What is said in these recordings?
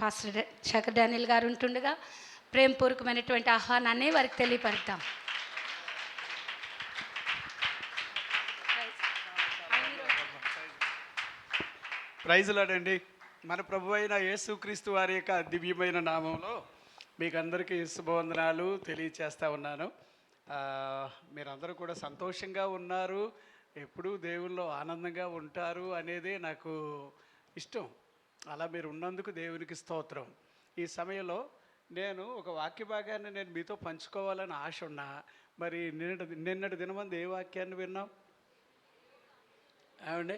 Pastor Shekhar Daniel గారు ఉంటుండగా ప్రేమపూర్వకమైనటువంటి ఆహ్వానాన్ని వారికి తెలియపడతాం. ప్రైజ్ లార్డ్ అండి. మన ప్రభు అయిన యేసుక్రీస్తు వారి యొక్క దివ్యమైన నామంలో మీకు అందరికీ శుభవందనాలు తెలియచేస్తూ ఉన్నాను. మీరందరూ కూడా సంతోషంగా ఉన్నారు, ఎప్పుడూ దేవుల్లో ఆనందంగా ఉంటారు అనేదే నాకు ఇష్టం. అలా మీరు ఉన్నందుకు దేవునికి స్తోత్రం. ఈ సమయంలో నేను ఒక వాక్య భాగాన్ని నేను మీతో పంచుకోవాలని ఆశ ఉన్నా. మరి నిన్నటి దినమంది ఏ వాక్యాన్ని విన్నాం? ఏమండి,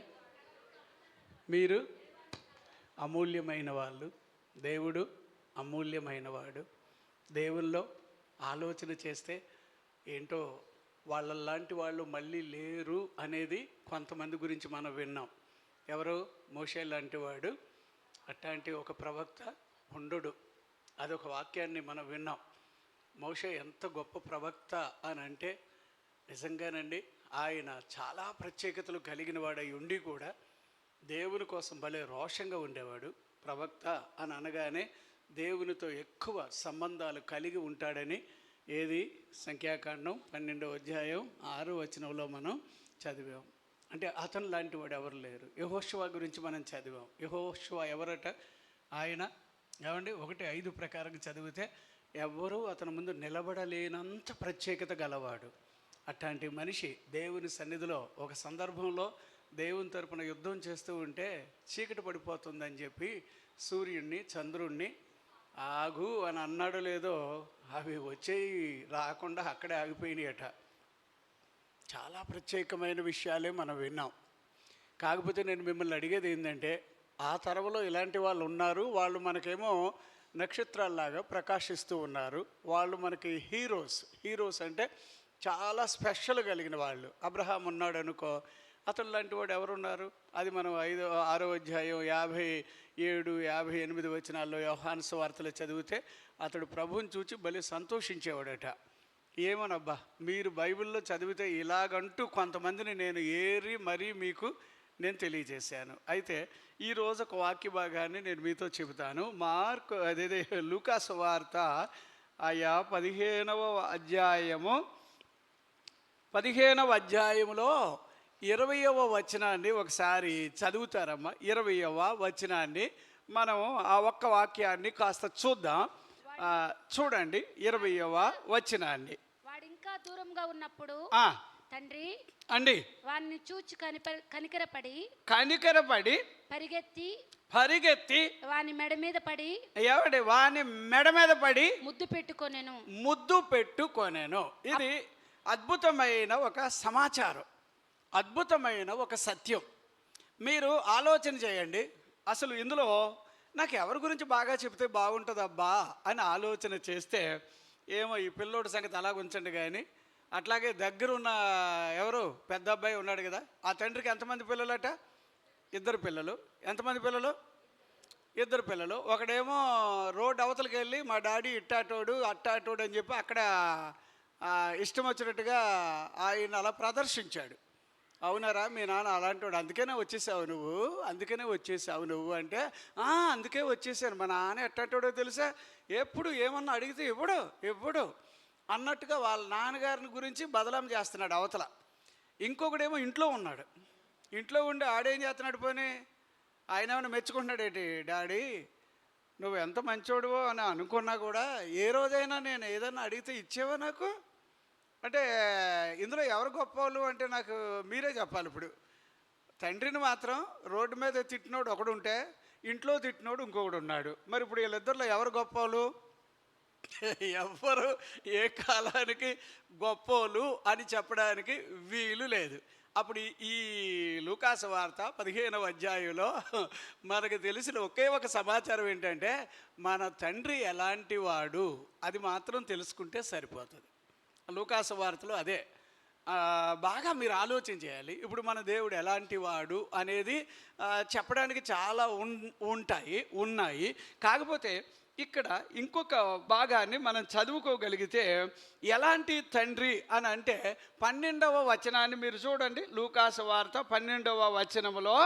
మీరు అమూల్యమైన వాళ్ళు, దేవుడు అమూల్యమైనవాడు. దేవుల్లో ఆలోచన చేస్తే ఏంటో వాళ్ళలాంటి వాళ్ళు మళ్ళీ లేరు అనేది కొంతమంది గురించి మనం విన్నాం. ఎవరు? మోషే లాంటి వాడు, అట్లాంటి ఒక ప్రవక్త ఉండడు. అదొక వాక్యాన్ని మనం విన్నాం. మోషే ఎంత గొప్ప ప్రవక్త అని అంటే నిజంగానండి, ఆయన చాలా ప్రత్యేకతలు కలిగిన వాడై ఉండి కూడా దేవుని కోసం భలే రోషంగా ఉండేవాడు. ప్రవక్త అని అనగానే దేవునితో ఎక్కువ సంబంధాలు కలిగి ఉంటాడని ఏది సంఖ్యాకాండం 12వ అధ్యాయం 6వ వచనంలో మనం చదివాం. అంటే అతను లాంటి వాడు ఎవరు లేరు. యెహోషువ గురించి మనం చదివాం. యెహోషువ ఎవరట? ఆయన ఏమండి 1:5 ప్రకారం చదివితే ఎవ్వరూ అతని ముందు నిలబడలేనంత ప్రత్యేకత గలవాడు. అట్లాంటి మనిషి దేవుని సన్నిధిలో ఒక సందర్భంలో దేవుని తరపున యుద్ధం చేస్తూ ఉంటే చీకటి పడిపోతుందని చెప్పి సూర్యుడిని చంద్రుణ్ణి ఆగు అని అన్నాడో లేదో అవి వచ్చేయి రాకుండా అక్కడే ఆగిపోయినాయట. చాలా ప్రత్యేకమైన విషయాలే మనం విన్నాం. కాకపోతే నేను మిమ్మల్ని అడిగేది ఏంటంటే, ఆ తరంలో ఇలాంటి వాళ్ళు ఉన్నారు. వాళ్ళు మనకేమో నక్షత్రాల్లాగా ప్రకాశిస్తూ ఉన్నారు. వాళ్ళు మనకి హీరోస్ అంటే చాలా స్పెషల్ కలిగిన వాళ్ళు. అబ్రహాం ఉన్నాడు అనుకో, అతను లాంటి వాడు ఎవరున్నారు? అది మనం 6వ అధ్యాయం 57, 58 వచనాల్లో యోహాను సువార్తలో చదివితే అతడు ప్రభువుని చూచి భలే సంతోషించేవాడట. ఏమనబ్బా, మీరు బైబిల్లో చదివితే ఇలాగంటూ కొంతమందిని నేను ఏరి మరీ మీకు నేను తెలియజేశాను. అయితే ఈరోజు ఒక వాక్య భాగాన్ని నేను మీతో చెబుతాను. లూకా సువార్త 15వ అధ్యాయంలో 20వ వచనాన్ని ఒకసారి చదువుతారమ్మా. 20వ వచనాన్ని మనం ఆ ఒక్క వాక్యాన్ని కాస్త చూద్దాం. చూడండి 20వ వచనాన్ని. వాడు ఇంకా దూరంగా ఉన్నప్పుడు తండ్రి అండి వాడిని చూచి కనికరపడి పరిగెత్తి వాని మెడ మీద పడి వాని మెడ మీద పడి ముద్దు పెట్టుకొనెను. ఇది అద్భుతమైన ఒక సమాచారం, అద్భుతమైన ఒక సత్యం. మీరు ఆలోచన చేయండి. అసలు ఇందులో నాకు ఎవరి గురించి బాగా చెప్తే బాగుంటుందబ్బా అని ఆలోచన చేస్తే ఏమో ఈ పిల్లోడి సంగతి అలాగ ఉంచండి. కానీ అట్లాగే దగ్గరున్న ఎవరు పెద్ద అబ్బాయి ఉన్నాడు కదా, ఆ తండ్రికి ఎంతమంది పిల్లలట? 2 పిల్లలు. ఎంతమంది పిల్లలు? 2 పిల్లలు. ఒకడేమో రోడ్డు అవతలకి వెళ్ళి మా డాడీ అట్టాటోడు అని చెప్పి అక్కడ ఇష్టం వచ్చినట్టుగా ఆయన అలా ప్రదర్శించాడు. అవునారా, మీ నాన్న అలాంటి వాడు, అందుకనే వచ్చేసావు నువ్వు అంటే అందుకే వచ్చేసాను. మా నాన్న ఎట్టాటోడో తెలుసా, ఎప్పుడు ఏమన్నా అడిగితే ఇవ్వడు అన్నట్టుగా వాళ్ళ నాన్నగారిని గురించి బదలాం చేస్తున్నాడు అవతల. ఇంకొకడేమో ఇంట్లో ఉన్నాడు. ఇంట్లో ఉండి ఆడేం చేస్తున్నాడు? పోనీ ఆయన ఏమైనా మెచ్చుకుంటున్నాడు ఏంటి? డాడీ నువ్వు ఎంత మంచోడువో అని అనుకున్నా కూడా ఏ రోజైనా నేను ఏదైనా అడిగితే ఇచ్చేవా నాకు అంటే, ఇందులో ఎవరు గొప్పవాళ్ళు అంటే నాకు మీరే చెప్పాలి. ఇప్పుడు తండ్రిని మాత్రం రోడ్డు మీద తిట్టినోడు ఒకడు ఉంటే ఇంట్లో తిట్టినోడు ఇంకొకడు ఉన్నాడు. మరి ఇప్పుడు వీళ్ళిద్దరిలో ఎవరు గొప్పవాళ్ళు? ఎవ్వరు ఏ కాలానికి గొప్పోళ్ళు అని చెప్పడానికి వీలు లేదు. అప్పుడు ఈ లూకా సువార్త 15వ అధ్యాయంలో మనకు తెలిసిన ఒకే ఒక సమాచారం ఏంటంటే, మన తండ్రి ఎలాంటి వాడు అది మాత్రం తెలుసుకుంటే సరిపోతుంది. లూకా సువార్తలో అదే బాగా మీరు ఆలోచన చేయాలి. ఇప్పుడు మన దేవుడు ఎలాంటి వాడు అనేది చెప్పడానికి చాలా ఉన్నాయి. కాకపోతే ఇక్కడ ఇంకొక భాగాన్ని మనం చదువుకోగలిగితే ఎలాంటి తండ్రి అని అంటే 12వ వచనాన్ని మీరు చూడండి. లూకాసు వార్త 12వ వచనంలో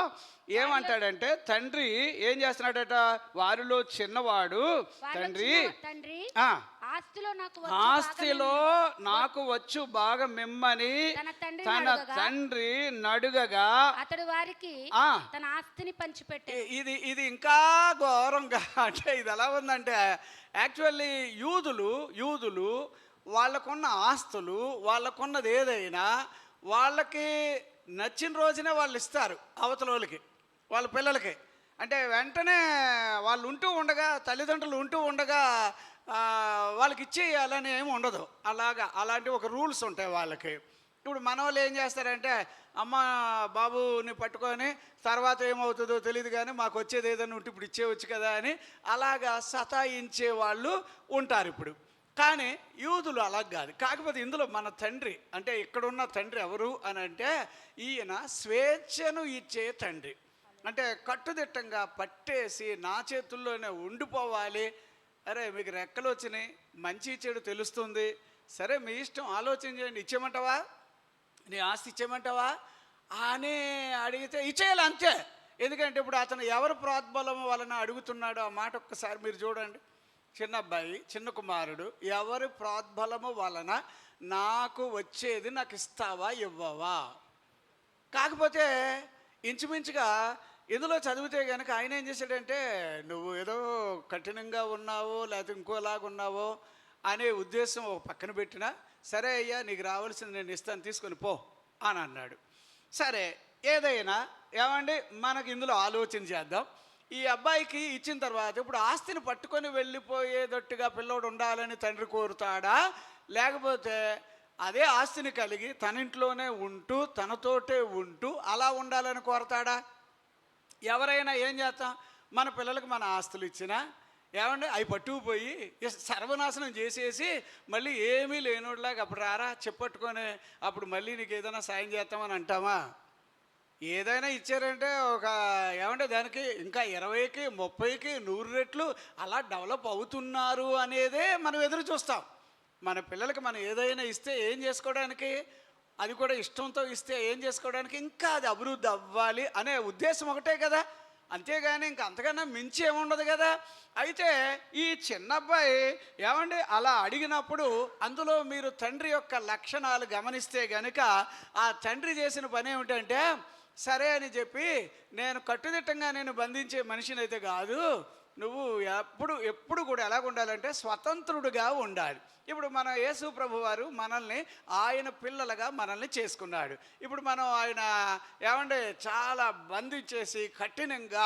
ఏమంటాడంటే, తండ్రి ఏం చేస్తున్నాడట, వారిలో చిన్నవాడు తండ్రి ఆస్తిలో నాకు వచ్చు బాగా మిమ్మని తన తండ్రి నడుగగా అతడు వారికి తన ఆస్తిని పంచిపెట్టే. ఇది ఇంకా ఘోరంగా, అంటే ఇది ఎలా ఉందంటే, యాక్చువల్లీ యూదులు వాళ్ళకున్న ఆస్తులు, వాళ్ళకున్నది ఏదైనా వాళ్ళకి నచ్చిన రోజునే వాళ్ళు ఇస్తారు అవతల వాళ్ళకి, వాళ్ళ పిల్లలకి. అంటే వెంటనే వాళ్ళు ఉంటూ ఉండగా, తల్లిదండ్రులు ఉంటూ ఉండగా వాళ్ళకి ఇచ్చేయాలని ఏమి ఉండదు. అలాంటి ఒక రూల్స్ ఉంటాయి వాళ్ళకి. ఇప్పుడు మన వాళ్ళు ఏం చేస్తారంటే, అమ్మ బాబుని పట్టుకొని తర్వాత ఏమవుతుందో తెలియదు కానీ మాకు వచ్చేది ఏదైనా ఉంటే ఇప్పుడు ఇచ్చేవచ్చు కదా అని అలాగా సతాయించే వాళ్ళు ఉంటారు ఇప్పుడు. కానీ యూదులు అలా కాదు. కాకపోతే ఇందులో మన తండ్రి అంటే ఇక్కడున్న తండ్రి ఎవరు అని అంటే, ఈయన స్వేచ్ఛను ఇచ్చే తండ్రి. అంటే కట్టుదిట్టంగా పట్టేసి నా చేతుల్లోనే ఉండిపోవాలి, అరే మీకు రెక్కలు వచ్చినాయి, మంచి చెడు తెలుస్తుంది, సరే మీ ఇష్టం, ఆలోచన చేయండి, ఇచ్చేయమంటావా, నీ ఆస్తి ఇచ్చేయమంటావా అని అడిగితే ఇచ్చేయాలి అంతే. ఎందుకంటే ఇప్పుడు అతను ఎవరు ప్రోద్బలం వలన అడుగుతున్నాడో ఆ మాట ఒక్కసారి మీరు చూడండి. చిన్న అబ్బాయి, చిన్న కుమారుడు, ఎవరి ప్రోద్బలము వలన నాకు వచ్చేది నాకు ఇస్తావా ఇవ్వవా. కాకపోతే ఇంచుమించుగా ఇందులో చదివితే కనుక ఆయన ఏం చేశాడంటే, నువ్వు ఏదో కఠినంగా ఉన్నావో లేకపోతే ఇంకోలాగా ఉన్నావో అనే ఉద్దేశం ఒక పక్కన పెట్టినా, సరే అయ్యా నీకు రావాల్సింది నేను ఇస్తాను తీసుకొని పో అని అన్నాడు. సరే ఏదైనా ఏమండి మనకి ఇందులో ఆలోచన చేద్దాం. ఈ అబ్బాయికి ఇచ్చిన తర్వాత ఇప్పుడు ఆస్తిని పట్టుకొని వెళ్ళిపోయేటట్టుగా పిల్లోడు ఉండాలని తండ్రి కోరుతాడా, లేకపోతే అదే ఆస్తిని కలిగి తన ఇంట్లోనే ఉంటూ తనతోటే ఉంటూ అలా ఉండాలని కోరతాడా? ఎవరైనా ఏం చేస్తాం, మన పిల్లలకు మన ఆస్తులు ఇచ్చినా ఏమండి అవి పట్టుకుపోయి సర్వనాశనం చేసేసి మళ్ళీ ఏమీ లేనోడ్లాగా అప్పుడు రారా చెప్పట్టుకొని అప్పుడు మళ్ళీ నీకు ఏదైనా సాయం చేస్తామని అంటామా? ఏదైనా ఇచ్చారంటే ఒక ఏమంటే దానికి ఇంకా 20కి 30కి 100 రెట్లు అలా డెవలప్ అవుతున్నారు అనేదే మనం ఎదురు చూస్తాం. మన పిల్లలకి మనం ఏదైనా ఇస్తే ఏం చేసుకోవడానికి, అది కూడా ఇష్టంతో ఇస్తే ఏం చేసుకోవడానికి, ఇంకా అది అభివృద్ధి అవ్వాలి అనే ఉద్దేశం ఒకటే కదా, అంతేగాని ఇంకా అంతకన్నా మించి ఏముండదు కదా. అయితే ఈ చిన్న అబ్బాయి ఏమండి అలా అడిగినప్పుడు అందులో మీరు తండ్రి యొక్క లక్షణాలు గమనిస్తే కనుక ఆ తండ్రి చేసిన పని ఏమిటంటే, సరే అని చెప్పి నేను కట్టుదిట్టంగా నేను బంధించే మనిషిని అయితే కాదు, నువ్వు ఎప్పుడు కూడా ఎలాగ ఉండాలంటే స్వతంత్రుడుగా ఉండాలి. ఇప్పుడు మన యేసు ప్రభు వారు మనల్ని ఆయన పిల్లలుగా మనల్ని చేసుకున్నాడు. ఇప్పుడు మనం ఆయన ఏమంటే చాలా బంధించేసి కఠినంగా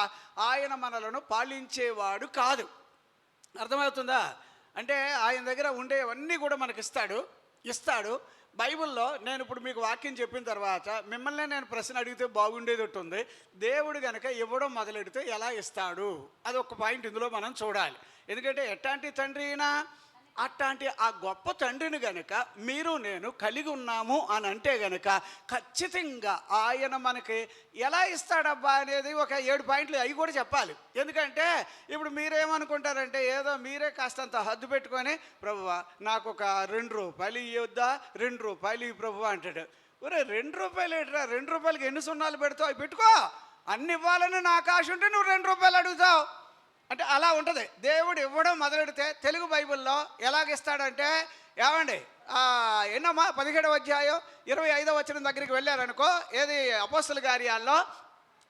ఆయన మనలను పాలించేవాడు కాదు. అర్థమవుతుందా? అంటే ఆయన దగ్గర ఉండేవన్నీ కూడా మనకి ఇస్తాడు. బైబిల్లో నేను ఇప్పుడు మీకు వాక్యం చెప్పిన తర్వాత మిమ్మల్ని నేను ప్రశ్న అడిగితే బాగుండేది ఉంటుంది. దేవుడు కనుక ఇవ్వడం మొదలెడితే ఎలా ఇస్తాడు, అది ఒక పాయింట్ ఇందులో మనం చూడాలి. ఎందుకంటే ఎట్లాంటి తండ్రి అయినా అట్లాంటి ఆ గొప్ప తండ్రిని గనుక మీరు నేను కలిగి ఉన్నాము అని అంటే గనుక ఖచ్చితంగా ఆయన మనకి ఎలా ఇస్తాడబ్బా అనేది ఒక 7 పాయింట్లు అవి కూడా చెప్పాలి. ఎందుకంటే ఇప్పుడు మీరేమనుకుంటారంటే ఏదో మీరే కాస్తంత హద్దు పెట్టుకొని, ప్రభువా నాకు ఒక 2 రూపాయలు ఇవ్వద్దా, 2 రూపాయలు ఈ ప్రభువా అంటాడు. ఒరే 2 రూపాయలు ఏంట్రా, 2 రూపాయలకి ఎన్ని సున్నాలు పెడతావు, అవి పెట్టుకో, అన్ని ఇవ్వాలని నాకు ఆశ ఉంటే నువ్వు 2 రూపాయలు అడుగుతావు అంటే అలా ఉంటుంది. దేవుడు ఇవ్వడం మొదలెడితే తెలుగు బైబిల్లో ఎలాగిస్తాడంటే, ఏమండి ఎన్నమ్మా 17వ అధ్యాయం 25వ వచనం దగ్గరికి వెళ్ళారనుకో, ఏది అపోస్తుల కార్యాల్లో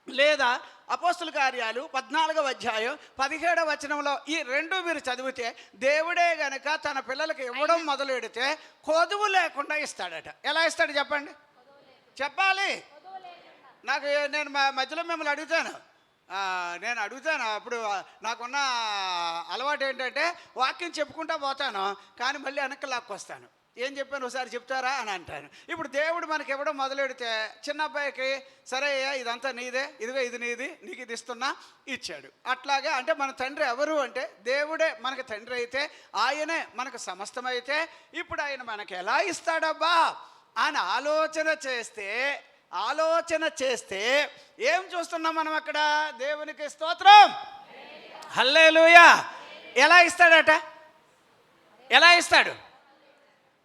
లేదా అపోస్తుల కార్యాలు 14వ అధ్యాయం 17వ వచనంలో ఈ 2 మీరు చదివితే దేవుడే గనక తన పిల్లలకి ఇవ్వడం మొదలెడితే కొదువు లేకుండా ఇస్తాడట. ఎలా ఇస్తాడు చెప్పండి, చెప్పాలి. నేను మధ్యలో మిమ్మల్ని అడుగుతాను, అప్పుడు నాకున్న అలవాటు ఏంటంటే వాక్యం చెప్పుకుంటా పోతాను, కానీ మళ్ళీ వెనక్కి లాక్కొస్తాను. ఏం చెప్పాను ఒకసారి చెప్తారా అని అంటాను. ఇప్పుడు దేవుడు మనకి ఇవ్వడం మొదలెడితే చిన్న అబ్బాయికి సరే ఇదంతా నీదే, ఇదిగో ఇది నీది, నీకు ఇది ఇస్తున్నా ఇచ్చాడు. అట్లాగే అంటే మన తండ్రి ఎవరు అంటే దేవుడే మనకి తండ్రి అయితే, ఆయనే మనకు సమస్తమైతే ఇప్పుడు ఆయన మనకి ఎలా ఇస్తాడబ్బా అని ఆలోచన చేస్తే ఏం చూస్తున్నాం మనం అక్కడ? దేవునికి స్తోత్రం, హల్లెలూయా. ఎలా ఇస్తాడట? ఎలా ఇస్తాడు?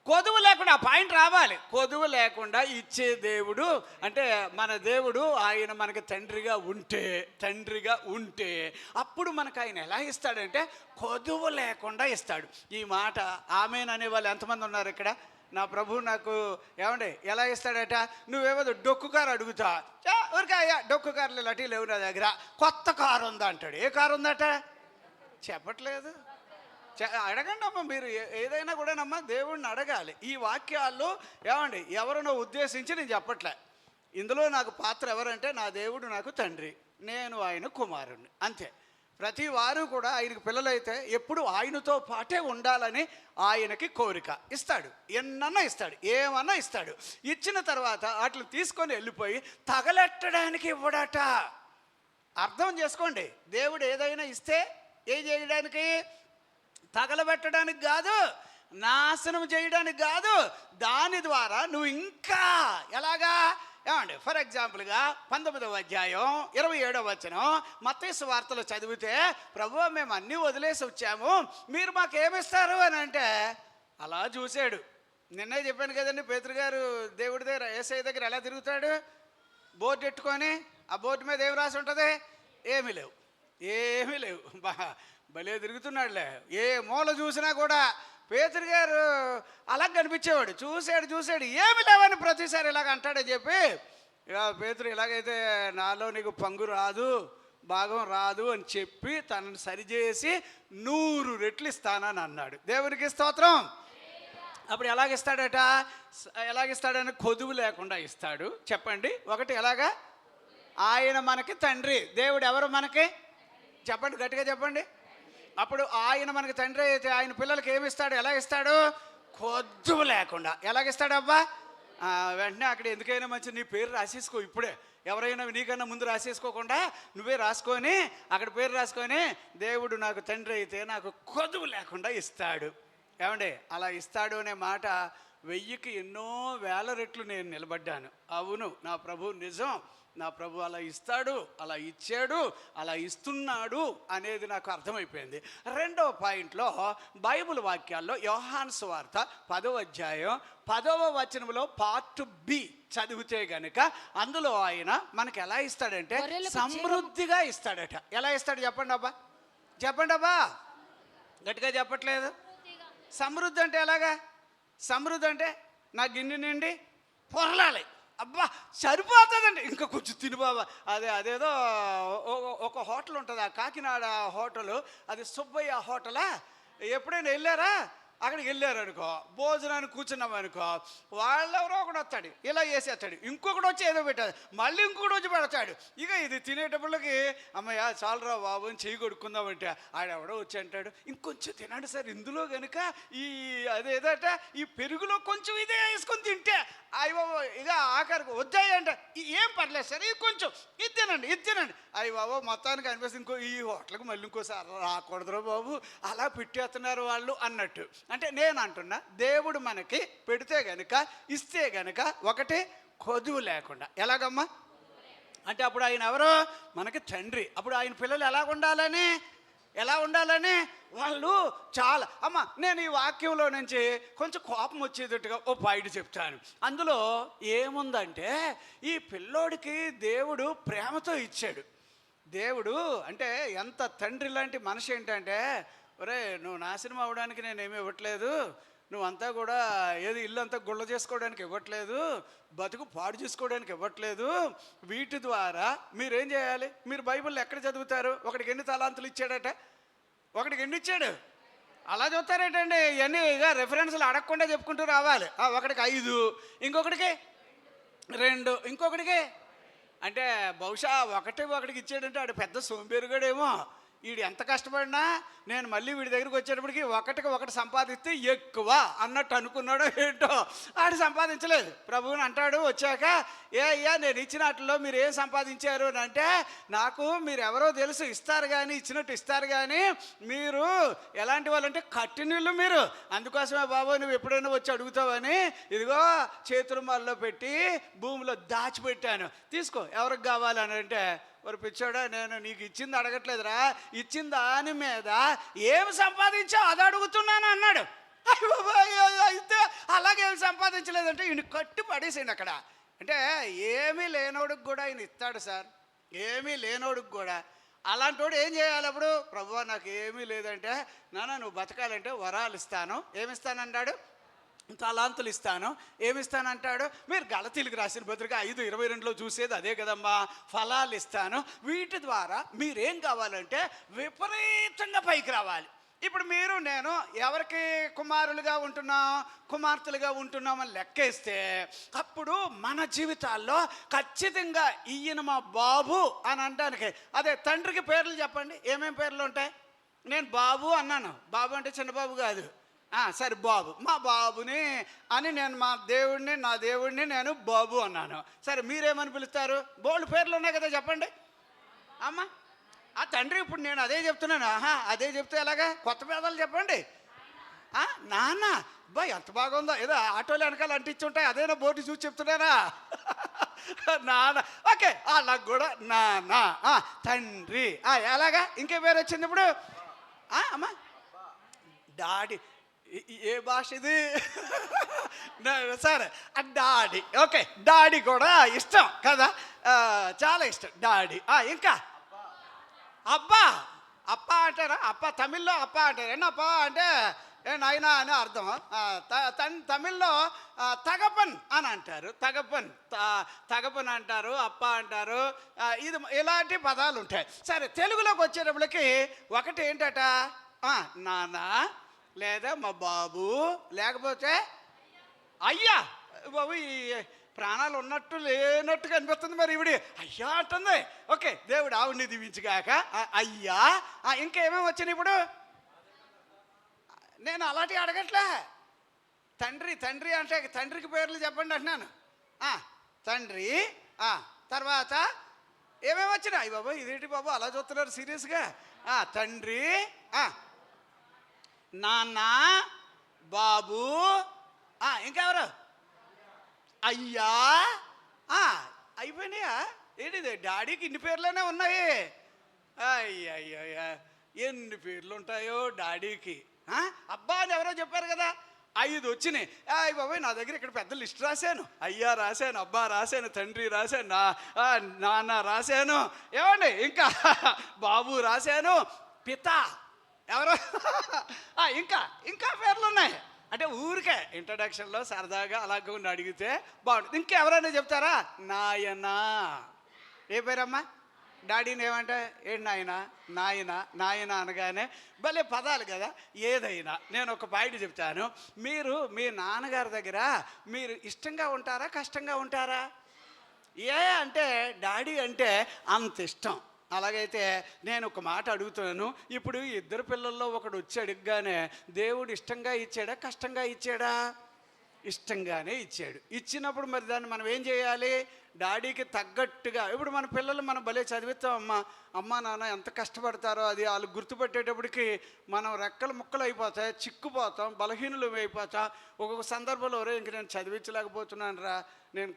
కొదువు లేకుండా, ఆ పాయింట్ రావాలి. కొదువు లేకుండా ఇచ్చే దేవుడు అంటే మన దేవుడు. ఆయన మనకి తండ్రిగా ఉంటే అప్పుడు మనకు ఆయన ఎలా ఇస్తాడంటే కొదువు లేకుండా ఇస్తాడు. ఈ మాట ఆమేన్ అనే వాళ్ళు ఎంతమంది ఉన్నారు ఇక్కడ? నా ప్రభు నాకు ఏమండి ఎలా ఇస్తాడట? నువ్వేమో డొక్కు కారు అడుగుతా, ఊరికే అయ్యా డొక్కు కార్లు ఇలాంటివి లేవు నా దగ్గర, కొత్త కారు ఉందా అంటాడు. ఏ కారు ఉందట? చెప్పట్లేదు. అడగండి అమ్మ, మీరు ఏదైనా కూడానమ్మా దేవుడిని అడగాలి. ఈ వాక్యాల్లో ఏమండి ఎవరినో ఉద్దేశించి నేను చెప్పట్లే. ఇందులో నాకు పాత్ర ఎవరంటే నా దేవుడు నాకు తండ్రి, నేను ఆయన కుమారుణ్ణి, అంతే. ప్రతి వారు కూడా ఆయనకు పిల్లలైతే ఎప్పుడు ఆయనతో పాటే ఉండాలని ఆయనకి కోరిక. ఇస్తాడు, ఎన్నన్నా ఇస్తాడు, ఏమన్నా ఇస్తాడు. ఇచ్చిన తర్వాత వాటిని తీసుకొని వెళ్ళిపోయి తగలెట్టడానికి ఇవ్వడట. అర్థం చేసుకోండి, దేవుడు ఏదైనా ఇస్తే ఏం చేయడానికి? తగలబెట్టడానికి కాదు, నాశనం చేయడానికి కాదు. దాని ద్వారా నువ్వు ఇంకా ఎలాగా ఏమండి? ఫర్ ఎగ్జాంపుల్గా 19వ అధ్యాయం 27వ వచనం మత్తయి సువార్తలో చదివితే, ప్రభువా మేము అన్నీ వదిలేసి వచ్చాము, మీరు మాకేమిస్తారు అని అంటే అలా చూశాడు. నిన్నే చెప్పాను కదండి, పేతురు గారు దేవుడి దగ్గర యేసయ్య దగ్గర ఎలా తిరుగుతాడు? బోర్డు ఎట్టుకొని, ఆ బోర్డు మీద ఏం రాసి ఉంటుంది? ఏమీ లేవు. భలే తిరుగుతున్నాడులే. ఏ మూల చూసినా కూడా పేతురు గారు అలా కనిపించేవాడు. చూశాడు ఏమి లేవని ప్రతిసారి ఇలాగ అంటాడని చెప్పి, ఇక పేతురు ఇలాగైతే నాలో నీకు పంగు రాదు, భాగం రాదు అని చెప్పి తనని సరిచేసి 100 రెట్లు ఇస్తానని అన్నాడు. దేవునికి స్తోత్రం. అప్పుడు ఎలాగిస్తాడని కొదువు లేకుండా ఇస్తాడు. చెప్పండి, ఒకటి ఎలాగా? ఆయన మనకి తండ్రి. దేవుడు ఎవరు మనకి? చెప్పండి, గట్టిగా చెప్పండి. అప్పుడు ఆయన మనకి తండ్రి అయితే ఆయన పిల్లలకి ఏమి ఇస్తాడు? ఎలా ఇస్తాడు? కొద్దువు లేకుండా. ఎలాగిస్తాడు అబ్బా? వెంటనే అక్కడ ఎందుకైనా మంచి నీ పేరు రాసేసుకో. ఇప్పుడే ఎవరైనా నీకన్నా ముందు రాసేసుకోకుండా నువ్వే రాసుకొని అక్కడ పేరు రాసుకొని, దేవుడు నాకు తండ్రి అయితే నాకు కొదువు లేకుండా ఇస్తాడు. ఏమండి, అలా ఇస్తాడు అనే మాట 1000కి ఎన్నో వేల రెట్లు నేను నిలబడ్డాను. అవును, నా ప్రభు నిజం. నా ప్రభు అలా ఇస్తాడు, అలా ఇచ్చాడు, అలా ఇస్తున్నాడు అనేది నాకు అర్థమైపోయింది. రెండవ పాయింట్లో బైబిల్ వాక్యాల్లో యోహాను సువార్త 10వ అధ్యాయం 10వ వచనంలో పార్ట్ బి చదివితే గనుక అందులో ఆయన మనకి ఎలా ఇస్తాడంటే సమృద్ధిగా ఇస్తాడట. ఎలా ఇస్తాడు చెప్పండి అబ్బా? గట్టిగా చెప్పట్లేదు. సమృద్ధి అంటే ఎలాగా? సమృద్ధి అంటే నా గిన్నె నిండి పొరలాలి. అబ్బా సరిపోతుందండి, ఇంకా కొంచెం తిను బాబా. అదేదో ఒక హోటల్ ఉంటుంది, ఆ కాకినాడ హోటలు, అది సుబ్బయ్య హోటలా. ఎప్పుడైనా వెళ్ళారా? అక్కడికి వెళ్ళారు అనుకో, భోజనానికి కూర్చున్నాం అనుకో, వాళ్ళెవరో ఒకడు వస్తాడు, ఇలా వేసేస్తాడు, ఇంకొకటి వచ్చి ఏదో పెట్టాడు, మళ్ళీ ఇంకొకటి వచ్చి పెడతాడు. ఇక ఇది తినేటప్పటికి అమ్మయ్య చాలరా బాబు అని చెయ్యి కొడుకుందామంటే ఆడెవడో వచ్చి అంటాడు, ఇంకొంచెం తినండి సార్, ఇందులో కనుక అదేదట ఈ పెరుగులో కొంచెం ఇదే వేసుకొని తింటే అయ్యో ఇక ఆఖరికి వద్దాయి అంటే ఏం పర్లేదు సార్, ఇది కొంచెం ఇది తినండి. అయ్యి బాబు మొత్తానికి అనిపిస్తుంది ఈ హోటల్కి మళ్ళీ ఇంకోసారి రాకూడదురా బాబు, అలా పెట్టేస్తున్నారు వాళ్ళు అన్నట్టు. అంటే నేను అంటున్నా, దేవుడు మనకి పెడితే గనుక ఇస్తే గనుక ఒకటి కొదువు లేకుండా. ఎలాగమ్మా అంటే అప్పుడు ఆయన ఎవరు? మనకి తండ్రి. అప్పుడు ఆయన పిల్లలు ఎలా ఉండాలని వాళ్ళు చాలా అమ్మ నేను ఈ వాక్యంలో నుంచి కొంచెం కోపం వచ్చేటట్టుగా ఓ పాయింట్ చెప్తాను. అందులో ఏముందంటే ఈ పిల్లోడికి దేవుడు ప్రేమతో ఇచ్చాడు. దేవుడు అంటే ఎంత తండ్రి లాంటి మనిషి ఏంటంటే, ఒరే నువ్వు నాశనం అవ్వడానికి నేనేమి ఇవ్వట్లేదు, నువ్వంతా కూడా ఏది ఇల్లు అంతా గుళ్ళ చేసుకోవడానికి ఇవ్వట్లేదు, బతుకు పాడు చేసుకోవడానికి ఇవ్వట్లేదు. వీటి ద్వారా మీరేం చేయాలి? మీరు బైబిల్లో ఎక్కడ చదువుతారు? ఒకడికి ఎన్ని తలాంతులు ఇచ్చాడట? ఒకడికి ఎన్ని ఇచ్చాడు? అలా చూస్తారేటండి. ఇవన్నీ ఇక రెఫరెన్స్లు అడగకుండా చెప్పుకుంటూ రావాలి. ఒకడికి 5, ఇంకొకటికి 2, ఇంకొకటికి అంటే బహుశా ఒకటికి ఇచ్చాడంటే ఆడు పెద్ద సోంబేరుగాడేమో. వీడు ఎంత కష్టపడినా నేను మళ్ళీ వీడి దగ్గరికి వచ్చేటప్పటికి ఒకటి సంపాదిస్తే ఎక్కువ అన్నట్టు అనుకున్నాడో ఏంటో, ఆడు సంపాదించలేదు. ప్రభువుని అంటాడు వచ్చాక, అయ్యా నేను ఇచ్చిన వాటిలో మీరు ఏం సంపాదించారు అని అంటే, నాకు మీరు ఎవరో తెలుసు, ఇచ్చినట్టు ఇస్తారు కానీ మీరు ఎలాంటి వాళ్ళంటే కట్టినీళ్ళు మీరు, అందుకోసమే బాబు నువ్వు ఎప్పుడైనా వచ్చి అడుగుతావని ఇదిగో చేతుల మాల్లో పెట్టి భూమిలో దాచిపెట్టాను, తీసుకో ఎవరికి కావాలని అంటే మరి పిచ్చోడా, నేను నీకు ఇచ్చింది అడగట్లేదురా, ఇచ్చిన దాని మీద ఏం సంపాదించావు అది అడుగుతున్నాను అన్నాడు. అయ్య బాబోయ్, అయితే అలాగేం సంపాదించలేదంటే ఈయన కట్టి పడేసిండు అక్కడ. అంటే ఏమీ లేనోడికి కూడా ఆయన ఇస్తాడు సార్, ఏమీ లేనోడికి కూడా. అలాంటి వాడు ఏం చేయాలి అప్పుడు? ప్రభువా నాకు ఏమీ లేదంటే, నాన్న నువ్వు బతకాలంటే వరాలు ఇస్తాను. ఏమిస్తానన్నాడు? తలాంతులు ఇస్తాను. ఏమిస్తానంటాడు? మీరు గలతీలకు రాసిన పత్రిక 5:22లో చూసేది అదే కదమ్మా. ఫలాలు ఇస్తాను, వీటి ద్వారా మీరేం కావాలంటే విపరీతంగా పైకి రావాలి. ఇప్పుడు మీరు నేను ఎవరికి కుమారులుగా ఉంటున్నాం, కుమార్తెలుగా ఉంటున్నామని లెక్కేస్తే అప్పుడు మన జీవితాల్లో ఖచ్చితంగా ఈయన మా బాబు అని అనడానికి, అదే తండ్రికి పేర్లు చెప్పండి, ఏమేం పేర్లు ఉంటాయి? నేను బాబు అన్నాను. బాబు అంటే చిన్నబాబు కాదు, సరే బాబు, మా బాబుని అని నేను మా దేవుడిని, నా దేవుడిని నేను బాబు అన్నాను. సరే మీరేమని పిలుస్తారు? బోల్డ్ పేర్లు ఉన్నాయి కదా, చెప్పండి అమ్మ. ఆ తండ్రి ఇప్పుడు నేను అదే చెప్తున్నాను. అదే చెప్తే ఎలాగా? కొత్త పేదాలు చెప్పండి. నాన్న, బా ఎంత బాగుందో, ఏదో ఆటోలు వెనకాల అంటించుంటాయి, అదేనా బోర్డు చూసి చెప్తున్నారా? నాన్న. ఓకే, నాకు కూడా నాన్న, తండ్రి. ఎలాగా? ఇంకే పేరు వచ్చింది ఇప్పుడు? అమ్మ డాడీ. ఏ భాష ఇది? సరే, డాడీ. ఓకే, డాడీ కూడా ఇష్టం కదా, చాలా ఇష్టం డాడీ. ఇంకా అబ్బా. అప్ప అంటారా? అప్ప తమిళ్లో అప్ప అంటారు. అప్ప అంటే ఏ నాయనా అని అర్థం. తమిళ్లో తగపన్ అని అంటారు. తగపన్ అంటారు, అప్ప అంటారు. ఇది ఇలాంటి పదాలు ఉంటాయి. సరే, తెలుగులోకి వచ్చేటప్పటికి ఒకటి ఏంటట, నాన్న, లేదా మా బాబు, లేకపోతే అయ్యా. బాబు ఈ ప్రాణాలు ఉన్నట్టు లేనట్టు కనిపిస్తుంది, మరి ఇవిడి అయ్యా అంటుంది. ఓకే, దేవుడు ఆవిడ్ని దీవించుగాక. అయ్యా. ఇంకేమేమి వచ్చినాయి ఇప్పుడు? నేను అలాంటివి అడగట్లే. తండ్రి, తండ్రి అంటే తండ్రికి పేర్లు చెప్పండి అంటున్నాను. తండ్రి. తర్వాత ఏమేమి వచ్చినాయి? బాబు ఇదేంటి బాబు అలా చూస్తున్నారు సీరియస్గా? తండ్రి, నాన్న, బాబు, ఇంకెవరు? అయ్యా. అయిపోయినాయా? ఏంటిది, డాడీకి ఇన్ని పేర్లోనే ఉన్నాయి. అయ్యయ్యా, ఎన్ని పేర్లు ఉంటాయో డాడీకి. అబ్బా అని ఎవరో చెప్పారు కదా, 5 వచ్చినాయి. బాబాయ్ నా దగ్గర ఇక్కడ పెద్ద లిస్ట్ రాశాను. అయ్యా రాశాను, అబ్బా రాశాను, తండ్రి రాశాను, నాన్న రాశాను, ఏమండి ఇంకా బాబు రాశాను, పిత ఎవరో, ఇంకా పేర్లు ఉన్నాయి. అంటే ఊరికే ఇంట్రడక్షన్లో సరదాగా అలాగే అడిగితే బాగుంటుంది. ఇంకెవరైనా చెప్తారా? నాయనా. ఏ పేరమ్మా? డాడీని ఏమంటే ఏంటి నాయన, నాయన అనగానే భలే పదాలు కదా. ఏదైనా నేను ఒక పాయింట్ చెప్తాను. మీరు మీ నాన్నగారి దగ్గర మీరు ఇష్టంగా ఉంటారా, కష్టంగా ఉంటారా? అంటే డాడీ అంటే అంత ఇష్టం. అలాగైతే నేను ఒక మాట అడుగుతున్నాను. ఇప్పుడు 2 పిల్లల్లో ఒకడు వచ్చి అడిగగానే దేవుడు ఇష్టంగా ఇచ్చాడా, కష్టంగా ఇచ్చాడా? ఇష్టంగానే ఇచ్చాడు. ఇచ్చినప్పుడు మరి దాన్ని మనం ఏం చేయాలి? డాడీకి తగ్గట్టుగా. ఇప్పుడు మన పిల్లలు మనం భలే చదివిస్తాం. అమ్మ నాన్న ఎంత కష్టపడతారో అది వాళ్ళు గుర్తుపెట్టేటప్పటికి మనం రెక్కలు ముక్కలు అయిపోతాయి, చిక్కుపోతాం, బలహీనులు అయిపోతాం. ఒక్కొక్క సందర్భంలో ఇంక నేను చదివించలేకపోతున్నాను రా, నేను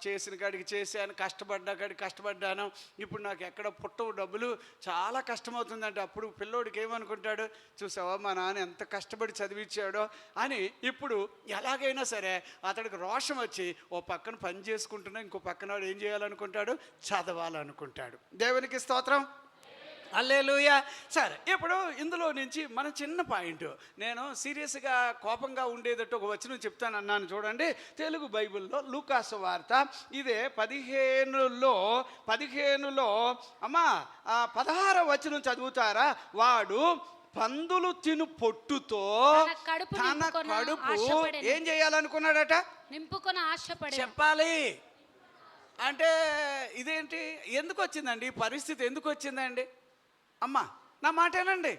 చేసిన కాడికి చేశాను, కష్టపడ్డా కాడికి కష్టపడ్డాను, ఇప్పుడు నాకు ఎక్కడ పుట్టవు డబ్బులు, చాలా కష్టమవుతుందంటే అప్పుడు పిల్లోడికి ఏమనుకుంటాడు? చూసావా మా నాన్న ఎంత కష్టపడి చదివించాడో అని. ఇప్పుడు ఎలాగైనా సరే అతడికి రోషం వచ్చి ఓ పక్కన పని చేసుకుంటున్నా, ఇంకో పక్కన వాడు ఏం చేయాలనుకుంటాడు? చదవాలనుకుంటాడు. దేవునికి స్తోత్రం, హల్లెలూయా. సరే, ఇప్పుడు ఇందులో నుంచి మన చిన్న పాయింట్, నేను సీరియస్గా కోపంగా ఉండేటట్టు ఒక వచనం చెప్తాను అన్నాను చూడండి. తెలుగు బైబిల్లో లూకాసు వార్త ఇదే 15లో అమ్మా 16వ వచనం చదువుతారా? వాడు పందులు తిను పొట్టుతో తన కడుపు ఏం చేయాలనుకున్నాడట? నింపుకొని ఆశపడి. చెప్పాలి అంటే ఇదేంటి, ఎందుకు వచ్చిందండి ఈ పరిస్థితి? ఎందుకు వచ్చిందండి? అమ్మా నా మాట ఏనండి,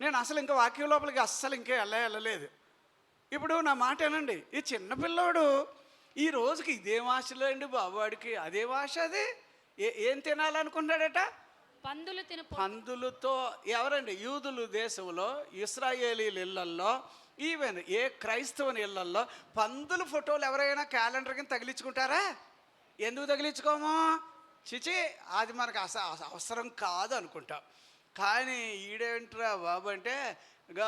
నేను అసలు ఇంకా వాక్యం లోపలికి అస్సలు ఇంకా వెళ్ళలేదు. ఇప్పుడు నా మాట ఏనండి, ఈ చిన్నపిల్లోడు ఈ రోజుకి ఇదేం ఆశలో అండి బాబువాడికి, అదే ఆశ. అది ఏం తినాలనుకున్నాడట? పందులతో. ఎవరండి? యూదులు దేశంలో, ఇశ్రాయేలీల ఇళ్లల్లో, ఈవెన్ ఏ క్రైస్తవుని ఇళ్లల్లో పందుల ఫోటోలు ఎవరైనా క్యాలెండర్ కింద తగిలించుకుంటారా? ఎందుకు తగిలించుకోము? చిచి అది మనకు అవసరం కాదు అనుకుంటాం. కానీ ఈడేంట్రా బాబు అంటే ఇక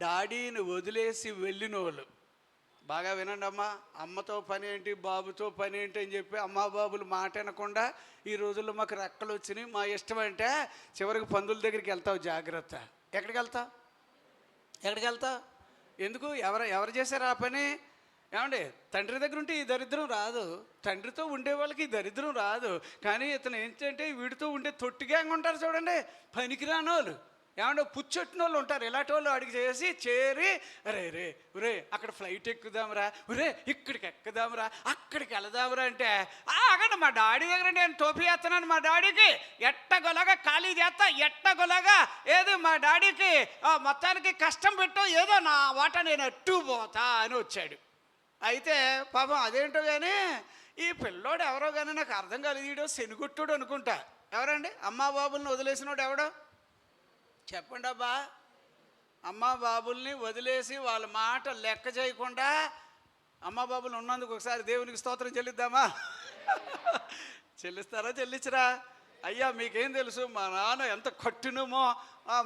డాడీని వదిలేసి వెళ్ళిన వాళ్ళు బాగా వినండి అమ్మా. అమ్మతో పని ఏంటి, బాబుతో పని ఏంటి అని చెప్పి అమ్మా బాబులు మాట వినకుండా ఈ రోజుల్లో మాకు రెక్కలు వచ్చినాయి, మా ఇష్టం అంటే చివరికి పందుల దగ్గరికి వెళ్తావు. జాగ్రత్త. ఎక్కడికి వెళ్తావు? ఎందుకు? ఎవరు చేశారు ఆ పని? ఏమండి, తండ్రి దగ్గర ఉంటే ఈ దరిద్రం రాదు, తండ్రితో ఉండే వాళ్ళకి ఈ దరిద్రం రాదు. కానీ ఇతను ఏంటంటే వీడితో ఉండే తొట్టిగ్యాంగ్ ఉంటారు చూడండి, పనికిరాని వాళ్ళు. ఏమంటే పుచ్చొట్టిన వాళ్ళు ఉంటారు. ఇలాంటి వాళ్ళు అడిగి చేరి రే అక్కడ ఫ్లైట్ ఎక్కుదాంరా, ఇక్కడికి ఎక్కుదాంరా, అక్కడికి వెళదాంరా అంటే అక్కడ మా డాడీ దగ్గర నేను టోపీ వేస్తున్నాను, మా డాడీకి ఎట్టగొలగా ఖాళీ చేస్తా, ఎట్టగొలగా ఏది మా డాడీకి మొత్తానికి కష్టం పెట్టు, ఏదో నా వాట నేను అట్టు పోతా అని వచ్చాడు. అయితే పాపం అదేంటో కానీ ఈ పిల్లోడు ఎవరో కానీ నాకు అర్థం కాలేదు. వీడో శనిగుట్టుడు అనుకుంటా. ఎవరండి? అమ్మా బాబుల్ని వదిలేసినోడు ఎవడో చెప్పండి అబ్బా. అమ్మా బాబుల్ని వదిలేసి వాళ్ళ మాట లెక్క చేయకుండా అమ్మా బాబులు ఉన్నందుకు ఒకసారి దేవునికి స్తోత్రం చెల్లిద్దామా? చెల్లిస్తారా? చెల్లించరా? అయ్యా మీకేం తెలుసు మా నాన్న ఎంత కఠినమో,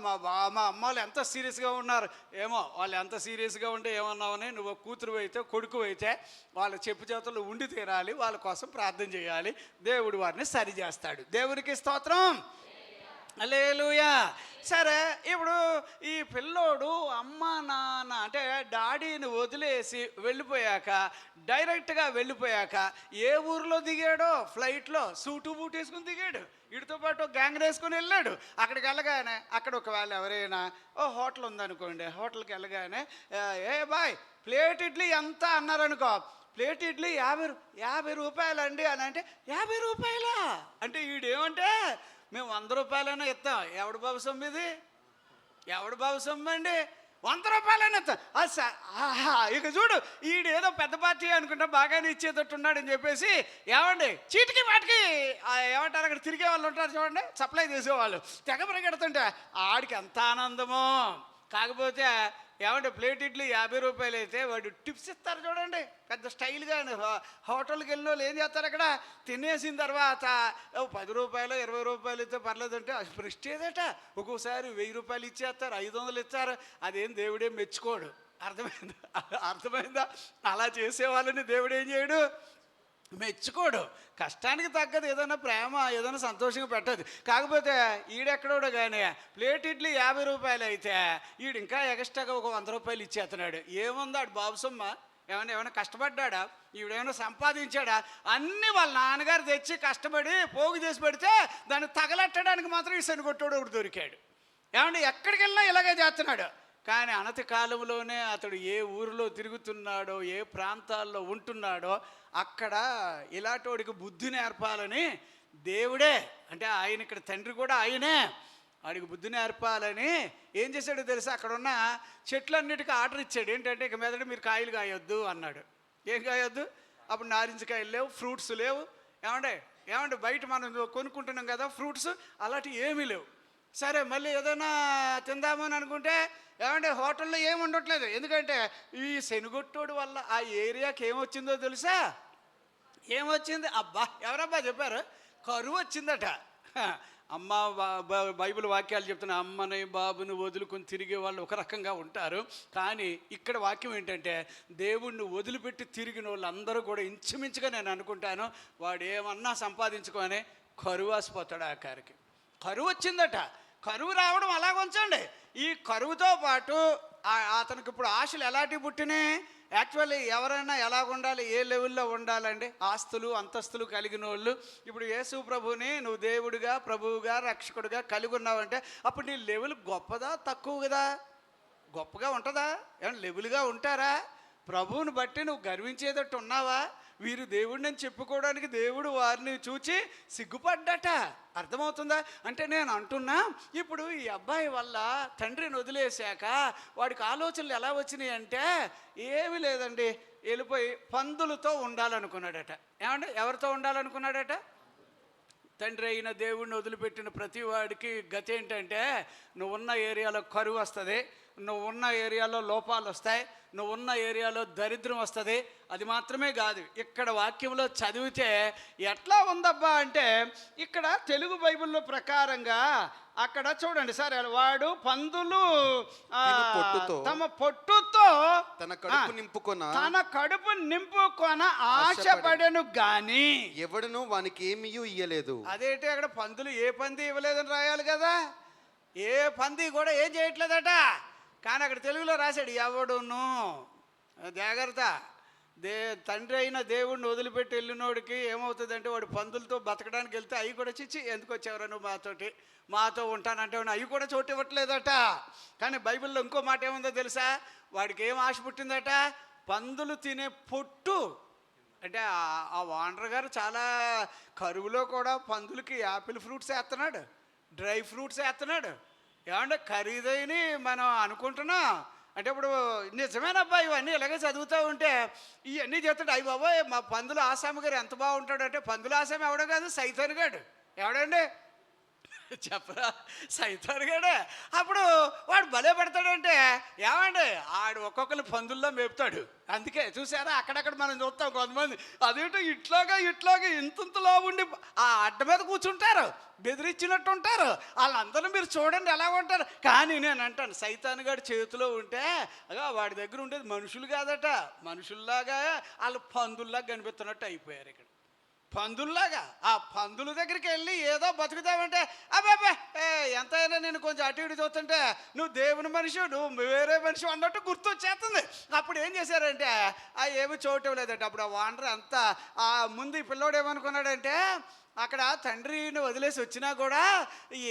మా అమ్మాళ్ళు ఎంత సీరియస్గా ఉన్నారు. ఏమో వాళ్ళు ఎంత సీరియస్గా ఉంటే ఏమన్నావని, నువ్వు కూతురు అయితే కొడుకు అయితే వాళ్ళ చెప్పు చేతుల్లో ఉండి తీరాలి, వాళ్ళ కోసం ప్రార్థన చేయాలి, దేవుడు వారిని సరి చేస్తాడు. దేవునికి స్తోత్రం. హల్లెలూయా. సరే, ఇప్పుడు ఈ పిల్లోడు అమ్మ నాన్న అంటే డాడీని వదిలేసి డైరెక్ట్గా వెళ్ళిపోయాక ఏ ఊరిలో దిగాడో? ఫ్లైట్లో సూటు బూట్ వేసుకుని దిగాడు. వీడితో పాటు గ్యాంగ్ వేసుకుని వెళ్ళాడు. అక్కడికి వెళ్ళగానే అక్కడ ఒకవేళ ఎవరైనా హోటల్ ఉందనుకోండి, హోటల్కి వెళ్ళగానే ఏ బాయ్ ప్లేట్ ఇడ్లీ ఎంత అన్నారనుకో, ప్లేట్ ఇడ్లీ 50 రూపాయలండి అని అంటే 50 రూపాయలా అంటే వీడేమంటే మేము 100 రూపాయలైనా ఇస్తాం. ఎవడు బాబు సొమ్ము ఇది? ఎవడు బాబు సొమ్ము అండి? 100 రూపాయలైనా ఇస్తాం. ఇక చూడు ఈడేదో పెద్ద పార్టీ అనుకుంటా బాగానే ఇచ్చేటట్టున్నాడు అని చెప్పేసి ఏమండి చీటికి వాటికి ఏమంటారు అక్కడ తిరిగే వాళ్ళు ఉంటారు చూడండి, సప్లై చేసేవాళ్ళు తెగ పరిగెడుతుంటే ఆడికి ఎంత ఆనందమో. కాకపోతే ఏమంటే ప్లేట్ ఇడ్లీ 50 రూపాయలు అయితే వాడు టిప్స్ ఇస్తారు చూడండి, పెద్ద స్టైల్గా. హోటల్కి వెళ్ళిన వాళ్ళు ఏం చేస్తారు, అక్కడ తినేసిన తర్వాత 10 రూపాయలు 20 రూపాయలు ఇస్తే పర్లేదంటే అది ప్రెస్టేజ్. ఒక్కోసారి 1000 రూపాయలు ఇచ్చేస్తారు, 500 ఇస్తారు. అదేం దేవుడేం మెచ్చుకోడు. అర్థమైందా? అలా చేసేవాళ్ళని దేవుడు ఏం చేయడు, మెచ్చుకోడు. కష్టానికి తగ్గదు ఏదైనా ప్రేమ, ఏదైనా సంతోషంగా పెట్టదు. కాకపోతే ఈడెక్కడోడు కానీ ప్లేట్ ఇడ్లీ 50 రూపాయలు అయితే ఈడు ఇంకా ఎక్స్ట్రాగా ఒక 100 రూపాయలు ఇచ్చేస్తున్నాడు. ఏముందో ఆడు బాబు సొమ్మ? ఏమైనా కష్టపడ్డా? ఈవిడేమైనా సంపాదించాడా? అన్నీ వాళ్ళ నాన్నగారు తెచ్చి కష్టపడి పోగు చేసి పెడితే దాన్ని తగలెట్టడానికి మాత్రం ఈ శనిగొట్టోడు ఒకటి దొరికాడు. ఏమంటే ఎక్కడికి వెళ్ళినా ఇలాగే చేస్తున్నాడు. కానీ అనతి కాలంలోనే అతడు ఏ ఊరిలో తిరుగుతున్నాడో, ఏ ప్రాంతాల్లో ఉంటున్నాడో అక్కడ ఇలాంటోడికి బుద్ధి నేర్పాలని దేవుడే, అంటే ఆయన ఇక్కడ తండ్రి కూడా ఆయనే, వాడికి బుద్ధి నేర్పాలని ఏం చేశాడో తెలుసా? అక్కడ ఉన్న చెట్లన్నిటికీ ఆర్డర్ ఇచ్చాడు. ఏంటంటే ఇక మీదట మీరు కాయలు కాయొద్దు అన్నాడు. ఏం కాయొద్దు? అప్పుడు నారింజకాయలు లేవు, ఫ్రూట్స్ లేవు. ఏమంటే బయట మనం కొనుక్కుంటున్నాం కదా ఫ్రూట్స్, అలాంటివి ఏమీ లేవు. సరే మళ్ళీ ఏదైనా తిందామని అనుకుంటే ఏమంటే హోటల్లో ఏమి ఉండట్లేదు. ఎందుకంటే ఈ శనిగొట్టోడు వల్ల ఆ ఏరియాకి ఏమొచ్చిందో తెలుసా? ఏమొచ్చింది? అబ్బా ఎవరబ్బా చెప్పారు? కరువు వచ్చిందట. అమ్మ బైబిల్ వాక్యాలు చెప్తున్నా, అమ్మని బాబుని వదులుకొని తిరిగే వాళ్ళు ఒక రకంగా ఉంటారు. కానీ ఇక్కడ వాక్యం ఏంటంటే దేవుణ్ణి వదిలిపెట్టి తిరిగిన వాళ్ళు అందరూ కూడా ఇంచుమించుగా నేను అనుకుంటాను వాడు ఏమన్నా సంపాదించుకొని కరువు ఆసిపోతాడు. ఆఖరికి కరువు వచ్చిందట. కరువు రావడం అలాగ ఉంచండి. ఈ కరువుతో పాటు అతనికి ఇప్పుడు ఆశలు ఎలాంటివి పుట్టినాయి? యాక్చువల్లీ ఎవరైనా ఎలాగ ఉండాలి, ఏ లెవెల్లో ఉండాలండి? ఆస్తులు అంతస్తులు కలిగిన వాళ్ళు. ఇప్పుడు యేసు ప్రభుని నువ్వు దేవుడిగా, ప్రభువుగా, రక్షకుడిగా కలిగి ఉన్నావంటే అప్పుడు నీ లెవెల్ గొప్పదా తక్కువ కదా? గొప్పగా ఉంటుందా? ఏమన్నా లెవెల్గా ఉంటారా? ప్రభువుని బట్టి నువ్వు గర్వించేటట్టు ఉన్నావా? వీరు దేవుడిని చెప్పుకోవడానికి దేవుడు వారిని చూచి సిగ్గుపడ్డట. అర్థమవుతుందా? అంటే నేను అంటున్నా, ఇప్పుడు ఈ అబ్బాయి వల్ల తండ్రిని వదిలేశాక వాడికి ఆలోచనలు ఎలా వచ్చినాయి అంటే ఏమీ లేదండి, వెళ్ళిపోయి పందులతో ఉండాలనుకున్నాడట. ఏమంటే ఎవరితో ఉండాలనుకున్నాడట? తండ్రి అయిన దేవుణ్ణి వదిలిపెట్టిన ప్రతి వాడికి గతి ఏంటంటే, నువ్వు ఉన్న ఏరియాలో కరువు వస్తుంది, నువ్వు ఉన్న ఏరియాలో లోపాలు వస్తాయి, నువ్వు ఉన్న ఏరియాలో దరిద్రం వస్తుంది. అది మాత్రమే కాదు, ఇక్కడ వాక్యంలో చదివితే ఎట్లా ఉందబ్బా అంటే, ఇక్కడ తెలుగు బైబిల్లో ప్రకారంగా అక్కడ చూడండి సార్, వాడు పందులు తమ పొట్టుతో తన కడుపు నింపుకొన ఆశపడను గాని ఎవడును వానికి ఏమీ ఇయ్యలేదు. అదేంటి, అక్కడ పందులు ఏ పంది ఇవ్వలేదని రాయాలి కదా, ఏ పంది కూడా ఏం చేయట్లేదట. కానీ అక్కడ తెలుగులో రాశాడు ఎవడును. జాగ్రత్త, తండ్రి అయిన దేవుణ్ణి వదిలిపెట్టి వెళ్ళినోడికి ఏమవుతుందంటే, వాడు పందులతో బతకడానికి వెళ్తే అవి కూడా చిచ్చి ఎందుకు వచ్చావురా నువ్వు మాతో ఉంటానంటే అవి కూడా చోటు ఇవ్వట్లేదట. కానీ బైబిల్లో ఇంకో మాట ఏముందో తెలుసా, వాడికి ఏం ఆశ పుట్టిందట, పందులు తినే పొట్టు. అంటే ఆ ఓనర్ గారు చాలా కరువులో కూడా పందులకి యాపిల్ ఫ్రూట్స్ వేస్తున్నాడు, డ్రై ఫ్రూట్స్ వేస్తున్నాడు. ఏమంటే ఖరీదైన మనం అనుకుంటున్నాం అంటే, ఇప్పుడు నిజమేనబ్బా ఇవన్నీ ఇలాగే చదువుతూ ఉంటే ఇవన్నీ చేస్తాడు. అయ్యి బాబోయ్, మా పందుల ఆసామి గారు ఎంత బాగుంటాడు అంటే, పందుల ఆసామి ఎవడో కాదు, సైతాన్ గాడు. ఎవడండి చెప్పరా, సైతాన్ గాడే. అప్పుడు వాడు భలే పెడతాడంటే, ఏమండి ఆడు ఒక్కొక్కరు పందుల్లో మేపుతాడు. అందుకే చూసారా, అక్కడక్కడ మనం చూస్తాం కొంతమంది అదేంటో ఇట్లాగా ఇంతలా ఉండి ఆ అడ్డ మీద కూర్చుంటారు, బెదిరించినట్టు ఉంటారు. వాళ్ళందరూ మీరు చూడండి ఎలా ఉంటారు. కానీ నేను అంటాను, సైతాన్ గారి చేతిలో ఉంటే వాడి దగ్గర ఉండేది మనుషులు కాదట, మనుషుల్లాగా వాళ్ళు పందుల్లాగా కనిపిస్తున్నట్టు అయిపోయారు. ఇక్కడ పందుల్లాగా ఆ పందుల దగ్గరికి వెళ్ళి ఏదో బతుకుతావంటే, అబ్బాబే ఎంతైనా నేను కొంచెం అటు ఇటు చూస్తుంటే నువ్వు దేవుని మనిషి, నువ్వు వేరే మనిషి అన్నట్టు గుర్తొచ్చేస్తుంది. అప్పుడు ఏం చేశారంటే, ఏమి చోటు లేదంటే, అప్పుడు ఆ వానర్ అంతా ముందు ఈ పిల్లోడు ఏమనుకున్నాడంటే, అక్కడ తండ్రిని వదిలేసి వచ్చినా కూడా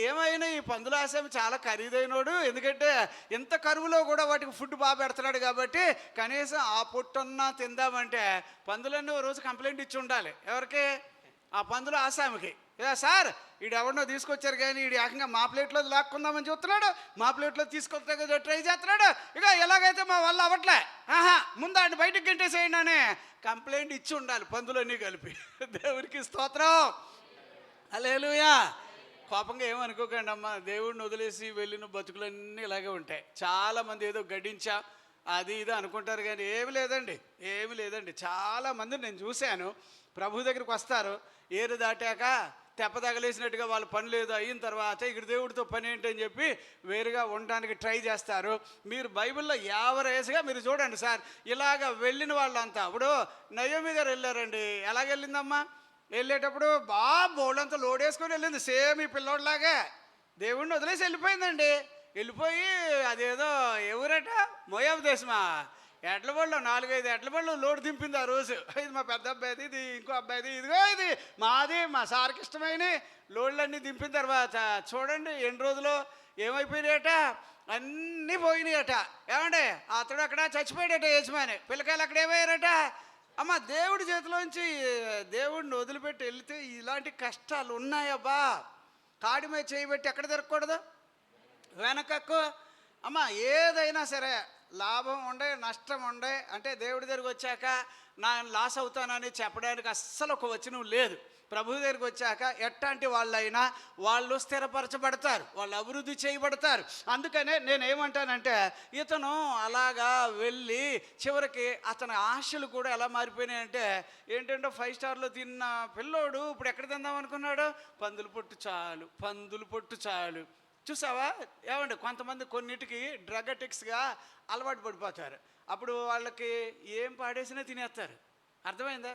ఏమైనా ఈ పందుల ఆశయం చాలా ఖరీదైనోడు, ఎందుకంటే ఇంత కరువులో కూడా వాటికి ఫుడ్ బాగా పెడుతున్నాడు కాబట్టి కనీసం ఆ పొట్టున్నా తిందామంటే పందులన్నీ ఓ రోజు కంప్లైంట్ ఇచ్చి ఉండాలి. ఎవరికి? ఆ పందుల ఆసామికి. సార్ వీడు ఎవరినో తీసుకొచ్చారు కానీ వీడు ఏకంగా మా ప్లేట్లో లాక్కుందామని చూస్తున్నాడు, మా ప్లేట్లో తీసుకొచ్చా ట్రై చేస్తున్నాడు, ఇక ఎలాగైతే మా వల్ల అవ్వట్లే, ముందు ఆయన బయటకు గంటేసేయండి అని కంప్లైంట్ ఇచ్చి ఉండాలి పందులన్నీ కలిపి. దేవునికి స్తోత్రం, హల్లెలూయా. కోపంగా ఏమనుకోకండి అమ్మ, దేవుడిని వదిలేసి వెళ్ళిన బతుకులన్నీ ఇలాగే ఉంటాయి. చాలామంది ఏదో గడించా అది ఇది అనుకుంటారు కానీ ఏమి లేదండి. చాలామంది నేను చూశాను, ప్రభు దగ్గరికి వస్తారు, ఏరు దాటాక తెప్ప తగలేసినట్టుగా వాళ్ళ పని లేదు, అయిన తర్వాత ఇక్కడ దేవుడితో పని ఏంటని చెప్పి వేరుగా ఉండడానికి ట్రై చేస్తారు. మీరు బైబిల్లో యావరేజ్గా మీరు చూడండి సార్, ఇలాగ వెళ్ళిన వాళ్ళంతా. ఇప్పుడు నయోమి గారు వెళ్ళారండి, ఎలాగెళ్ళిందమ్మా? వెళ్ళేటప్పుడు బోళ్ళంతా లోడ్ వేసుకొని వెళ్ళింది, సేమ్ ఈ పిల్లోడిలాగే. దేవుడిని వదిలేసి వెళ్ళిపోయిందండి. వెళ్ళిపోయి అదేదో ఎవరట, మోయాబు దేశమా, ఎడ్ల బళ్ళు 4-5 ఎడ్ల బళ్ళు లోడ్ దింపింది ఆ రోజు. ఇది మా పెద్ద అబ్బాయిది, ఇది ఇంకో అబ్బాయిది, ఇదిగో ఇది మాది, మా సార్కి ఇష్టమైన లోడ్లన్నీ దింపిన తర్వాత చూడండి ఎన్ని రోజులు ఏమైపోయినాయట, అన్నీ పోయినాయట. ఏమంటే అతడు అక్కడ చచ్చిపోయాడట యజమాని, పిల్లకాయలు అక్కడ ఏమయ్యారట. అమ్మ, దేవుడి చేతిలోంచి దేవుడిని వదిలిపెట్టి వెళితే ఇలాంటి కష్టాలు ఉన్నాయబ్బా. కాడి మీద చేయబెట్టి ఎక్కడ తిరగకూడదు, వెనకకు. అమ్మ, ఏదైనా సరే లాభం ఉండే నష్టం ఉండే అంటే దేవుడి దగ్గరికి వచ్చాక నా లాస్ అవుతానని చెప్పడానికి అస్సలు ఒక వచనం లేదు. ప్రభు దగ్గరికి వచ్చాక ఎట్లాంటి వాళ్ళైనా వాళ్ళు స్థిరపరచబడతారు, వాళ్ళు అభివృద్ధి చేయబడతారు. అందుకనే నేనేమంటానంటే, ఇతను అలాగా వెళ్ళి చివరికి అతని ఆశలు కూడా ఎలా మారిపోయినాయంటే, ఏంటంటే 5 స్టార్లో తిన్న పిల్లోడు ఇప్పుడు ఎక్కడ తిందాం అనుకున్నాడు, పందులు పొట్టు చాలు. చూసావా? ఏమండి, కొంతమంది కొన్నిటికి డ్రగ్ అడిక్ట్స్గా అలవాటు పడిపోతారు. అప్పుడు వాళ్ళకి ఏం పాడేసినా తినేస్తారు. అర్థమైందా?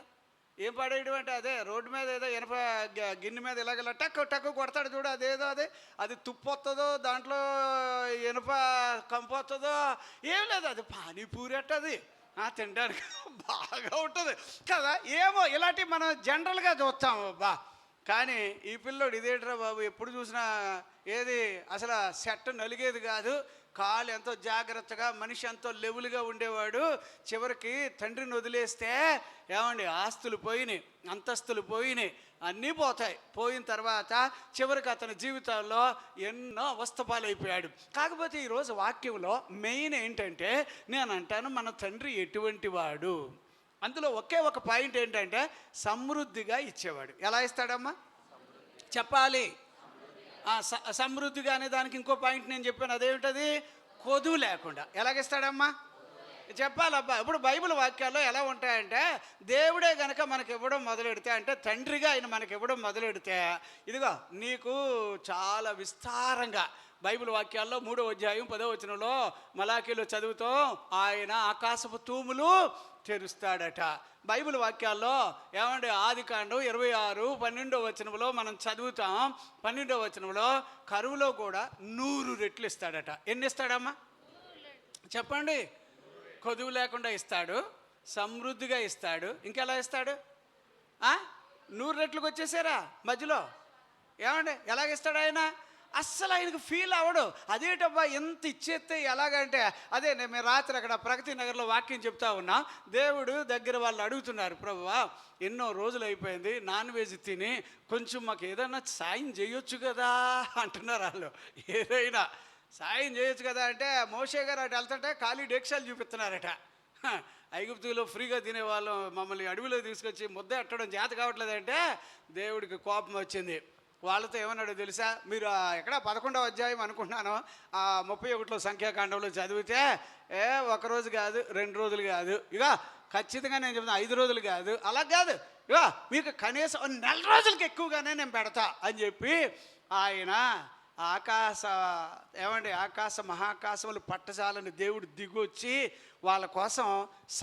ఏం పాడేయడం అంటే, అదే రోడ్డు మీద ఏదో ఇనప గిన్నె మీద ఇలాగ టక్కు కొడతాడు చూడు, అది తుప్పు వస్తుందో, దాంట్లో ఇనప కంపు వస్తుందో ఏం లేదు, అది పానీపూరి అట్టది తినడానికి బాగా ఉంటుంది కదా. ఏమో ఇలాంటివి మనం జనరల్గా చూస్తాము బా. కానీ ఈ పిల్లోడు ఇదేంట్రా బాబు, ఎప్పుడు చూసినా ఏది అసలు సెట్ నలిగేది కాదు, కాలు ఎంతో జాగ్రత్తగా, మనిషి ఎంతో లెవెల్గా ఉండేవాడు. చివరికి తండ్రిని వదిలేస్తే ఏమండి, ఆస్తులు పోయినాయి, అంతస్తులు పోయినాయి, అన్నీ పోతాయి. పోయిన తర్వాత చివరికి అతని జీవితాల్లో ఎన్నో అవస్థపాలైపోయాడు. కాకపోతే ఈరోజు వాక్యంలో మెయిన్ ఏంటంటే, నేను అంటాను మన తండ్రి ఎటువంటి వాడు. అందులో ఒకే ఒక పాయింట్ ఏంటంటే, సమృద్ధిగా ఇచ్చేవాడు. ఎలా ఇస్తాడమ్మా? చెప్పాలి. సమృద్ధిగా అనే దానికి ఇంకో పాయింట్ నేను చెప్పాను, అదేమిటది? కొదువు లేకుండా. ఎలాగిస్తాడమ్మా చెప్పాలబ్బా. ఇప్పుడు బైబిల్ వాక్యాల్లో ఎలా ఉంటాయంటే, దేవుడే గనక మనకి ఇవ్వడం మొదలెడితే, అంటే తండ్రిగా ఆయన మనకి ఇవ్వడం మొదలెడితే, ఇదిగో నీకు చాలా విస్తారంగా బైబిల్ వాక్యాల్లో 3వ అధ్యాయం 10వ వచనంలో మలాకీలో చదువుతాం, ఆయన ఆకాశపు తూములు తెరుస్తాడట. బైబిల్ వాక్యాల్లో ఏమంటే ఆదికాండం 26:12వ వచనంలో మనం చదువుతాం. 12వ వచనంలో కరువులో కూడా 100 రెట్లు ఇస్తాడట. ఎన్ని ఇస్తాడమ్మా చెప్పండి? కొదువు లేకుండా ఇస్తాడు, సమృద్ధిగా ఇస్తాడు. ఇంకెలా ఇస్తాడు? 100 రెట్లకు వచ్చేసారా మధ్యలో? ఏమండి ఎలాగిస్తాడు ఆయన? అస్సలు ఆయనకు ఫీల్ అవ్వడు. అదేటబ్బా ఎంత ఇచ్చేస్తే ఎలాగంటే, అదే మేము రాత్రి అక్కడ ప్రగతి నగర్లో వాక్యం చెప్తా ఉన్నా. దేవుడు దగ్గర వాళ్ళు అడుగుతున్నారు, ప్రభువా ఎన్నో రోజులు అయిపోయింది నాన్ వెజ్ తిని, కొంచెం మాకు ఏదన్నా సాయం చేయొచ్చు కదా అంటున్నారు వాళ్ళు. ఏదైనా సాయం చేయొచ్చు కదా అంటే, మోషే గారు అటు వెళ్తుంటే ఖాళీ డేక్షాలు చూపిస్తున్నారట. ఐగుప్తులో ఫ్రీగా తినేవాళ్ళం, మమ్మల్ని అడవిలో తీసుకొచ్చి ముద్ద ఎట్టడం చేత కావట్లేదంటే దేవుడికి కోపం వచ్చింది. వాళ్ళతో ఏమన్నాడో తెలుసా? మీరు ఎక్కడ 11వ అధ్యాయం అనుకుంటున్నాను, 31లో సంఖ్యాకాండంలో చదివితే, ఒకరోజు కాదు 2 రోజులు కాదు, ఇక ఖచ్చితంగా నేను చెప్తాను 5 రోజులు కాదు, అలా కాదు, ఇక మీకు కనీసం 4 రోజులకి ఎక్కువగానే నేను పెడతా అని చెప్పి ఆయన ఆకాశ మహాకాశములు పట్టజాలని దేవుడు దిగొచ్చి వాళ్ళ కోసం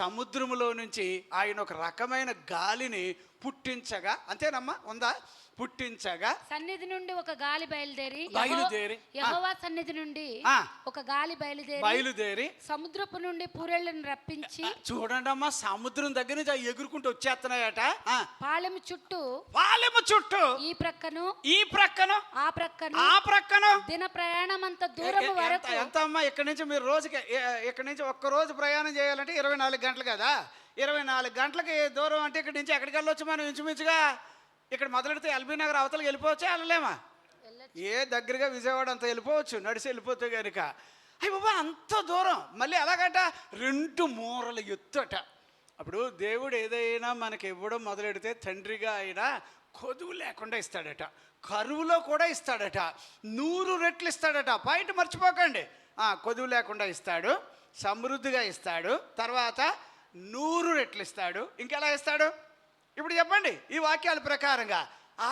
సముద్రములో నుంచి ఆయన ఒక రకమైన గాలిని పుట్టించగా, అంతేనమ్మా ఉందా? పుట్టించగా సన్నిధి నుండి ఒక గాలి బయలుదేరి యెహోవా సన్నిధి నుండి ఒక గాలి బయలుదేరి సముద్రపు నుండి పూరేళ్లను రప్పించి, చూడండి అమ్మా, సముద్రం దగ్గర నుంచి ఎగురుకుంటూ వచ్చేస్తున్నాయట. పాలెము చుట్టూ ఈ ప్రక్కను ఆ ప్రక్కను దిన ప్రయాణం అంత దూరం వరకు. ఎంత అమ్మా? ఇక్కడ నుంచి మీరు రోజుకి, ఇక్కడ నుంచి ఒక్క రోజు ప్రయాణం చేయాలంటే 24 గంటలు కదా. 24 గంటలకి దూరం అంటే ఇక్కడి నుంచి ఎక్కడికి వెళ్ళొచ్చు మనం? ఇంచుమించుగా ఇక్కడ మొదలెడితే ఎల్బీ నగర్ అవతలకి వెళ్ళిపోవచ్చా? వెళ్ళలేమా? దగ్గరగా విజయవాడ అంతా వెళ్ళిపోవచ్చు, నడిచి వెళ్ళిపోతే కనుక. అయ్యి బాబా అంత దూరం, మళ్ళీ ఎలాగట 2 మూరల ఎత్తుట. అప్పుడు దేవుడు ఏదైనా మనకి ఇవ్వడం మొదలెడితే తండ్రిగా ఆయన కొదువు లేకుండా ఇస్తాడట, కరువులో కూడా ఇస్తాడట, 100 రెట్లు ఇస్తాడట. పాయింట్ మర్చిపోకండి. కొదువు లేకుండా ఇస్తాడు, సమృద్ధిగా ఇస్తాడు, తర్వాత 100 రెట్లు ఇస్తాడు. ఇంకెలా ఇస్తాడు ఇప్పుడు చెప్పండి? ఈ వాక్యాల ప్రకారంగా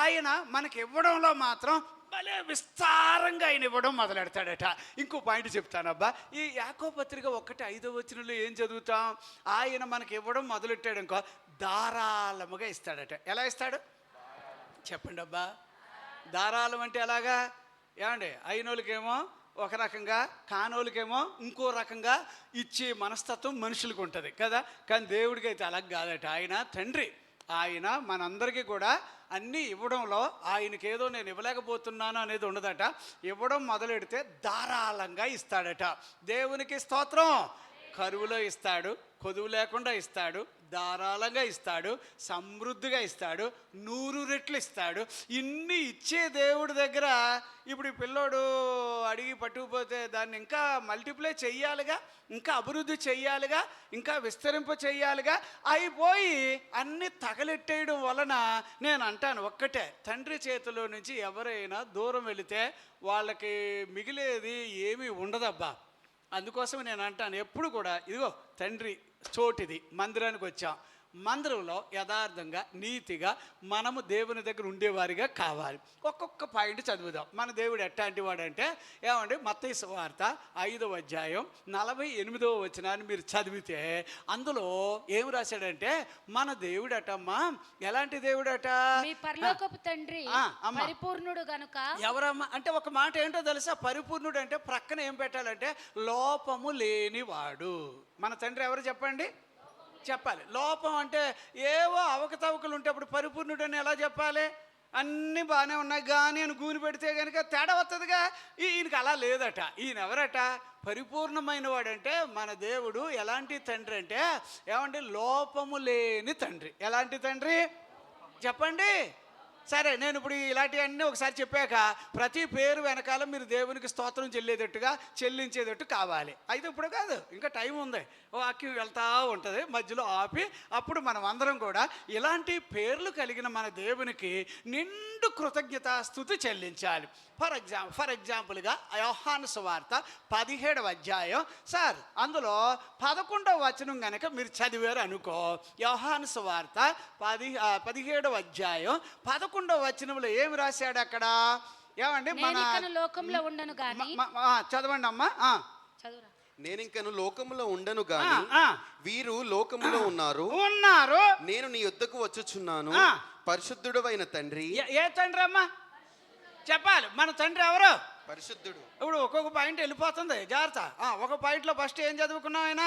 ఆయన మనకి ఇవ్వడంలో మాత్రం భలే విస్తారంగా ఆయన ఇవ్వడం మొదలెడతాడట. ఇంకో పాయింట్ చెప్తానబ్బా. ఈ యాకోబు పత్రిక 1:5వ వచనంలో ఏం చదువుతాం? ఆయన మనకి ఇవ్వడం మొదలెట్టాడు ఇంకో ధారాళముగా ఇస్తాడట. ఎలా ఇస్తాడు చెప్పండి అబ్బా? ధారాళం అంటే ఎలాగా? ఏమండి అయినోళ్ళకేమో ఒక రకంగా, కానోళ్ళకేమో ఇంకో రకంగా ఇచ్చే మనస్తత్వం మనుషులకు ఉంటుంది కదా. కానీ దేవుడికి అయితే అలా కాదట. ఆయన తండ్రి, ఆయన మనందరికీ కూడా అన్నీ ఇవ్వడంలో ఆయనకి ఏదో నేను ఇవ్వలేకపోతున్నాను అనేది ఉండదట. ఇవ్వడం మొదలెడితే ధారాళంగా ఇస్తాడట. దేవునికి స్తోత్రం. కరువులో ఇస్తాడు, కొదువు లేకుండా ఇస్తాడు, ధారాళంగా ఇస్తాడు, సమృద్ధిగా ఇస్తాడు, 100 రెట్లు ఇస్తాడు. ఇన్ని ఇచ్చే దేవుడి దగ్గర ఇప్పుడు ఈ పిల్లోడు అడిగి పట్టుకుపోతే దాన్ని ఇంకా మల్టిప్లై చెయ్యాలిగా, ఇంకా అభివృద్ధి చెయ్యాలిగా, ఇంకా విస్తరింప చెయ్యాలిగా. అయిపోయి అన్నీ తగలెట్టేయడం వలన నేను అంటాను ఒక్కటే, తండ్రి చేతిలో నుంచి ఎవరైనా దూరం వెళితే వాళ్ళకి మిగిలేది ఏమీ ఉండదబ్బా. అందుకోసం నేను అంటాను ఎప్పుడు కూడా, ఇదిగో తండ్రి చోటిది, మందిరానికి వచ్చాం, మందిరంలో యథార్థంగా నీతిగా మనము దేవుని దగ్గర ఉండేవారిగా కావాలి. ఒక్కొక్క పాయింట్ చదువుదాం. మన దేవుడు ఎట్లాంటి వాడంటే, ఏమండి మత్తయి సువార్త 5వ అధ్యాయం 48వ వచనాన్ని మీరు చదివితే అందులో ఏం రాశాడంటే, మన దేవుడటమ్మా ఎలాంటి దేవుడట? మీ పరలోకపు తండ్రి పరిపూర్ణుడు గనుక. ఎవరమ్మా అంటే ఒక మాట ఏంటో తెలుసా? పరిపూర్ణుడు అంటే ప్రక్కన ఏం పెట్టాలంటే లోపము లేనివాడు. మన తండ్రి ఎవరు చెప్పండి? చెప్పాలి. లోపం అంటే ఏవో అవకతవకలు ఉంటే అప్పుడు పరిపూర్ణుడు అని ఎలా చెప్పాలి? అన్నీ బాగానే ఉన్నాయి కానీ అని గూని పెడితే కనుక తేడా వస్తుందిగా. ఈయనకి అలా లేదట. ఈయన ఎవరట? పరిపూర్ణమైన వాడంటే మన దేవుడు ఎలాంటి తండ్రి అంటే, ఏమంటే లోపము లేని తండ్రి. ఎలాంటి తండ్రి చెప్పండి? సరే, నేను ఇప్పుడు ఇలాంటివన్నీ ఒకసారి చెప్పాక ప్రతి పేరు వెనకాల మీరు దేవునికి స్తోత్రం చెల్లించేటట్టు కావాలి. అయితే ఇప్పుడు కాదు, ఇంకా టైం ఉంది, వాక్యం వెళ్తూ ఉంటుంది, మధ్యలో ఆపి అప్పుడు మనం అందరం కూడా ఇలాంటి పేర్లు కలిగిన మన దేవునికి నిండు కృతజ్ఞతాస్తుతి చెల్లించాలి. ఫర్ ఎగ్జాంపుల్గా యోహాను సువార్త 17వ అధ్యాయం సార్, అందులో 11వ వచనం కనుక మీరు చదివారు అనుకో, యోహాను సువార్త 17వ అధ్యాయం 11వ వచనంలో ఏమి రాశాడు అక్కడ? ఏమండి, మన లోకంలో ఉండను గాని చదవండి అమ్మా. నేనింకను లోకములో ఉండను గాని వీరు లోకములో ఉన్నారు. నేను నీ యొద్దకు వచ్చుచున్నాను. పరిశుద్ధుడవైన తండ్రి. ఏ తండ్రి అమ్మా చెప్పాలి? మన తండ్రి ఎవరు? పరిశుద్ధుడు. ఇప్పుడు ఒక్కొక్క పాయింట్ వెళ్ళిపోతుంది, జాగ్రత్త. ఒక పాయింట్లో ఫస్ట్ ఏం చదువుకున్నాం? ఆయన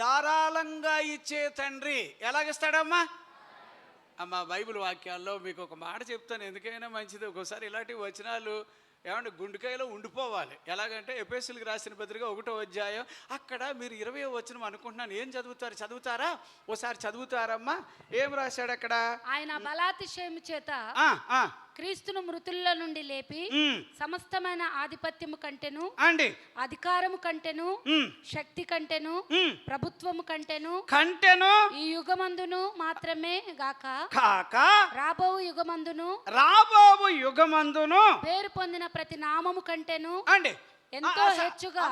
ధారాళంగా ఇచ్చే తండ్రి. ఎలాగిస్తాడమ్మా? అమ్మ, బైబిల్ వాక్యాల్లో మీకు ఒక మాట చెప్తాను, ఎందుకైనా మంచిది. ఒక్కోసారి ఇలాంటి వచనాలు ఏమంటే గుండెకాయలో ఉండిపోవాలి. ఎలాగంటే ఎఫెసీయులకు రాసిన పత్రిక 1వ అధ్యాయం, అక్కడ మీరు 20వ వచనం అనుకుంటున్నాను. ఏం చదువుతారా? ఓసారి చదువుతారమ్మా. ఏం రాశాడు అక్కడ? ఆయన బలాతిశయము చేత క్రీస్తును మృతుల్లో నుండి లేపి సమస్తమైన ఆధిపత్యము కంటెను, అధికారము కంటెను, శక్తి కంటెను, ప్రభుత్వము కంటెను ఈ యుగమందును మాత్రమే గాక రాబోవు యుగమందును పేరు పొందిన ప్రతి నామము కంటెను ఎంతో హెచ్చుగా.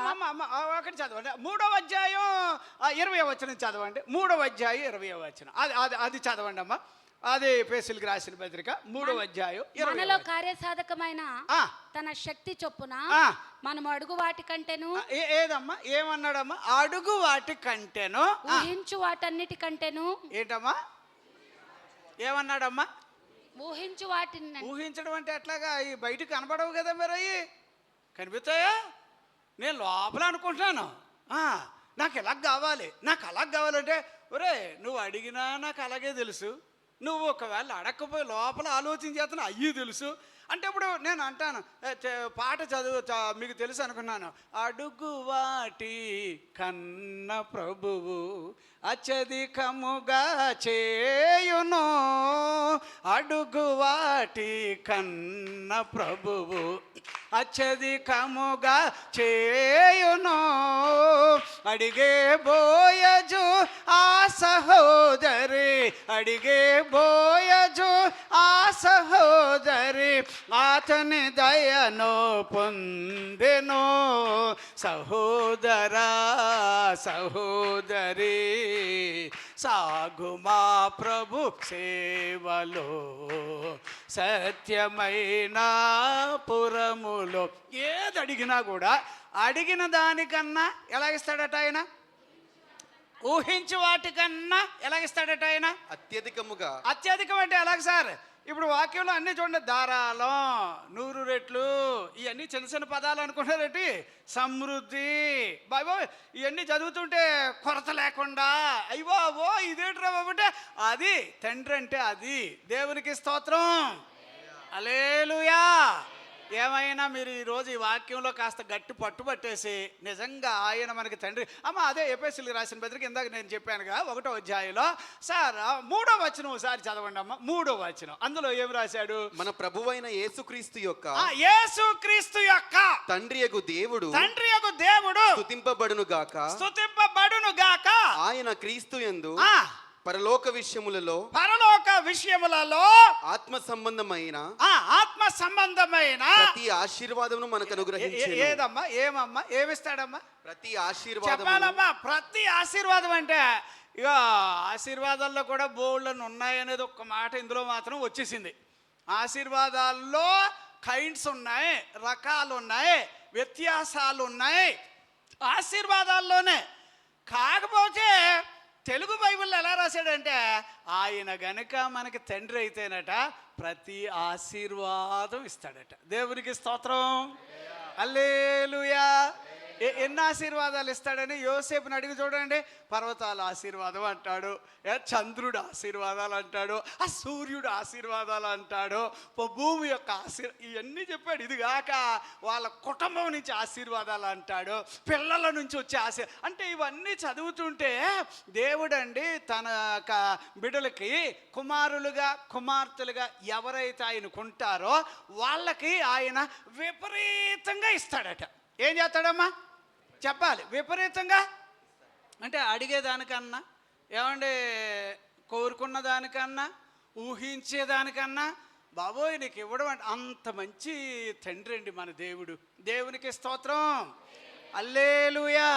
ఒకటి చదవండి, 3వ అధ్యాయం 20వ వచనం చదవండి. 3వ అధ్యాయం 20వ వచనం అది చదవండి అమ్మా. అదే ఎఫెసీయులకు రాసిన పత్రిక 3వ అధ్యాయం. మనలో కార్యసాధకమైన తన శక్తి చొప్పున మనం అడుగు వాటి కంటేను. ఏదమ్మా? ఏమన్నాడమ్మా? అడుగు వాటి కంటేను, ఊహించు వాటన్నిటి కంటేను. ఏంటమ్మా? ఏమన్నాడమ్మా? ఊహించు వాటిని. ఊహించడం అంటే ఎట్లాగా? ఈ బయటకు కనబడవు కదా, మరి అవి కనిపిస్తాయా? నేను లోపల అనుకుంటున్నాను, నాకు ఎలా కావాలి, నాకు అలా కావాలంటే, ఒరే నువ్వు అడిగినా నాకు అలాగే తెలుసు, నువ్వు ఒకవేళ అడగకపోయి లోపల ఆలోచన చేస్తున్నా అయ్యి తెలుసు అంటే, ఇప్పుడు నేను అంటాను, పాట మీకు తెలుసు అనుకున్నాను. అడుగు వాటి కన్న ప్రభువు అత్యధికముగా చేయును, అడుగు వాటి కన్న ప్రభువు అత్యధికముగా చేయును, అడిగే బోయజు ఆ సహోదరి, అడిగే బోయజు ఆ సహోదరి అతని దయను పొందెను, సహోదరా సహోదరి సాగుమా ప్రభు సేవలో, సత్యమైన పురములో. ఏది అడిగినా కూడా అడిగిన దానికన్నా ఎలాగిస్తాడట ఆయన? ఊహించు వాటికన్నా ఎలాగిస్తాడట ఆయన? అత్యధికముగా. అత్యధికం అంటే ఎలాగ సార్? ఇప్పుడు వాక్యంలో అన్నీ చూడండి, ధారాళం, 100 రెట్లు, ఇవన్నీ చిన్న చిన్న పదాలు అనుకుంటారేంటి? సమృద్ధి, బాబోయ్ ఇవన్నీ చదువుతుంటే కొరత లేకుండా, అయ్యో ఇదేంట్రా బాబు అంటే అది తండ్రి అంటే అది. దేవునికి స్తోత్రం, హల్లెలూయా. ఏమైనా మీరు ఈరోజు ఈ వాక్యంలో కాస్త గట్టి పట్టుబట్టేసి నిజంగా ఆయన మనకి తండ్రి. అదే ఎఫెసీయులకు రాసిన పత్రిక ఇందాక నేను చెప్పానుగా 1వ అధ్యాయంలో సార్ 3వ వచనం ఒకసారి చదవండి అమ్మ. 3వ వచనం అందులో ఏం రాశాడు? మన ప్రభువైన యేసుక్రీస్తు యొక్క తండ్రియగు దేవుడు స్తుతింపబడును గాక. ఆయన క్రీస్తు యందు పరలోక విషయములలో ఆత్మ సంబంధమైన ప్రతి ఆశీర్వాదమును మనకు అనుగ్రహించెను. ఏదమ్మా? ఏమమ్మా? ఏమిస్తాడమ్మా? ప్రతి ఆశీర్వాదం. చెప్పాలమ్మా, ప్రతి ఆశీర్వాదం అంటే ఇక ఆశీర్వాదాల్లో కూడా బోల్డ్ని ఉన్నాయనేది ఒక్క మాట ఇందులో మాత్రం వచ్చేసింది. ఆశీర్వాదాల్లో కైండ్స్ ఉన్నాయి, రకాలు ఉన్నాయి, వ్యత్యాసాలు ఉన్నాయి ఆశీర్వాదాల్లోనే. కాకపోతే తెలుగు బైబిల్లో ఎలా రాశాడంటే, ఆయన గనుక మనకి తండ్రి అయితేనట ప్రతి ఆశీర్వాదం ఇస్తాడట. దేవునికి స్తోత్రం, హల్లెలూయా. ఎన్ని ఆశీర్వాదాలు ఇస్తాడని యోసేపుని అడిగి చూడండి. పర్వతాల ఆశీర్వాదం అంటాడు, చంద్రుడు ఆశీర్వాదాలు అంటాడు, ఆ సూర్యుడు ఆశీర్వాదాలు అంటాడు, భూమి యొక్క ఇవన్నీ చెప్పాడు. ఇది కాక వాళ్ళ కుటుంబం నుంచి ఆశీర్వాదాలు అంటాడు, పిల్లల నుంచి వచ్చే అంటే ఇవన్నీ చదువుతుంటే దేవుడండి తన బిడ్డలకి కుమారులుగా కుమార్తెలుగా ఎవరైతే ఆయనకుంటారో వాళ్ళకి ఆయన విపరీతంగా ఇస్తాడట. ఏం చేస్తాడమ్మా చెప్పాలి? విపరీతంగా అంటే అడిగేదానికన్నా, ఏమంటే కోరుకున్న దానికన్నా, ఊహించేదానికన్నా బాబోయ్ నీకు ఇవ్వడం అంటే అంత మంచి తండ్రి అండి మన దేవుడు. దేవునికి స్తోత్రం, హల్లెలూయా.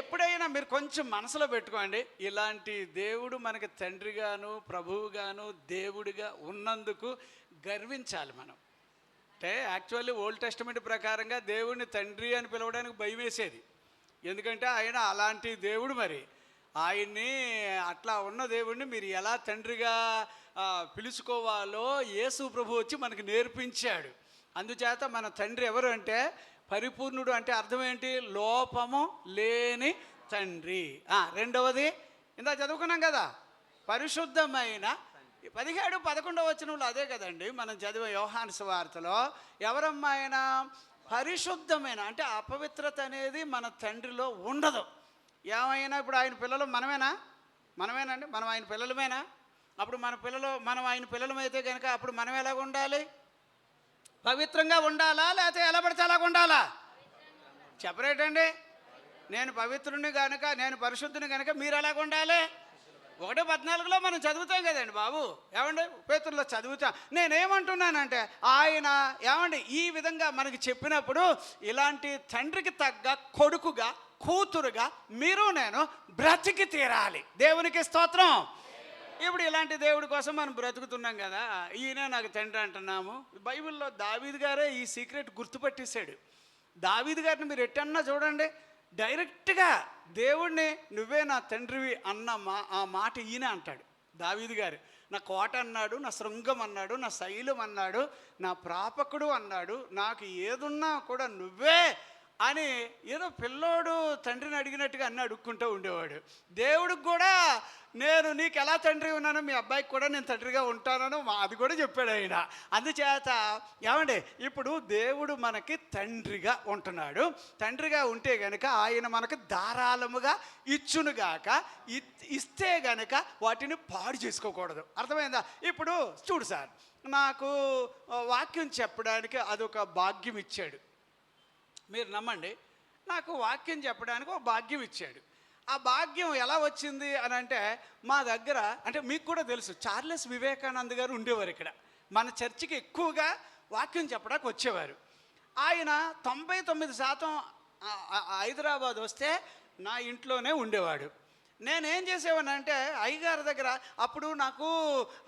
ఎప్పుడైనా మీరు కొంచెం మనసులో పెట్టుకోండి, ఇలాంటి దేవుడు మనకి తండ్రిగాను ప్రభువుగాను దేవుడిగా ఉన్నందుకు గర్వించాలి మనం. అంటే యాక్చువల్లీ ఓల్డ్ టెస్టమెంట్ ప్రకారంగా దేవుడిని తండ్రి అని పిలవడానికి భయం వేసేది. ఎందుకంటే ఆయన అలాంటి దేవుడు. మరి ఆయన్ని అట్లా ఉన్న దేవుడిని మీరు ఎలా తండ్రిగా పిలుచుకోవాలో యేసు ప్రభు వచ్చి మనకు నేర్పించాడు. అందుచేత మన తండ్రి ఎవరు అంటే పరిపూర్ణుడు. అంటే అర్థం ఏంటి? లోపము లేని తండ్రి. రెండవది ఇందా చదువుకున్నాం కదా, పరిశుద్ధమైన. 17-11 వచనంలో అదే కదండి మనం చదివే యోహాను సువార్తలో. ఎవరమ్మా ఆయన? పరిశుద్ధమైన. అంటే అపవిత్రత అనేది మన తండ్రిలో ఉండదు. ఏమైనా ఇప్పుడు ఆయన పిల్లలు మనమేనండి, మనం ఆయన పిల్లలమేనా? అప్పుడు మనం ఆయన పిల్లలమైతే కనుక అప్పుడు మనం ఎలాగ ఉండాలి? పవిత్రంగా ఉండాలా లేకపోతే ఎలా పడితే అలాగ ఉండాలా? చెప్పరేటండి. నేను పవిత్రుని కనుక, నేను పరిశుద్ధుని కనుక మీరు ఎలాగ ఉండాలి? 1:14 మనం చదువుతాం కదండి బాబు. ఏమండి పేతురులో చదువుతాం. నేనేమంటున్నానంటే ఆయన ఏమండి ఈ విధంగా మనకి చెప్పినప్పుడు ఇలాంటి తండ్రికి తగ్గ కొడుకుగా కూతురుగా మీరు నేను బ్రతికి తీరాలి. దేవునికి స్తోత్రం. ఇప్పుడు ఇలాంటి దేవుడి కోసం మనం బ్రతుకుతున్నాం కదా, ఈయనే నాకు తండ్రి అంటున్నాము. బైబిల్లో దావీదు గారే ఈ సీక్రెట్ గుర్తుపట్టేశాడు. దావీదు గారిని మీరు ఎట్టన్నా చూడండి, డైరెక్ట్గా దేవుడిని నువ్వే నా తండ్రివి అన్న ఆ మాట ఈయన అంటాడు. దావీదు గారు నా కోట అన్నాడు, నా శృంగం అన్నాడు, నా శైలం అన్నాడు, నా ప్రాపకుడు అన్నాడు, నాకు ఏదున్నా కూడా నువ్వే అని ఏదో పిల్లోడు తండ్రిని అడిగినట్టుగా అన్నీ అడుక్కుంటూ ఉండేవాడు. దేవుడికి కూడా నేను నీకు ఎలా తండ్రి ఉన్నానో మీ అబ్బాయికి కూడా నేను తండ్రిగా ఉంటానో అది కూడా చెప్పాడు ఆయన. అందుచేత ఏమండి ఇప్పుడు దేవుడు మనకి తండ్రిగా ఉంటున్నాడు. తండ్రిగా ఉంటే గనక ఆయన మనకు ధారాళముగా ఇచ్చునుగాక, ఇస్తే గనక వాటిని పాడు చేసుకోకూడదు. అర్థమైందా? ఇప్పుడు చూడు సార్, నాకు వాక్యం చెప్పడానికి అదొక భాగ్యం ఇచ్చాడు. మీరు నమ్మండి, నాకు వాక్యం చెప్పడానికి ఒక భాగ్యం ఇచ్చాడు. ఆ భాగ్యం ఎలా వచ్చింది అని అంటే మా దగ్గర అంటే మీకు కూడా తెలుసు చార్లెస్ వివేకానంద్ గారు ఉండేవారు ఇక్కడ. మన చర్చికి ఎక్కువగా వాక్యం చెప్పడానికి వచ్చేవారు. ఆయన 99% హైదరాబాద్ వస్తే నా ఇంట్లోనే ఉండేవాడు. నేనేం చేసేవాడిని అంటే అయ్యగారి దగ్గర, అప్పుడు నాకు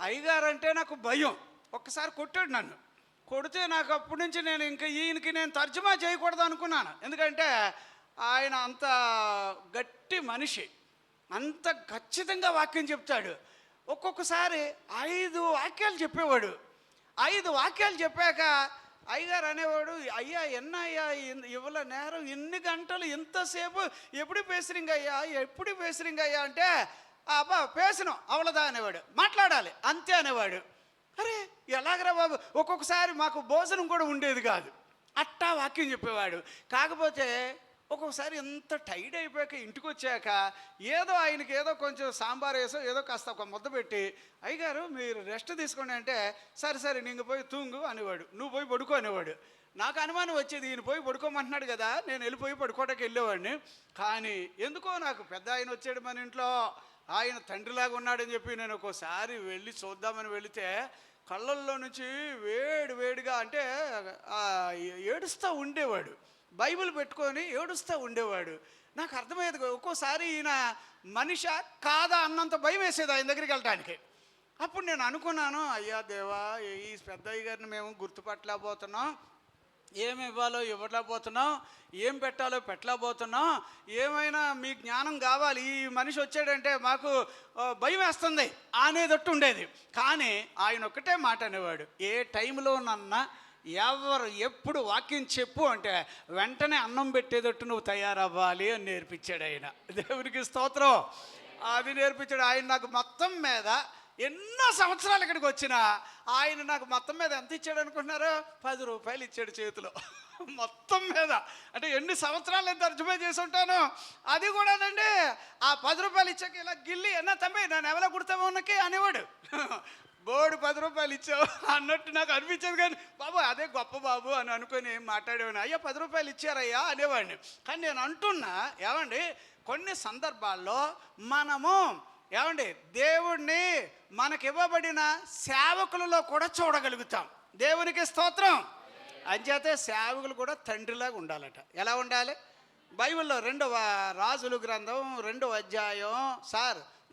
అయ్యగారు అంటే నాకు భయం. ఒక్కసారి కొట్టాడు నన్ను. కొడితే నాకు అప్పటి నుంచి నేను ఇంకా ఈయనకి నేను తర్జుమా చేయకూడదు అనుకున్నాను. ఎందుకంటే ఆయన అంత గట్టి మనిషి, అంత ఖచ్చితంగా వాక్యం చెప్తాడు. ఒక్కొక్కసారి 5 వాక్యాలు చెప్పేవాడు. 5 వాక్యాలు చెప్పాక అయ్యగారు అనేవాడు, అయ్యా ఎన్నయ్యా ఇవ్వల నేరం, ఎన్ని గంటలు ఎంతసేపు, ఎప్పుడు పేసరింగ్ అయ్యా అంటే అబ్బా పేసనం అవలదా అనేవాడు. మాట్లాడాలి అంతే అనేవాడు. అరే ఎలాగరా బాబు, ఒక్కొక్కసారి మాకు భోజనం కూడా ఉండేది కాదు, అట్టా వాక్యం చెప్పేవాడు. కాకపోతే ఒక్కొక్కసారి ఎంత టైర్డ్ అయిపోయాక ఇంటికి వచ్చాక ఏదో ఆయనకి ఏదో కొంచెం సాంబార్ వేసో ఏదో కాస్త ఒక ముద్ద పెట్టి అయ్యగారు మీరు రెస్ట్ తీసుకోండి అంటే సరే నీకు పోయి తూంగు అనేవాడు, నువ్వు పోయి పడుకో అనేవాడు. నాకు అనుమానం వచ్చేది, ఈయన పోయి పడుకోమంటున్నాడు కదా, నేను వెళ్ళిపోయి పడుకోవడానికి వెళ్ళేవాడిని. కానీ ఎందుకో నాకు పెద్ద ఆయన వచ్చాడు మన ఇంట్లో, ఆయన తండ్రిలాగా ఉన్నాడని చెప్పి నేను ఒక్కోసారి వెళ్ళి చూద్దామని వెళితే కళ్ళల్లో నుంచి వేడిగా అంటే ఏడుస్తూ ఉండేవాడు. బైబిల్ పెట్టుకొని ఏడుస్తూ ఉండేవాడు. నాకు అర్థమయ్యేది ఒక్కోసారి ఈయన మనిషా కాదా అన్నంత భయం వేసేది ఆయన దగ్గరికి వెళ్ళటానికి. అప్పుడు నేను అనుకున్నాను, అయ్యా దేవా ఈ పెద్దయ్య గారిని మేము గుర్తుపట్టలేకపోతున్నాం, ఏమి ఇవ్వాలో ఇవ్వలేకపోతున్నాం, ఏం పెట్టాలో పెట్టలేకపోతున్నాం, ఏమైనా మీ జ్ఞానం కావాలి, ఈ మనిషి వచ్చాడంటే మాకు భయం వేస్తుంది అనేదట్టు ఉండేది. కానీ ఆయన ఒక్కటే మాట అనేవాడు, ఏ టైంలోనన్నా ఎవరు ఎప్పుడు వాక్యం చెప్పు అంటే వెంటనే అన్నం పెట్టేటట్టు నువ్వు తయారవ్వాలి అని నేర్పించాడు ఆయన. దేవునికి స్తోత్రం. అది నేర్పించాడు ఆయన. నాకు మొత్తం మీద ఎన్నో సంవత్సరాలు ఇక్కడికి వచ్చినా ఆయన నాకు మొత్తం మీద ఎంత ఇచ్చాడు అనుకుంటున్నారు? 10 రూపాయలు ఇచ్చాడు చేతిలో మొత్తం మీద. అంటే ఎన్ని సంవత్సరాలు ఎంత అర్జుమే చేసి ఉంటాను. అది కూడానండి ఆ 10 రూపాయలు ఇచ్చాక ఇలా గిల్లి ఎన్న తమ్మి నన్ను ఎవరో కుడతామో ఉన్నకి అనేవాడు. బోర్డు 10 రూపాయలు ఇచ్చావు అన్నట్టు నాకు అనిపించేది. కానీ బాబు అదే గొప్ప బాబు అని అనుకుని మాట్లాడేవాడిని. అయ్యా 10 రూపాయలు ఇచ్చారయ్యా అనేవాడిని. కానీ నేను అంటున్నా ఏమండి, కొన్ని సందర్భాల్లో మనము ఏమండి దేవుణ్ణి మనకి ఇవ్వబడిన సేవకులలో కూడా చూడగలుగుతాం. దేవునికి స్తోత్రం. అంచేతే సేవకులు కూడా తండ్రిలాగా ఉండాలట. ఎలా ఉండాలి? బైబిల్లో 2వ రాజుల గ్రంథం 2వ అధ్యాయం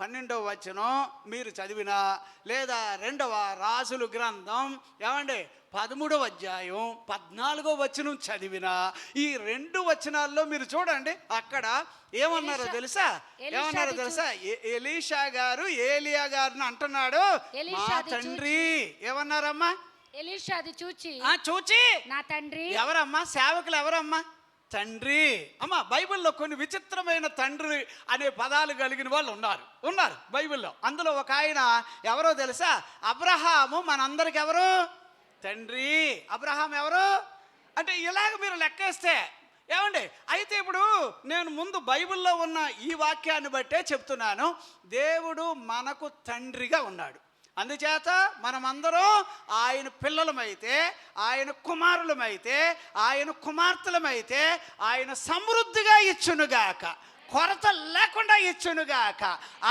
12వ వచనం మీరు చదివినా, లేదా 2వ రాజుల గ్రంథం ఏమండి 13వ అధ్యాయం 14వ వచనం చదివినా, ఈ 2 వచనాల్లో మీరు చూడండి అక్కడ ఏమన్నారో తెలుసా? ఎలీషా గారు ఏలియా గారిని అంటున్నాడు, మా తండ్రి. ఏమన్నారమ్మా? ఎలీషాది చూచి నా తండ్రి. ఎవరమ్మా? సేవకులు ఎవరమ్మా? తండ్రి. అమ్మ బైబిల్లో కొన్ని విచిత్రమైన తండ్రి అనే పదాలు కలిగిన వాళ్ళు ఉన్నారు బైబిల్లో. అందులో ఒక ఆయన ఎవరో తెలుసా? అబ్రహాము. మనందరికి ఎవరు? తండ్రి. అబ్రహాం ఎవరు అంటే ఇలాగ మీరు లెక్కేస్తే ఏమండి, అయితే ఇప్పుడు నేను ముందు బైబిల్లో ఉన్న ఈ వాక్యాన్ని బట్టే చెప్తున్నాను. దేవుడు మనకు తండ్రిగా ఉన్నాడు. అందుచేత మనమందరం ఆయన పిల్లలమైతే, ఆయన కుమారులమైతే, ఆయన కుమార్తెలమైతే ఆయన సమృద్ధిగా ఇచ్చునుగాక, కొరత లేకుండా ఇచ్చునుగాక,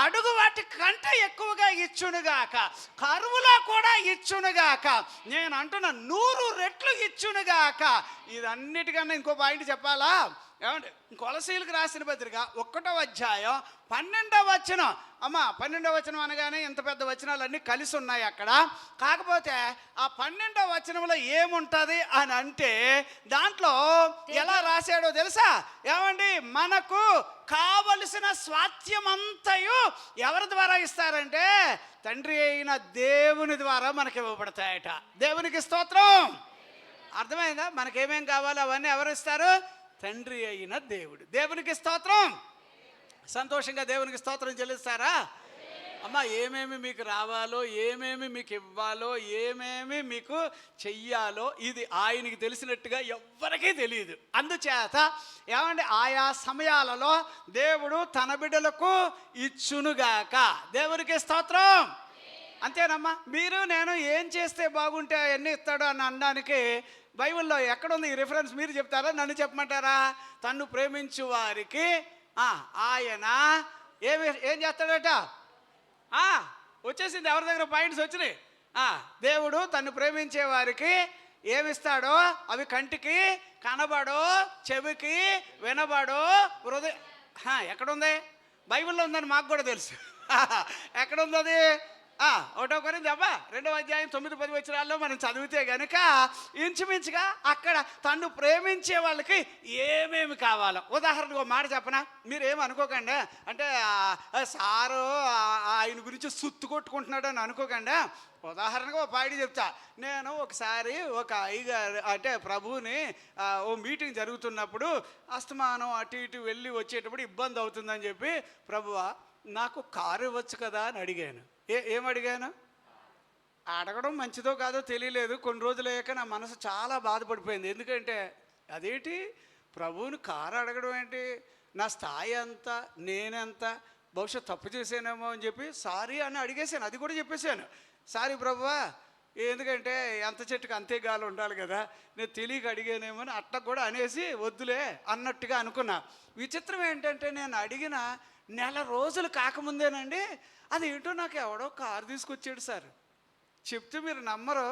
అడుగు వాటి కంటే ఎక్కువగా ఇచ్చునుగాక, కరువులో కూడా ఇచ్చునుగాక, నేను అంటున్నా 100 రెట్లు ఇచ్చునుగాక. ఇదన్నిటికన్నా ఇంకో పాయింట్ చెప్పాలా? ఏమంటే కొలసీలకు రాసిన పత్రిక 1వ అధ్యాయం 12వ వచనం. అమ్మ 12వ వచనం అనగానే ఇంత పెద్ద వచనాలన్నీ కలిసి ఉన్నాయి అక్కడ. కాకపోతే ఆ 12వ వచనంలో ఏముంటుంది అని అంటే దాంట్లో ఎలా రాశాడో తెలుసా? ఏమండి, మనకు కావలసిన స్వాస్థ్యమంతయు ఎవరి ద్వారా ఇస్తారంటే తండ్రి అయిన దేవుని ద్వారా మనకి ఇవ్వబడతాయట. దేవునికి స్తోత్రం. అర్థమైందా? మనకేమేం కావాలో అవన్నీ ఎవరు ఇస్తారు? తండ్రి అయిన దేవుడు. దేవునికి స్తోత్రం. సంతోషంగా దేవునికి స్తోత్రం చెల్లిస్తారా? అమ్మ ఏమేమి మీకు రావాలో, ఏమేమి మీకు ఇవ్వాలో, ఏమేమి మీకు చెయ్యాలో ఇది ఆయనకి తెలిసినట్టుగా ఎవ్వరికీ తెలియదు. అందుచేత ఏమంటే ఆయా సమయాలలో దేవుడు తన బిడ్డలకు ఇచ్చునుగాక. దేవునికి స్తోత్రం. అంతేనమ్మా. మీరు నేను ఏం చేస్తే బాగుంటే అవన్నీ ఇస్తాడు అని అనడానికి బైబిల్లో ఎక్కడుంది ఈ రిఫరెన్స్? మీరు చెప్తారా, నన్ను చెప్పమంటారా? తన్ను ప్రేమించు వారికి ఆయన ఏం చేస్తాడట? వచ్చేసింది. ఎవరి దగ్గర పాయింట్స్ వచ్చినాయి? దేవుడు తన్ను ప్రేమించే వారికి ఏమిస్తాడో అవి కంటికి కనబడో, చెవికి వినబడో, హృదయ ఎక్కడుంది? బైబిల్లో ఉందని మాకు కూడా తెలుసు. ఎక్కడుంది అది? 1 కొరింథీ 2వ అధ్యాయం 9-10 వచనాల్లో మనం చదివితే గనుక ఇంచుమించుగా అక్కడ తను ప్రేమించే వాళ్ళకి ఏమేమి కావాలో. ఉదాహరణకు ఒక మాట చెప్పనా? మీరు ఏమనుకోకండి, అంటే సారు ఆయన గురించి సుత్తు కొట్టుకుంటున్నాడు అని అనుకోకండి. ఉదాహరణగా ఒక పాయింట్ చెప్తా. నేను ఒకసారి ఒక అయ్యగారు అంటే ప్రభువుని ఓ మీటింగ్ జరుగుతున్నప్పుడు అస్తమానం అటు ఇటు వెళ్ళి వచ్చేటప్పుడు ఇబ్బంది అవుతుందని చెప్పి, ప్రభువా నాకు కారు ఇవ్వచ్చు కదా అని అడిగాను. ఏమడిగాను? అడగడం మంచిదో కాదో తెలియలేదు. కొన్ని రోజులు అయ్యాక నా మనసు చాలా బాధపడిపోయింది. ఎందుకంటే అదేంటి ప్రభువుని కారు అడగడం ఏంటి? నా స్థాయి అంతా, నేనెంత, బహుశా తప్పు చేశానేమో అని చెప్పి సారీ అని అడిగేశాను. అది కూడా చెప్పేశాను, సారీ ప్రభువా, ఎందుకంటే ఎంత చెట్టుకు అంతే గాలి ఉండాలి కదా, నేను తెలియక అడిగానేమో అని అట్లా కూడా అనేసి వద్దులే అన్నట్టుగా అనుకున్నా. విచిత్రం ఏంటంటే నేను అడిగిన నెల రోజులు కాకముందేనండి అదేంటో నాకు ఎవడో కారు తీసుకొచ్చాడు సార్. చెప్తే మీరు నమ్మరు,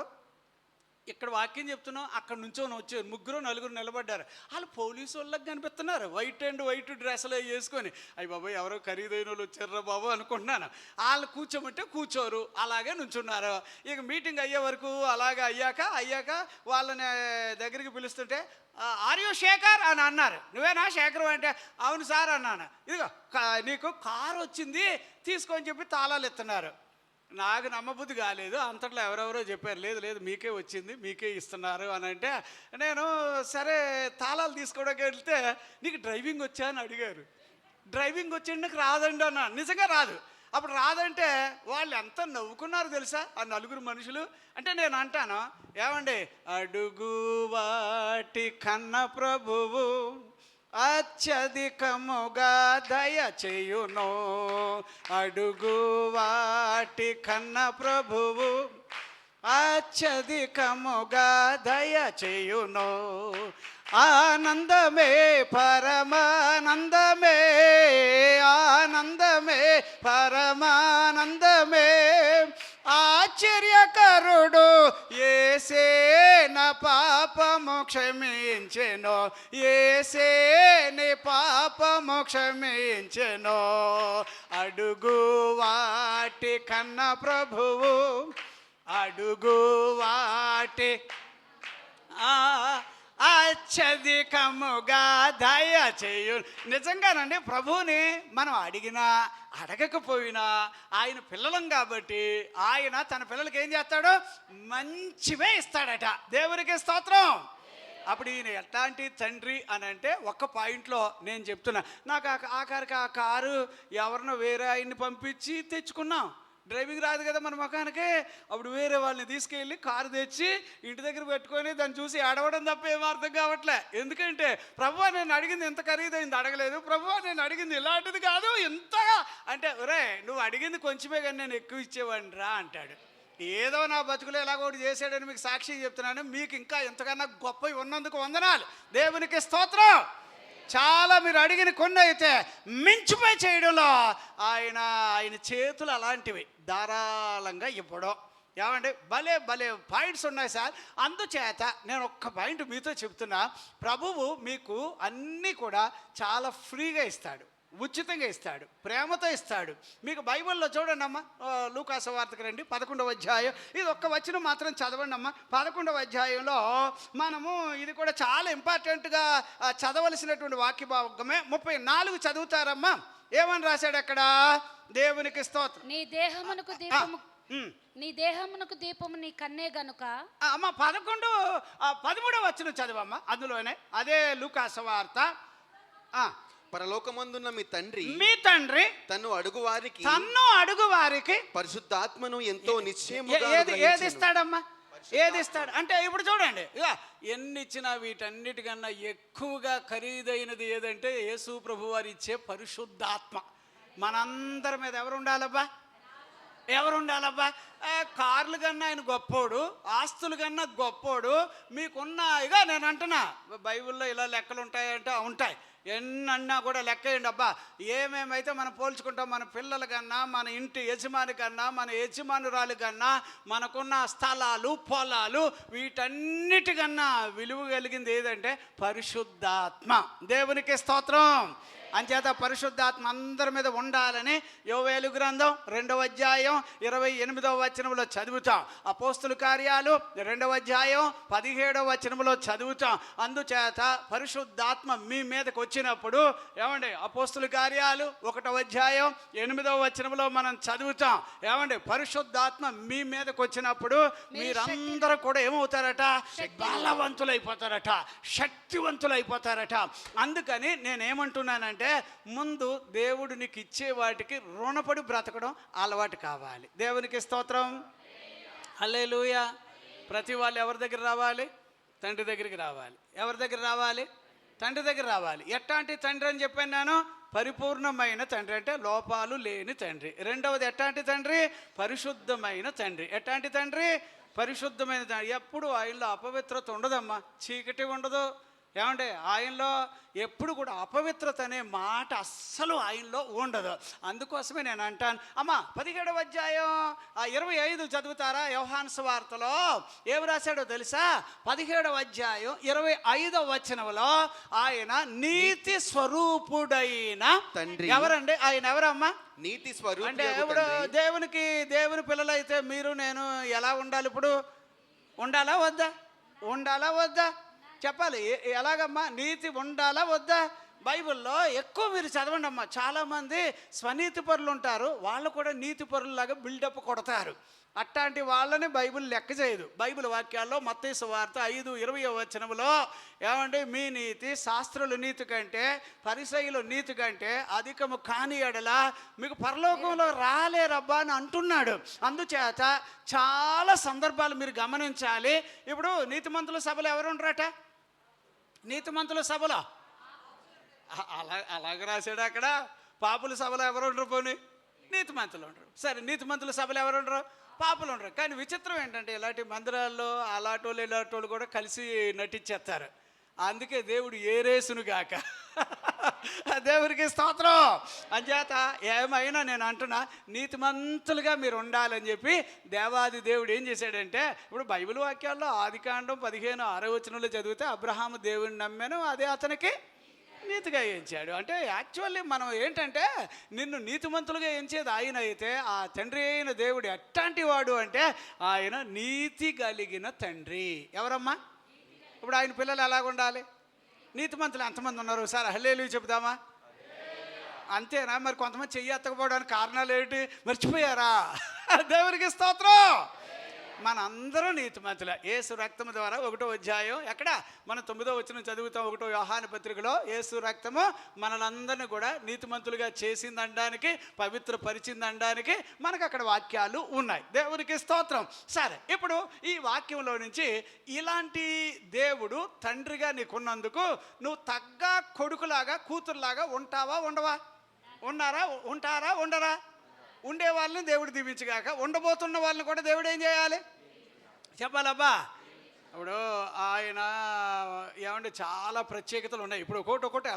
ఇక్కడ వాక్యం చెప్తున్నాం, అక్కడ నుంచో వచ్చారు 3-4 నిలబడ్డారు. వాళ్ళు పోలీసు వాళ్ళకి కనిపిస్తున్నారు, వైట్ డ్రెస్సులు వేసుకొని. అయ్యి బాబాయ్ ఎవరో ఖరీదైన వాళ్ళు వచ్చారా బాబు అనుకుంటున్నాను. వాళ్ళు కూర్చోమంటే కూర్చోరు, అలాగే నుంచున్నారు. ఇక మీటింగ్ అయ్యే వరకు అలాగే అయ్యాక వాళ్ళని దగ్గరికి పిలుస్తుంటే ఆర్యో శేఖర్ అని అన్నారు. నువ్వేనా శేఖర్ అంటే అవును సార్ అన్నాను. ఇదిగో నీకు కారు వచ్చింది తీసుకొని చెప్పి తాళాలు ఇస్తున్నారు. నాకు నమ్మబుద్ధి కాలేదు. అంతట్లో ఎవరెవరో చెప్పారు, లేదు లేదు మీకే వచ్చింది, మీకే ఇస్తున్నారు అని అంటే, నేను సరే తాళాలు తీసుకోవడానికి వెళ్తే నీకు డ్రైవింగ్ వచ్చా అని అడిగారు. డ్రైవింగ్ వచ్చి నాకు రాదండి అన్నా. నిజంగా రాదు. అప్పుడు రాదంటే వాళ్ళు ఎంత నవ్వుకున్నారు తెలుసా ఆ నలుగురు మనుషులు. అంటే నేను అంటాను, ఏమండి, అడుగు వాటి కన్న ప్రభువు అత్యధికముగా దయ చేయును, అడుగు వాటి కన్న ప్రభువు అత్యధికముగా దయ చేయును, ఆనందమే పరమానందమే, ఆనందమే పరమానందమే, ఆశ్చర్యకరుడు యేసే నా పాపము క్షమించెను, యేసే నీ పాపము క్షమించెను, అడుగు వాటి కన్న ప్రభువు అడుగు వాటి అత్యధికముగా దయ చేయు. నిజంగానండి, ప్రభువుని మనం అడిగినా అడగకపోయినా ఆయన పిల్లలం కాబట్టి ఆయన తన పిల్లలకి ఏం చేస్తాడు, మంచివే ఇస్తాడట. దేవునికి స్తోత్రం. అప్పుడు ఈయన ఎట్లాంటి తండ్రి అని అంటే ఒక్క పాయింట్లో నేను చెప్తున్నా. నాకు ఆఖరికి ఆ కారు ఎవరినో వేరే ఆయన్ని పంపించి తెచ్చుకున్నాం. డ్రైవింగ్ రాదు కదా మన ముఖానికి. అప్పుడు వేరే వాళ్ళని తీసుకెళ్ళి కారు తెచ్చి ఇంటి దగ్గర పెట్టుకొని దాన్ని చూసి అడవడం తప్ప ఏం అర్థం కావట్లే. ఎందుకంటే ప్రభువా నేను అడిగింది ఎంత ఖరీదైంది అడగలేదు, ప్రభువా నేను అడిగింది ఇలాంటిది కాదు ఇంతగా అంటే, ఒరే నువ్వు అడిగింది కొంచెమే కానీ నేను ఎక్కువ ఇచ్చేవాడిని రా అంటాడు. ఏదో నా బతుకులో ఎలాగోటి చేశాడని మీకు సాక్షి చెప్తున్నాను. మీకు ఇంకా ఎంతకన్నా గొప్పవి ఉన్నందుకు వందనాలు. దేవునికి స్తోత్రం. చాలా మీరు అడిగిన కొన్ని అయితే మించిపోయి చేయడంలో ఆయన చేతులు అలాంటివి, ధారాళంగా ఇవ్వడం. ఏమంటే భలే భలే పాయింట్స్ ఉన్నాయి సార్. అందుచేత నేను ఒక్క పాయింట్ మీతో చెప్తున్నా, ప్రభువు మీకు అన్నీ కూడా చాలా ఫ్రీగా ఇస్తాడు, ఉచితంగా ఇస్తాడు, ప్రేమతో ఇస్తాడు. మీకు బైబిల్లో చూడండి అమ్మ, లూకాసు వార్తకు రండి, 11వ అధ్యాయం. ఇది ఒక్క వచనం మాత్రం చదవండి అమ్మ. 11వ అధ్యాయంలో మనము ఇది కూడా చాలా ఇంపార్టెంట్గా చదవలసినటువంటి వాక్య భాగమే. 34 చదువుతారమ్మా. ఏమని రాశాడు అక్కడ? దేవునికి స్తోత్రం. నీ దేహమునకు దీపము, నీ దేహమునకు దీపము నీ కన్నే గనుక. అమ్మ 13వ వచనం చదవమ్మా. అందులోనే అదే లూకాసు వార్త. పరలోకమందున్న మీ తండ్రి తన్ను అడుగు వారికి పరిశుద్ధాత్మను ఎంతో నిశ్చయముగా ఏది ఇస్తాడమ్మా? ఏది ఇస్తాడు అంటే ఇప్పుడు చూడండి, ఇక ఎన్ని ఇచ్చినా వీటన్నిటికన్నా ఎక్కువగా ఖరీదైనది ఏదంటే యేసు ప్రభు వారు ఇచ్చే పరిశుద్ధాత్మ. మనందరి మీద ఎవరు ఉండాలబ్బా? కార్లు కన్నా ఆయన గొప్పోడు, ఆస్తులు కన్నా గొప్పోడు. మీకున్న ఇక నేను అంటున్నా, బైబిల్లో ఇలా లెక్కలు ఉంటాయంటే ఉంటాయి. ఎన్నన్నా కూడా లెక్కేయండి అబ్బా. ఏమేమైతే మనం పోల్చుకుంటాం, మన పిల్లల కన్నా, మన ఇంటి యజమాని కన్నా, మన యజమానురాలు కన్నా, మనకున్న స్థలాలు పొలాలు వీటన్నిటికన్నా విలువ కలిగింది ఏదంటే పరిశుద్ధాత్మ. దేవునికి స్తోత్రం. అంచేత పరిశుద్ధాత్మ అందరి మీద ఉండాలని యోవేలు గ్రంథం 2వ అధ్యాయం 28వ వచనంలో చదువుతాం. అపోస్తుల కార్యాలు 2వ అధ్యాయం 17వ వచనంలో చదువుతాం. అందుచేత పరిశుద్ధాత్మ మీ మీదకి వచ్చినప్పుడు ఏమండి, అపోస్తుల కార్యాలు 1వ అధ్యాయం 8వ వచనంలో మనం చదువుతాం. ఏమండి, పరిశుద్ధాత్మ మీ మీదకి వచ్చినప్పుడు మీరందరూ కూడా ఏమవుతారట? బలవంతులైపోతారట, శక్తివంతులైపోతారట. అందుకని నేనేమంటున్నానంటే, ముందు దేవుడు నీకు ఇచ్చే వాటికి రుణపడి బ్రతకడం అలవాటు కావాలి. దేవునికి స్తోత్రం. హల్లెలూయా. ప్రతి వాళ్ళు ఎవరి దగ్గర రావాలి? తండ్రి దగ్గరికి రావాలి. ఎవరి దగ్గర రావాలి? తండ్రి దగ్గర రావాలి. ఎట్లాంటి తండ్రి అని చెప్పాను నేను? పరిపూర్ణమైన తండ్రి అంటే లోపాలు లేని తండ్రి. రెండవది ఎట్లాంటి తండ్రి? పరిశుద్ధమైన తండ్రి. ఎట్లాంటి తండ్రి? పరిశుద్ధమైన తండ్రి. ఎప్పుడు ఆయనలో అపవిత్రత ఉండదమ్మా, చీకటి ఉండదు. ఏమంటే ఆయనలో ఎప్పుడు కూడా అపవిత్రత అనే మాట అస్సలు ఆయనలో ఉండదు. అందుకోసమే నేను అంటాను అమ్మ, 17వ అధ్యాయం 25 చదువుతారా? యోహాను సువార్తలో ఏమి రాశాడో తెలుసా? 17వ అధ్యాయం 25వ వచనంలో ఆయన నీతి స్వరూపుడైన తండ్రి. ఎవరండి ఆయన? ఎవరమ్మా? నీతి స్వరూపుడు. అంటే ఇప్పుడు దేవుని పిల్లలైతే మీరు నేను ఎలా ఉండాలి? ఇప్పుడు ఉండాలా వద్దా? చెప్పాలి. ఎలాగమ్మా? నీతి ఉండాలా వద్దా? బైబిల్లో ఎక్కువ మీరు చదవండి అమ్మా. చాలామంది స్వనీతి పరులు ఉంటారు, వాళ్ళు కూడా నీతి పరుల్లాగా బిల్డప్ కొడతారు. అట్లాంటి వాళ్ళని బైబిల్ లెక్క చేయదు. బైబిల్ వాక్యాల్లో మత్తయి సువార్త 5:20 వచనంలో ఏమంటే మీ నీతి శాస్త్రుల నీతి కంటే పరిసయ్యుల నీతి కంటే అధికము కాని ఎడల మీకు పరలోకంలో రాలేరబ్బా అని అంటున్నాడు. అందుచేత చాలా సందర్భాలు మీరు గమనించాలి. ఇప్పుడు నీతిమంతుల సభలో ఎవరు ఉండరట? నీతిమంతుల సభలో అలాగ రాశాడు అక్కడ. పాపుల సభలో ఎవరు ఉండరు? పోనీ నీతిమంతులు ఉండరు. సరే, నీతిమంతుల సభలో ఎవరు ఉండరు? పాపులు ఉండరు. కానీ విచిత్రం ఏంటంటే ఇలాంటి మందిరాల్లో అలాంటోళ్ళు ఇలాంటోళ్ళు కూడా కలిసి నటించేస్తారు. అందుకే దేవుడు ఏరేసును గాక. దేవుడికి స్తోత్రం. అంచేత ఏమైనా నేను అంటున్నా, నీతిమంతులుగా మీరు ఉండాలని చెప్పి దేవాది దేవుడు ఏం చేశాడంటే, ఇప్పుడు బైబిల్ వాక్యాల్లో ఆదికాండం 15:6 వచనంలో చదివితే అబ్రహాము దేవుడిని నమ్మాను, అదే అతనికి నీతిగా ఎంచాడు. అంటే యాక్చువల్లీ మనం ఏంటంటే నిన్ను నీతిమంతులుగా ఎంచేది ఆయన అయితే, ఆ తండ్రి అయిన దేవుడు ఎట్లాంటి వాడు అంటే ఆయన నీతి కలిగిన తండ్రి. ఎవరమ్మా? ఇప్పుడు ఆయన పిల్లలు ఎలాగ ఉండాలి? నీతిమంతులు ఎంతమంది ఉన్నారు? సార్ హల్లెలూయా చెబుదామా? అంతేనా? మరి కొంతమంది చెయ్యి ఎత్తకపోవడానికి కారణాలు ఏంటి? మర్చిపోయారా? దేవునికి స్తోత్రం. మనందరూ నీతిమంతులే. యేసు రక్తము ద్వారా 1వ అధ్యాయం ఎక్కడ మనం 9వ వచనం చదువుతాం. 1వ యోహాను పత్రికలో యేసు రక్తము మనలందరినీ కూడా నీతిమంతులుగా చేసిందనడానికి, పవిత్రపరిచిందనడానికి మనకు అక్కడ వాక్యాలు ఉన్నాయి. దేవునికి స్తోత్రం. సరే, ఇప్పుడు ఈ వాక్యంలో నుంచి ఇలాంటి దేవుడు తండ్రిగా నీకున్నందుకు నువ్వు తగ్గ కొడుకులాగా కూతురులాగా ఉంటావా ఉండవా? ఉంటారా ఉండరా? ఉండే వాళ్ళని దేవుడు దీవించగాక, ఉండబోతున్న వాళ్ళని కూడా దేవుడు ఏం చేయాలి చెప్పాలబ్బా. ఇప్పుడు ఆయన ఏమంటే చాలా ప్రత్యేకతలు ఉన్నాయి. ఇప్పుడు ఒక్కొక్కటి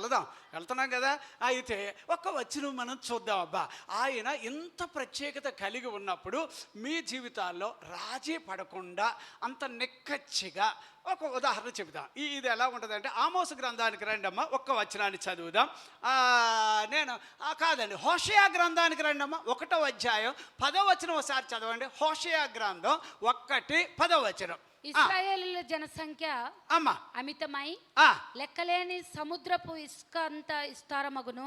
వెళ్తున్నాం కదా. అయితే ఒక్క వచనం మనం చూద్దాం అబ్బా. ఆయన ఇంత ప్రత్యేకత కలిగి ఉన్నప్పుడు మీ జీవితాల్లో రాజీ పడకుండా అంత నిక్కచ్చిగా ఒక ఉదాహరణ చెబుదాం. ఇది ఎలా ఉంటుంది అంటే, ఆమోసు గ్రంథానికి రండమ్మా, ఒక్క వచనాన్ని చదువుదాం. కాదండి, హోషేయ గ్రంథానికి రండమ్మా, 1వ అధ్యాయం 10వ వచనం ఒకసారి చదవండి. హోషేయ గ్రంథం 1:10వ వచనం. ఇశ్రాయేలీయుల జనసంఖ్య అమ్మా అమితమై లెక్కలేని సముద్రపు ఇసుక అంత విస్తారమగును.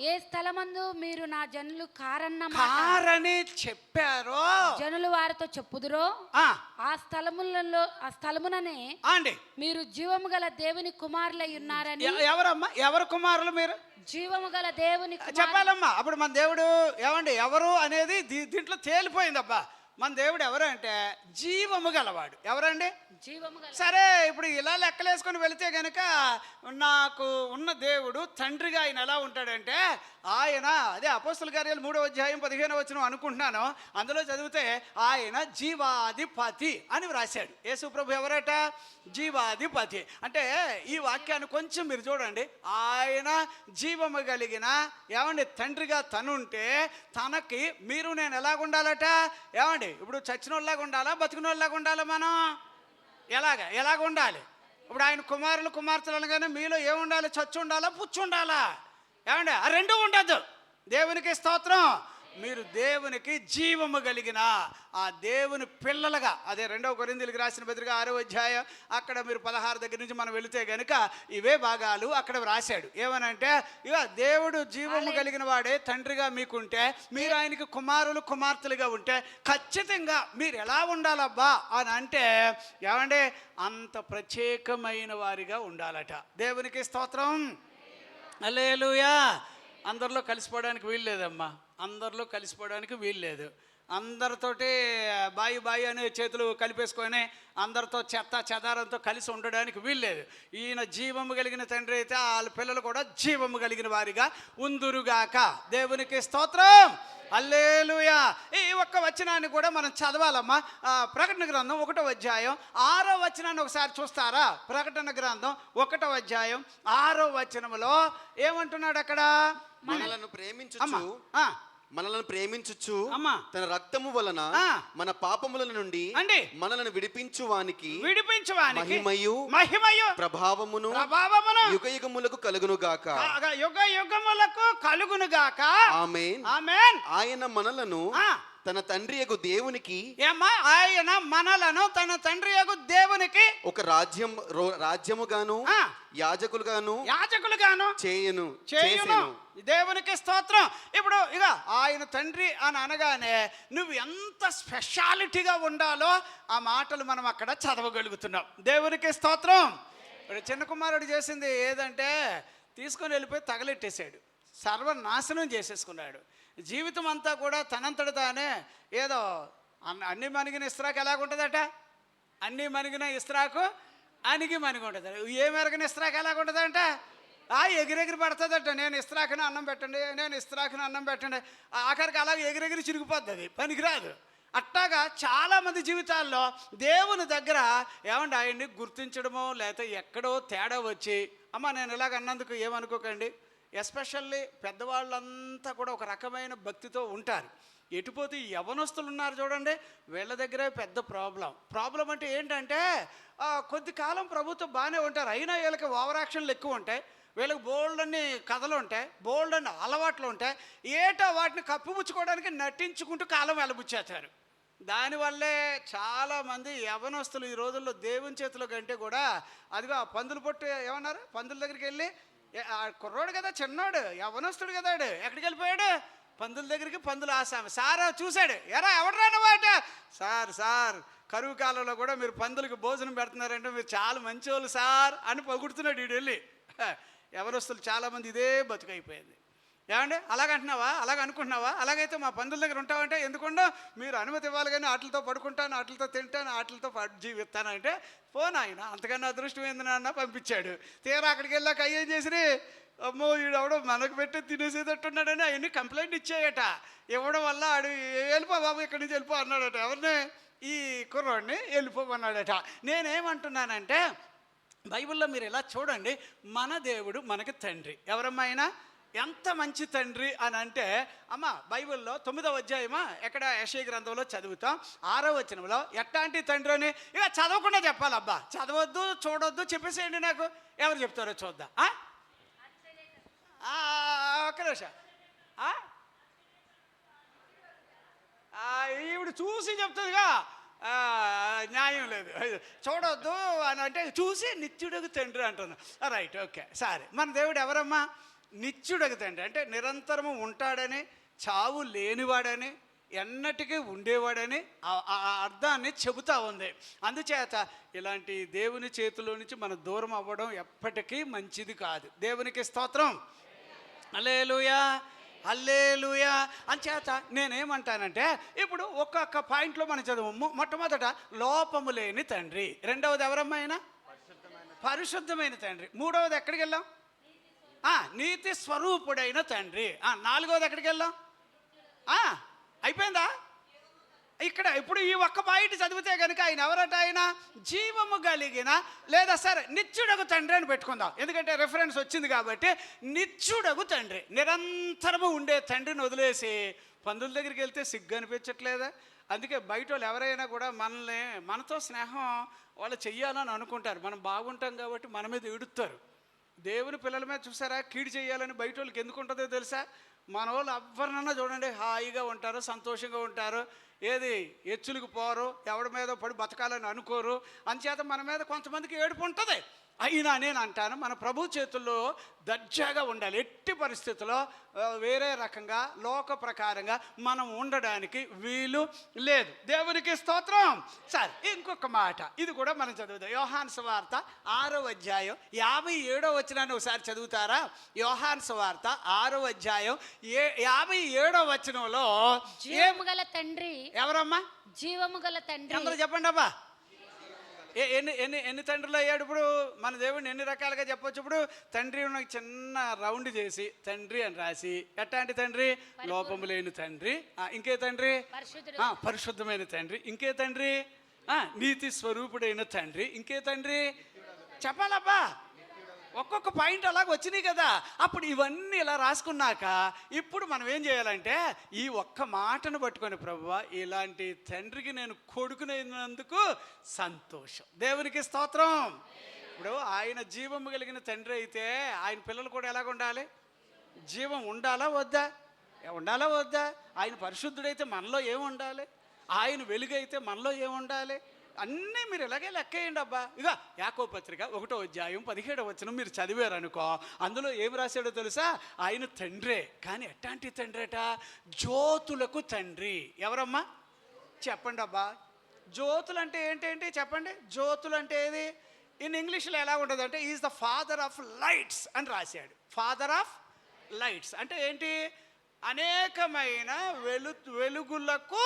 ఏ స్థలమందు మీరు నా జనులు కారని చెప్పారో జనులు వారితో చెప్పుదురో ఆ స్థలముననే మీరు జీవము గల దేవుని కుమారులై ఉన్నారని. ఎవరమ్మా? ఎవరు కుమారులు మీరు? జీవము గల దేవుని చెప్పాలమ్మా. అప్పుడు మన దేవుడు ఎవరు అనేది దీంట్లో తేలిపోయిందబ్బా. మన దేవుడు ఎవరు అంటే జీవము గలవాడు. ఎవరండి? జీవము గల. సరే, ఇప్పుడు ఇలా లెక్కలేసుకొని వెళితే గనక నాకు ఉన్న దేవుడు తండ్రిగా ఆయన ఎలా ఉంటాడంటే, ఆయన అదే అపోస్తల కార్యాలు 3వ అధ్యాయం 15వ వచనం అనుకుంటున్నాను, అందులో చదివితే ఆయన జీవాధిపతి అని వ్రాశాడు. యేసు ప్రభు ఎవరట? జీవాధిపతి. అంటే ఈ వాక్యాన్ని కొంచెం మీరు చూడండి. ఆయన జీవము కలిగిన తండ్రిగా తనుంటే తనకి మీరు నేను ఎలాగ ఉండాలట? ఇప్పుడు చచ్చిన వాళ్ళలాగా ఉండాలా, బతికిన వాళ్ళలాగా ఉండాలా? మనం ఎలాగ ఉండాలి? ఇప్పుడు ఆయన కుమారులు కుమార్తెలు అనగానే మీలో ఏముండాలి? చచ్చు ఉండాలా, పుచ్చు ఉండాలా? ఆ రెండు ఉండద్దు. దేవునికి స్తోత్రం. మీరు దేవునికి జీవము కలిగిన ఆ దేవుని పిల్లలుగా, అదే 2వ కొరింథీయులకు రాసిన పత్రిక 6వ అధ్యాయం అక్కడ మీరు 16 దగ్గర నుంచి మనం వెళితే గనుక ఇవే భాగాలు అక్కడ వ్రాశాడు. ఏమనంటే, ఇక దేవుడు జీవము కలిగిన వాడే తండ్రిగా మీకుంటే, మీరు ఆయనకి కుమారులు కుమార్తెలుగా ఉంటే ఖచ్చితంగా మీరు ఎలా ఉండాలబ్బా అని అంటే అంత ప్రత్యేకమైన వారిగా ఉండాలట. దేవునికి స్తోత్రం. హల్లెలూయా. అందరిలో కలిసిపోవడానికి వీలు లేదమ్మా. అందరిలో కలిసిపోవడానికి వీలు లేదు. అందరితోటి బాయి అనే చేతులు కలిపేసుకొని అందరితో చెత్త చెదారంతో కలిసి ఉండడానికి వీల్లేదు. ఈయన జీవము కలిగిన తండ్రి అయితే వాళ్ళ పిల్లలు కూడా జీవము కలిగిన వారిగా ఉందురుగాక. దేవునికి స్తోత్రం. హల్లెలూయా. ఈ ఒక్క వచనాన్ని కూడా మనం చదవాలమ్మా. ప్రకటన గ్రంథం 1వ అధ్యాయం 6వ వచనాన్ని ఒకసారి చూస్తారా? ప్రకటన గ్రంథం 1వ అధ్యాయం 6వ వచనంలో ఏమంటున్నాడు అక్కడ? మనలను ప్రేమించుచు తన రక్తము వలన మన పాపముల నుండి మనలను విడిపించువానికి మహిమయు ప్రభావమును యుగయుగములకు కలుగునుగాక. యుగయుగములకు కలుగునుగాక. ఆమేన్. ఆమేన్. ఆయన మనలను తన తండ్రి యగు దేవునికి ఏమ్మా ఆయన మనలను తన తండ్రి యగు దేవునికి ఒక రాజ్యముగాను యాజకులుగాను చేయును. దేవునికి స్తోత్రం. ఇప్పుడు ఇక ఆయన తండ్రి అని అనగానే నువ్వు ఎంత స్పెషాలిటీగా ఉండాలో ఆ మాటలు మనం అక్కడ చదవగలుగుతున్నాం. దేవునికి స్తోత్రం. ఇప్పుడు చిన్న కుమారుడు చేసింది ఏదంటే తీసుకొని వెళ్ళిపోయి తగలెట్టేశాడు, సర్వనాశనం చేసేసుకున్నాడు. జీవితం అంతా కూడా తనంతట తానే ఏదో అన్ని మనిగిన ఇస్త్రాకు ఎలాగుంటుందట, అన్నీ మనిగిన ఇస్త్రాకు అణిగి మనిగి ఉంటుంది. ఏ మెరగిన ఇస్త్రాకు ఎలాగుంటుందంట, ఎగిరెగిరి పడుతుందట. నేను ఇస్త్రాకుని అన్నం పెట్టండి, నేను ఇస్త్రాకుని అన్నం పెట్టండి, ఆఖరికి అలాగే ఎగిరెగిరి చిరిగిపోద్ది, అది పనికిరాదు. అట్టాగా చాలామంది జీవితాల్లో దేవుని దగ్గర ఏమంటే ఆయన్ని గుర్తించడమో లేకపోతే ఎక్కడో తేడా వచ్చి, అమ్మ నేను ఇలాగ అన్నందుకు ఏమనుకోకండి, ఎస్పెషల్లీ పెద్దవాళ్ళంతా కూడా ఒక రకమైన భక్తితో ఉంటారు. ఎటుపోతే యవనస్తులు ఉన్నారు చూడండి, వీళ్ళ దగ్గరే పెద్ద ప్రాబ్లం అంటే ఏంటంటే కొద్ది కాలం ప్రభుత్వం బాగానే ఉంటారు, అయినా వీళ్ళకి ఓవర్ యాక్షన్లు ఎక్కువ ఉంటాయి, వీళ్ళకి బోల్డ్ అన్ని కథలు ఉంటాయి, బోల్డ్ అన్ని అలవాట్లు ఉంటాయి. ఏటో వాటిని కప్పుపుచ్చుకోవడానికి నటించుకుంటూ కాలం వెళ్ళబుచ్చేస్తారు. దానివల్లే చాలామంది యవనస్తులు ఈ రోజుల్లో దేవుని చేతిలో కంటే కూడా అదిగో ఆ పందులు పొట్టు ఏమన్నారు, పందుల దగ్గరికి వెళ్ళి కుర్రోడు కదా, చిన్నోడు, యవనస్తుడు కదా, ఎక్కడికి వెళ్ళిపోయాడు, పందుల దగ్గరికి. పందులు ఆసామి సార్ చూశాడు, ఎరా ఎవడరానవాట, సార్ కరువు కాలంలో కూడా మీరు పందులకు భోజనం పెడుతున్నారంటే మీరు చాలా మంచోళ్ళు సార్ అని పొగుడుతున్నాడు వీడు వెళ్ళి. యవనస్తులు చాలామంది ఇదే బతుకైపోయింది. ఏమండి అలాగంటున్నావా, అలాగ అనుకుంటున్నావా, అలాగైతే మా పందుల దగ్గర ఉంటావంటే ఎందుకుండా మీరు అనుమతి ఇవ్వాలి, కానీ వాటితో పడుకుంటాను, వాటితో తింటాను, వాటితో జీవిస్తాను అంటే పోను. ఆయన అంతకన్నా అదృష్టం ఏందన్నా పంపించాడు. తీరా అక్కడికి వెళ్ళాక అయ్యేం చేసిరి, అమ్మో వీడెవడో మనకు పెట్టి తినేసేటట్టున్నాడని అవన్నీ కంప్లైంట్ ఇచ్చాయట. ఇవ్వడం వల్ల ఆడు వెళ్ళిపో బాబు ఇక్కడి నుంచి వెళ్ళిపో అన్నాడట. ఎవరిని, ఈ కుర్రోడిని వెళ్ళిపోమన్నాడట. నేనేమంటున్నానంటే బైబిల్లో మీరు ఇలా చూడండి, మన దేవుడు మనకి తండ్రి. ఎవరమ్మా ఆయన, ఎంత మంచి తండ్రి అని అంటే అమ్మ బైబిల్లో 9వ అధ్యాయమా ఎక్కడ యెషయా గ్రంథంలో చదువుతాం 6వ వచనంలో ఎట్లాంటి తండ్రి అని ఇక చదవకుండా చెప్పాలబ్బా, చదవద్దు చూడొద్దు చెప్పేసేయండి, నాకు ఎవరు చెప్తారో చూద్దాం. ఒక్క నిమిషం, ఈవిడ చూసి చెప్తుందిగా, న్యాయం లేదు, చూడొద్దు అని అంటే చూసి నిత్యుడకు తండ్రి అంటున్నాను. రైట్, ఓకే, సరే. మన దేవుడు ఎవరమ్మా, నిత్యుడకు తండ్రి అంటే నిరంతరము ఉంటాడని, చావు లేనివాడని, ఎన్నటికీ ఉండేవాడని ఆ అర్థాన్ని చెబుతా ఉంది. అందుచేత ఇలాంటి దేవుని చేతిలో నుంచి మనం దూరం అవ్వడం ఎప్పటికీ మంచిది కాదు. దేవునికి స్తోత్రం, హల్లెలూయా హల్లెలూయా. అంచేత నేనేమంటానంటే ఇప్పుడు ఒక్కొక్క పాయింట్లో మనం చదువు. మొట్టమొదట లోపము లేని తండ్రి, రెండవది ఎవరమ్మా ఆయన, పరిశుద్ధమైన తండ్రి, మూడవది ఎక్కడికి వెళ్ళాం, నీతి స్వరూపుడైన తండ్రి, నాలుగవది ఎక్కడికి వెళ్ళాం, అయిపోయిందా ఇక్కడ. ఇప్పుడు ఈ ఒక్క పాయింట్ చదివితే కనుక ఆయన ఎవరట, ఆయన జీవము కలిగిన లేదా సరే నిత్యుడగు తండ్రి అని పెట్టుకుందాం, ఎందుకంటే రెఫరెన్స్ వచ్చింది కాబట్టి. నిత్యుడగు తండ్రి, నిరంతరము ఉండే తండ్రిని వదిలేసి పందుల దగ్గరికి వెళ్తే సిగ్గు అనిపించట్లేదా? అందుకే బయట వాళ్ళు ఎవరైనా కూడా మనతో స్నేహం వాళ్ళు చెయ్యాలని అనుకుంటారు, మనం బాగుంటాం కాబట్టి మన మీద ఏడుస్తారు. దేవుని పిల్లల మీద చూసారా కీడు చేయాలని బయట వాళ్ళకి ఎందుకు ఉంటుందో తెలుసా? మన వాళ్ళు ఎవరినన్నా చూడండి హాయిగా ఉంటారు, సంతోషంగా ఉంటారు, ఏది ఎచ్చులకు పోరు, ఎవడి మీద పడి బతకాలని అనుకోరు. అంచేత మన మీద కొంతమందికి ఏడుపు ఉంటుంది. అయినా నేను అంటాను మన ప్రభు చేతుల్లో దర్జాగా ఉండాలి. ఎట్టి పరిస్థితుల్లో వేరే రకంగా లోక ప్రకారంగా మనం ఉండడానికి వీలు లేదు. దేవునికి స్తోత్రం. సరే, ఇంకొక మాట ఇది కూడా మనం చదువుతాం. యోహాను సువార్త 6వ అధ్యాయం 57వ వచనాన్ని ఒకసారి చదువుతారా? యోహాను సువార్త 6వ అధ్యాయం 57వ వచనంలో జీవము గల తండ్రి ఎవరమ్మా? జీవము గల తండ్రి. అందరూ చెప్పండి అబ్బా. ఎన్ని తండ్రులు అయ్యాడు ఇప్పుడు మన దేవుడిని? ఎన్ని రకాలుగా చెప్పొచ్చు. ఇప్పుడు తండ్రి చిన్న రౌండ్ చేసి తండ్రి అని రాసి, ఎట్లాంటి తండ్రి? లోపము లేని తండ్రి. ఇంకే తండ్రి? పరిశుద్ధమైన తండ్రి. ఇంకే తండ్రి? నీతి స్వరూపుడైన తండ్రి. ఇంకే తండ్రి? చెప్పాలబ్బా. ఒక్కొక్క పాయింట్ అలాగ వచ్చినాయి కదా. అప్పుడు ఇవన్నీ ఇలా రాసుకున్నాక ఇప్పుడు మనం ఏం చేయాలంటే ఈ ఒక్క మాటను పట్టుకొని, ప్రభువా ఇలాంటి తండ్రికి నేను కొడుకునైనందుకు సంతోషం. దేవునికి స్తోత్రం. ఇప్పుడు ఆయన జీవము కలిగిన తండ్రి అయితే ఆయన పిల్లలు కూడా ఎలాగ ఉండాలి? జీవం ఉండాలా వద్దా? ఉండాలా వద్దా? ఆయన పరిశుద్ధుడైతే మనలో ఏముండాలి? ఆయన వెలుగైతే మనలో ఏముండాలి? అన్నీ మీరు ఇలాగే లెక్కేయండి అబ్బా. ఇక యాకోబు పత్రిక 1వ అధ్యాయం 17వ వచనం మీరు చదివారనుకో, అందులో ఏం రాశాడో తెలుసా? ఆయన తండ్రే, కానీ ఎట్లాంటి తండ్రేట? జ్యోతులకు తండ్రి. ఎవరమ్మా చెప్పండి అబ్బా. జ్యోతులు అంటే ఏంటేంటి చెప్పండి. జ్యోతులు అంటే ఏది? ఇన్ ఇంగ్లీష్లో ఎలా ఉంటుంది అంటే is the father of lights అని రాశాడు. ఫాదర్ ఆఫ్ లైట్స్ అంటే ఏంటి? అనేకమైన వెలుగులకు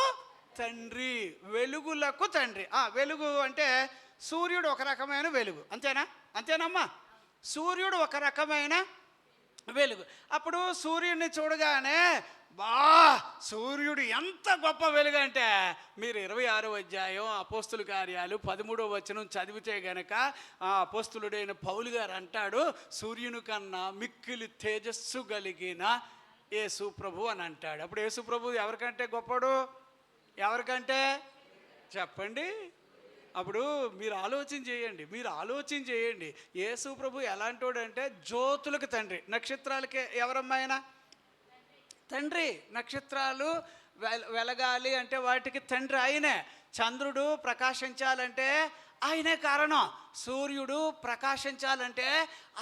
తండ్రి. వెలుగులకు తండ్రి. వెలుగు అంటే సూర్యుడు ఒక రకమైన వెలుగు, అంతేనా? అంతేనమ్మా. సూర్యుడు ఒక రకమైన వెలుగు. అప్పుడు సూర్యుడిని చూడగానే సూర్యుడు ఎంత గొప్ప వెలుగు అంటే మీరు 26వ అధ్యాయం అపోస్తుల కార్యాలు 13వ వచనం చదివితే గనక అపోస్తులుడైన పౌలు గారు అంటాడు, సూర్యుని కన్నా మిక్కిలి తేజస్సు కలిగిన యేసు ప్రభు అని అంటాడు. అప్పుడు యేసు ప్రభు ఎవరికంటే గొప్పడు? ఎవరికంటే చెప్పండి. అప్పుడు మీరు ఆలోచన చేయండి. యేసు ప్రభు ఎలాంటోడు అంటే జ్యోతులకు తండ్రి. నక్షత్రాలకే ఎవరమ్మాయన తండ్రి. నక్షత్రాలు వెలగాలి అంటే వాటికి తండ్రి ఆయనే. చంద్రుడు ప్రకాశించాలంటే ఆయనే కారణం. సూర్యుడు ప్రకాశించాలంటే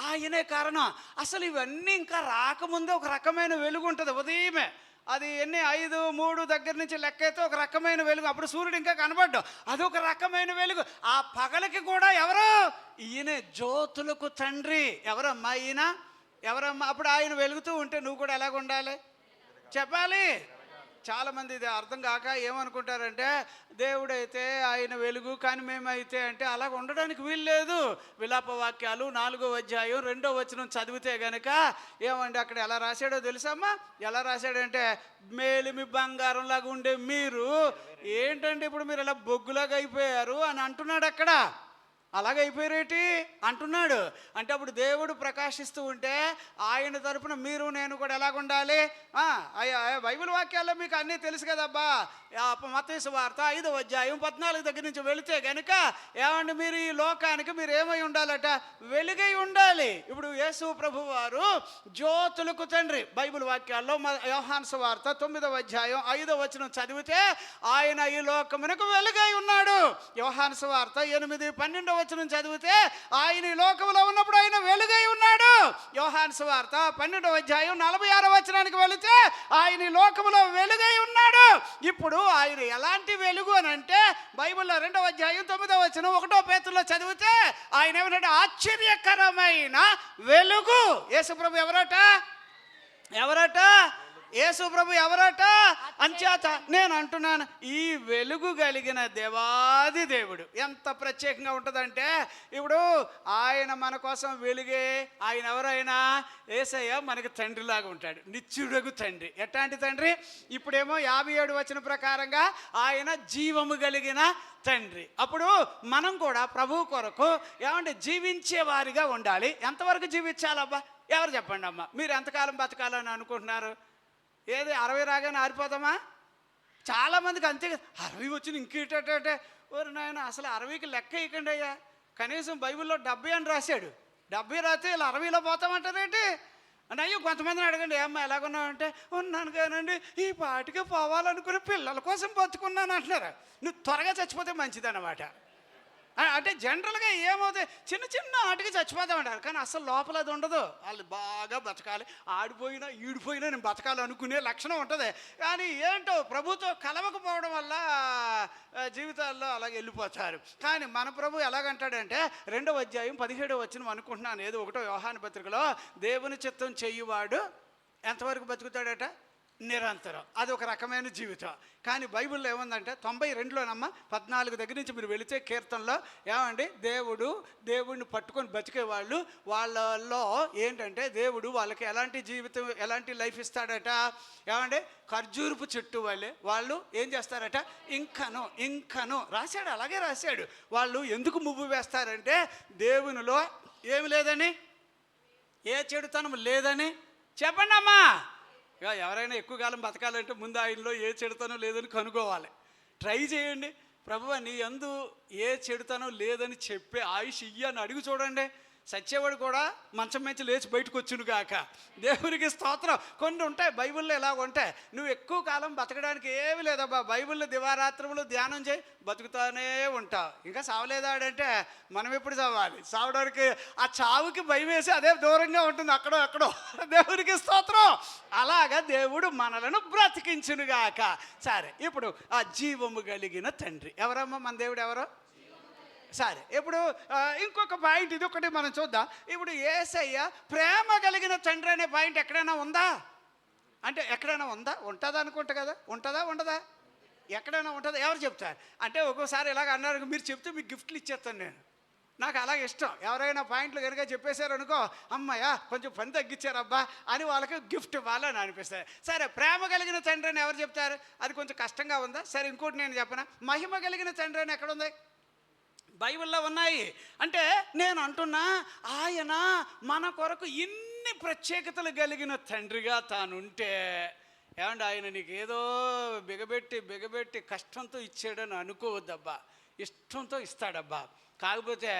ఆయనే కారణం. అసలు ఇవన్నీ ఇంకా రాకముందే ఒక రకమైన వెలుగు ఉంటుంది ఉదయమే. అది 5-3 దగ్గర నుంచి లెక్కైతే ఒక రకమైన వెలుగు. అప్పుడు సూర్యుడు ఇంకా కనబడ్డాడు, అదొక రకమైన వెలుగు. ఆ పగలకి కూడా ఎవరు? ఈయనే జ్యోతులకు తండ్రి. ఎవరమ్మా ఈయన? ఎవరమ్మా? అప్పుడు ఆయన వెలుగుతూ ఉంటే నువ్వు కూడా ఎలాగ ఉండాలి చెప్పాలి. చాలామంది ఇది అర్థం కాక ఏమనుకుంటారంటే దేవుడైతే ఆయన వెలుగు, కానీ మేమైతే అంటే అలాగ ఉండడానికి వీలు లేదు. విలాప వాక్యాలు 4వ అధ్యాయం 2వ వచనం చదివితే గనక ఏమండి అక్కడ ఎలా రాశాడో తెలుసమ్మా? ఎలా రాశాడంటే మేలిమి బంగారంలాగా ఉండే మీరు ఏంటంటే ఇప్పుడు మీరు ఇలా బొగ్గులాగా అయిపోయారు అని అంటున్నాడు. అక్కడ అలాగైపోయారేటి అంటున్నాడు. అంటే అప్పుడు దేవుడు ప్రకాశిస్తూ ఉంటే ఆయన తరపున మీరు నేను కూడా ఎలాగుండాలి? బైబిల్ వాక్యాల్లో మీకు అన్నీ తెలుసు కదబ్బా. మత్తయి సువార్త 5వ అధ్యాయం 14 దగ్గర నుంచి వెళితే కనుక ఏమండి మీరు ఈ లోకానికి మీరు ఏమై ఉండాలట? వెలుగై ఉండాలి. ఇప్పుడు యేసు ప్రభు వారు జ్యోతులకు తండ్రి. బైబిల్ వాక్యాల్లో యోహాను సువార్త 9వ అధ్యాయం 5వ వచనం చదివితే ఆయన ఈ లోకమునకు వెలుగై ఉన్నాడు. యోహాను సువార్త 8-12వ వచనం చదివితే ఆయన ఈ లోకంలో ఉన్నప్పుడు ఆయన వెలుగై ఉన్నాడు. యోహాను సువార్త 12వ అధ్యాయం 46వ వచనానికి వెళితే ఆయన ఈ లోకంలో వెలుగై ఉన్నాడు. ఇప్పుడు ఆయన ఎలాంటి వెలుగు అని అంటే బైబిల్లో 2వ అధ్యాయం 9వ వచనం 1వ పేతురులో చదివితే ఆయన ఏమంటే ఆశ్చర్యకరమైన వెలుగు. యేసు ప్రభు ఎవరట? యేసు ప్రభు ఎవరట? అంచేత నేను అంటున్నాను, ఈ వెలుగు కలిగిన దేవాది దేవుడు ఎంత ప్రత్యేకంగా ఉంటుందంటే ఇప్పుడు ఆయన మన కోసం వెలుగే. ఆయన ఎవరైనా యేసయ్య మనకి తండ్రిలాగా ఉంటాడు, నిత్యుడగు తండ్రి. ఎట్లాంటి తండ్రి? ఇప్పుడేమో 57 వచనం ప్రకారంగా ఆయన జీవము కలిగిన తండ్రి. అప్పుడు మనం కూడా ప్రభు కొరకు ఏమంటే జీవించే వారిగా ఉండాలి. ఎంతవరకు జీవించాలబ్బా? ఎవరు చెప్పండి అమ్మా. మీరు ఎంతకాలం బతకాలని అనుకుంటున్నారు? ఏది 60 రాగానే ఆరిపోతామా? చాలామందికి అంతే. 60 వచ్చిన ఇంకేటంటే ఓరు నాయన అసలు 60కి లెక్క ఇవ్వకండి అయ్యా. కనీసం బైబిల్లో 70 అని రాశాడు. 70 రాస్తే ఇలా 60లో పోతామంటారేంటి అంటే? అయ్యో కొంతమందిని అడగండి, ఏమ్మా ఎలాగున్నావంటే ఉన్నాను కానండి ఈ పాటికి పోవాలనుకుని పిల్లల కోసం బతుకున్నాను అంటున్నారు. నువ్వు త్వరగా చచ్చిపోతే మంచిదన్నమాట. అంటే జనరల్గా ఏమవుతాయి, చిన్న చిన్న ఆటకి చచ్చిపోతామంటారు, కానీ అసలు లోపల అది ఉండదు. వాళ్ళు బాగా బతకాలి, ఆడిపోయినా ఈడిపోయినా నేను బతకాలి అనుకునే లక్షణం ఉంటుంది. కానీ ఏంటో ప్రభుతో కలవకపోవడం వల్ల జీవితాల్లో అలాగే వెళ్ళిపోతారు. కానీ మన ప్రభు ఎలాగంటాడంటే 2వ అధ్యాయం 17వ వచనం అనుకుంటున్నాను, ఏదో 1వ యోహాను పత్రికలో దేవుని చిత్తం చెయ్యువాడు ఎంతవరకు బతుకుతాడట? నిరంతరం. అది ఒక రకమైన జీవితం. కానీ బైబిల్లో ఏముందంటే 92లోనమ్మా 14 దగ్గర నుంచి మీరు వెళితే కీర్తనలో ఏమండి దేవుడిని పట్టుకొని బతికే వాళ్ళలో ఏంటంటే దేవుడు వాళ్ళకి ఎలాంటి జీవితం ఎలాంటి లైఫ్ ఇస్తాడట? ఏమండి ఖర్జూరపు చెట్టు వాళ్ళే వాళ్ళు ఏం చేస్తారట? ఇంకను రాశాడు, అలాగే రాశాడు. వాళ్ళు ఎందుకు మువ్వు వేస్తారంటే దేవునిలో ఏమి లేదని, ఏ చెడుతనం లేదని. చెప్పండి అమ్మా. ఇక ఎవరైనా ఎక్కువ కాలం బతకాలంటే ముందు ఆయనలో ఏ చెడుతనం లేదని కనుక్కోవాలి. ట్రై చేయండి. ప్రభువా నీ యందు ఏ చెడుతనం లేదని చెప్పే ఆయుష్ ఇయ్యని అడుగు చూడండి. సచ్చేవాడు కూడా మంచం మంచి లేచి బయటకు వచ్చును గాక. దేవునికి స్తోత్రం. కొన్ని ఉంటాయి బైబిల్లో ఇలాగ ఉంటాయి. నువ్వు ఎక్కువ కాలం బతకడానికి ఏమీ లేదబ్బా, బైబిల్లో దివారాత్రములు ధ్యానం చేయి, బతుకుతానే ఉంటావు. ఇంకా సావలేదాడంటే మనం ఎప్పుడు చావాలి? సావడానికి ఆ చావుకి భయం వేసి అదే దూరంగా ఉంటుంది అక్కడో అక్కడో. దేవునికి స్తోత్రం. అలాగా దేవుడు మనలను బ్రతికించునుగాక. సరే, ఇప్పుడు ఆ జీవము కలిగిన తండ్రి ఎవరమ్మా? మన దేవుడు ఎవరో? సరే, ఇప్పుడు ఇంకొక పాయింట్ ఇది ఒకటి మనం చూద్దాం. ఇప్పుడు యేసయ్య ప్రేమ కలిగిన తండ్రి అనే పాయింట్ ఎక్కడైనా ఉందా అంటే ఎక్కడైనా ఉందా? ఉంటుందా అనుకుంటా కదా. ఉంటుందా ఉండదా? ఎక్కడైనా ఉంటుందా? ఎవరు చెప్తారు? అంటే ఒక్కోసారి ఇలాగ అన్నారు, మీరు చెప్తే మీకు గిఫ్ట్లు ఇచ్చేస్తాను నేను. నాకు అలాగే ఇష్టం. ఎవరైనా పాయింట్లు కనుక చెప్పేశారు అనుకో, అమ్మయ్య కొంచెం పని తగ్గించారబ్బా అని వాళ్ళకి గిఫ్ట్ ఇవ్వాలని అనిపిస్తుంది. సరే, ప్రేమ కలిగిన తండ్రి అని ఎవరు చెప్తారు? అది కొంచెం కష్టంగా ఉందా? సరే, ఇంకోటి నేను చెప్పనా, మహిమ కలిగిన తండ్రి అని ఎక్కడ ఉంది? బైబిల్లో ఉన్నాయి. అంటే నేను అంటున్నా, ఆయన మన కొరకు ఇన్ని ప్రత్యేకతలు కలిగిన తండ్రిగా తానుంటే, ఏమంటే ఆయన నీకు ఏదో బిగబెట్టి కష్టంతో ఇచ్చాడని అనుకోవద్దబ్బా. ఇష్టంతో ఇస్తాడబ్బా. కాకపోతే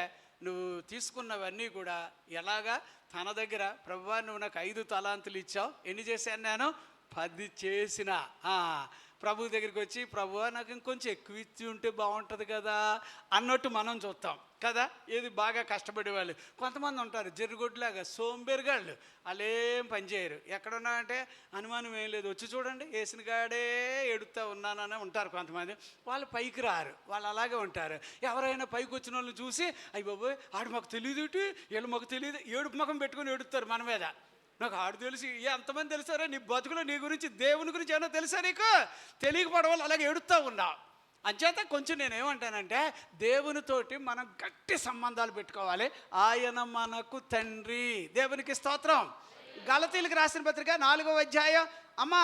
నువ్వు తీసుకున్నవన్నీ కూడా ఎలాగా తన దగ్గర, ప్రభువా నువ్వు నాకు 5 తలాంతులు ఇచ్చావు, ఎన్ని చేశాను నేను? 10 చేసిన. ప్రభు దగ్గరికి వచ్చి, ప్రభువా నాకు ఇంకొంచెం ఎక్కువ ఇచ్చి ఉంటే బాగుంటుంది కదా అన్నట్టు మనం చూస్తాం కదా. ఏది బాగా కష్టపడే వాళ్ళు కొంతమంది ఉంటారు, జరుగుడ్లాగా సోంబేరుగాళ్ళు, వాళ్ళేం పనిచేయరు. ఎక్కడున్నా అంటే అనుమానం ఏం లేదు, వచ్చి చూడండి వేసిన కాడే ఎడుతూ ఉన్నానని ఉంటారు కొంతమంది. వాళ్ళు పైకి రారు, వాళ్ళు అలాగే ఉంటారు. ఎవరైనా పైకి వచ్చిన వాళ్ళని చూసి, అయ్యి బాబోయ్ ఆడు మాకు తెలియదు, వీళ్ళు మాకు తెలియదు, ఏడుపు ముఖం పెట్టుకుని ఎడుతారు మన మీద. నాకు ఆడు తెలిసి ఎంతమంది తెలుసారా? నీ బతుకులో నీ గురించి, దేవుని గురించి ఏమన్నా తెలుసా నీకు? తెలియకపోవడం అలాగే ఎడుతూ ఉన్నావు. అంచేత కొంచెం నేనేమంటానంటే, దేవునితోటి మనం గట్టి సంబంధాలు పెట్టుకోవాలి. ఆయన మనకు తండ్రి. దేవునికి స్తోత్రం. గలతీయులకు రాసిన పత్రిక 4వ అధ్యాయం అమ్మా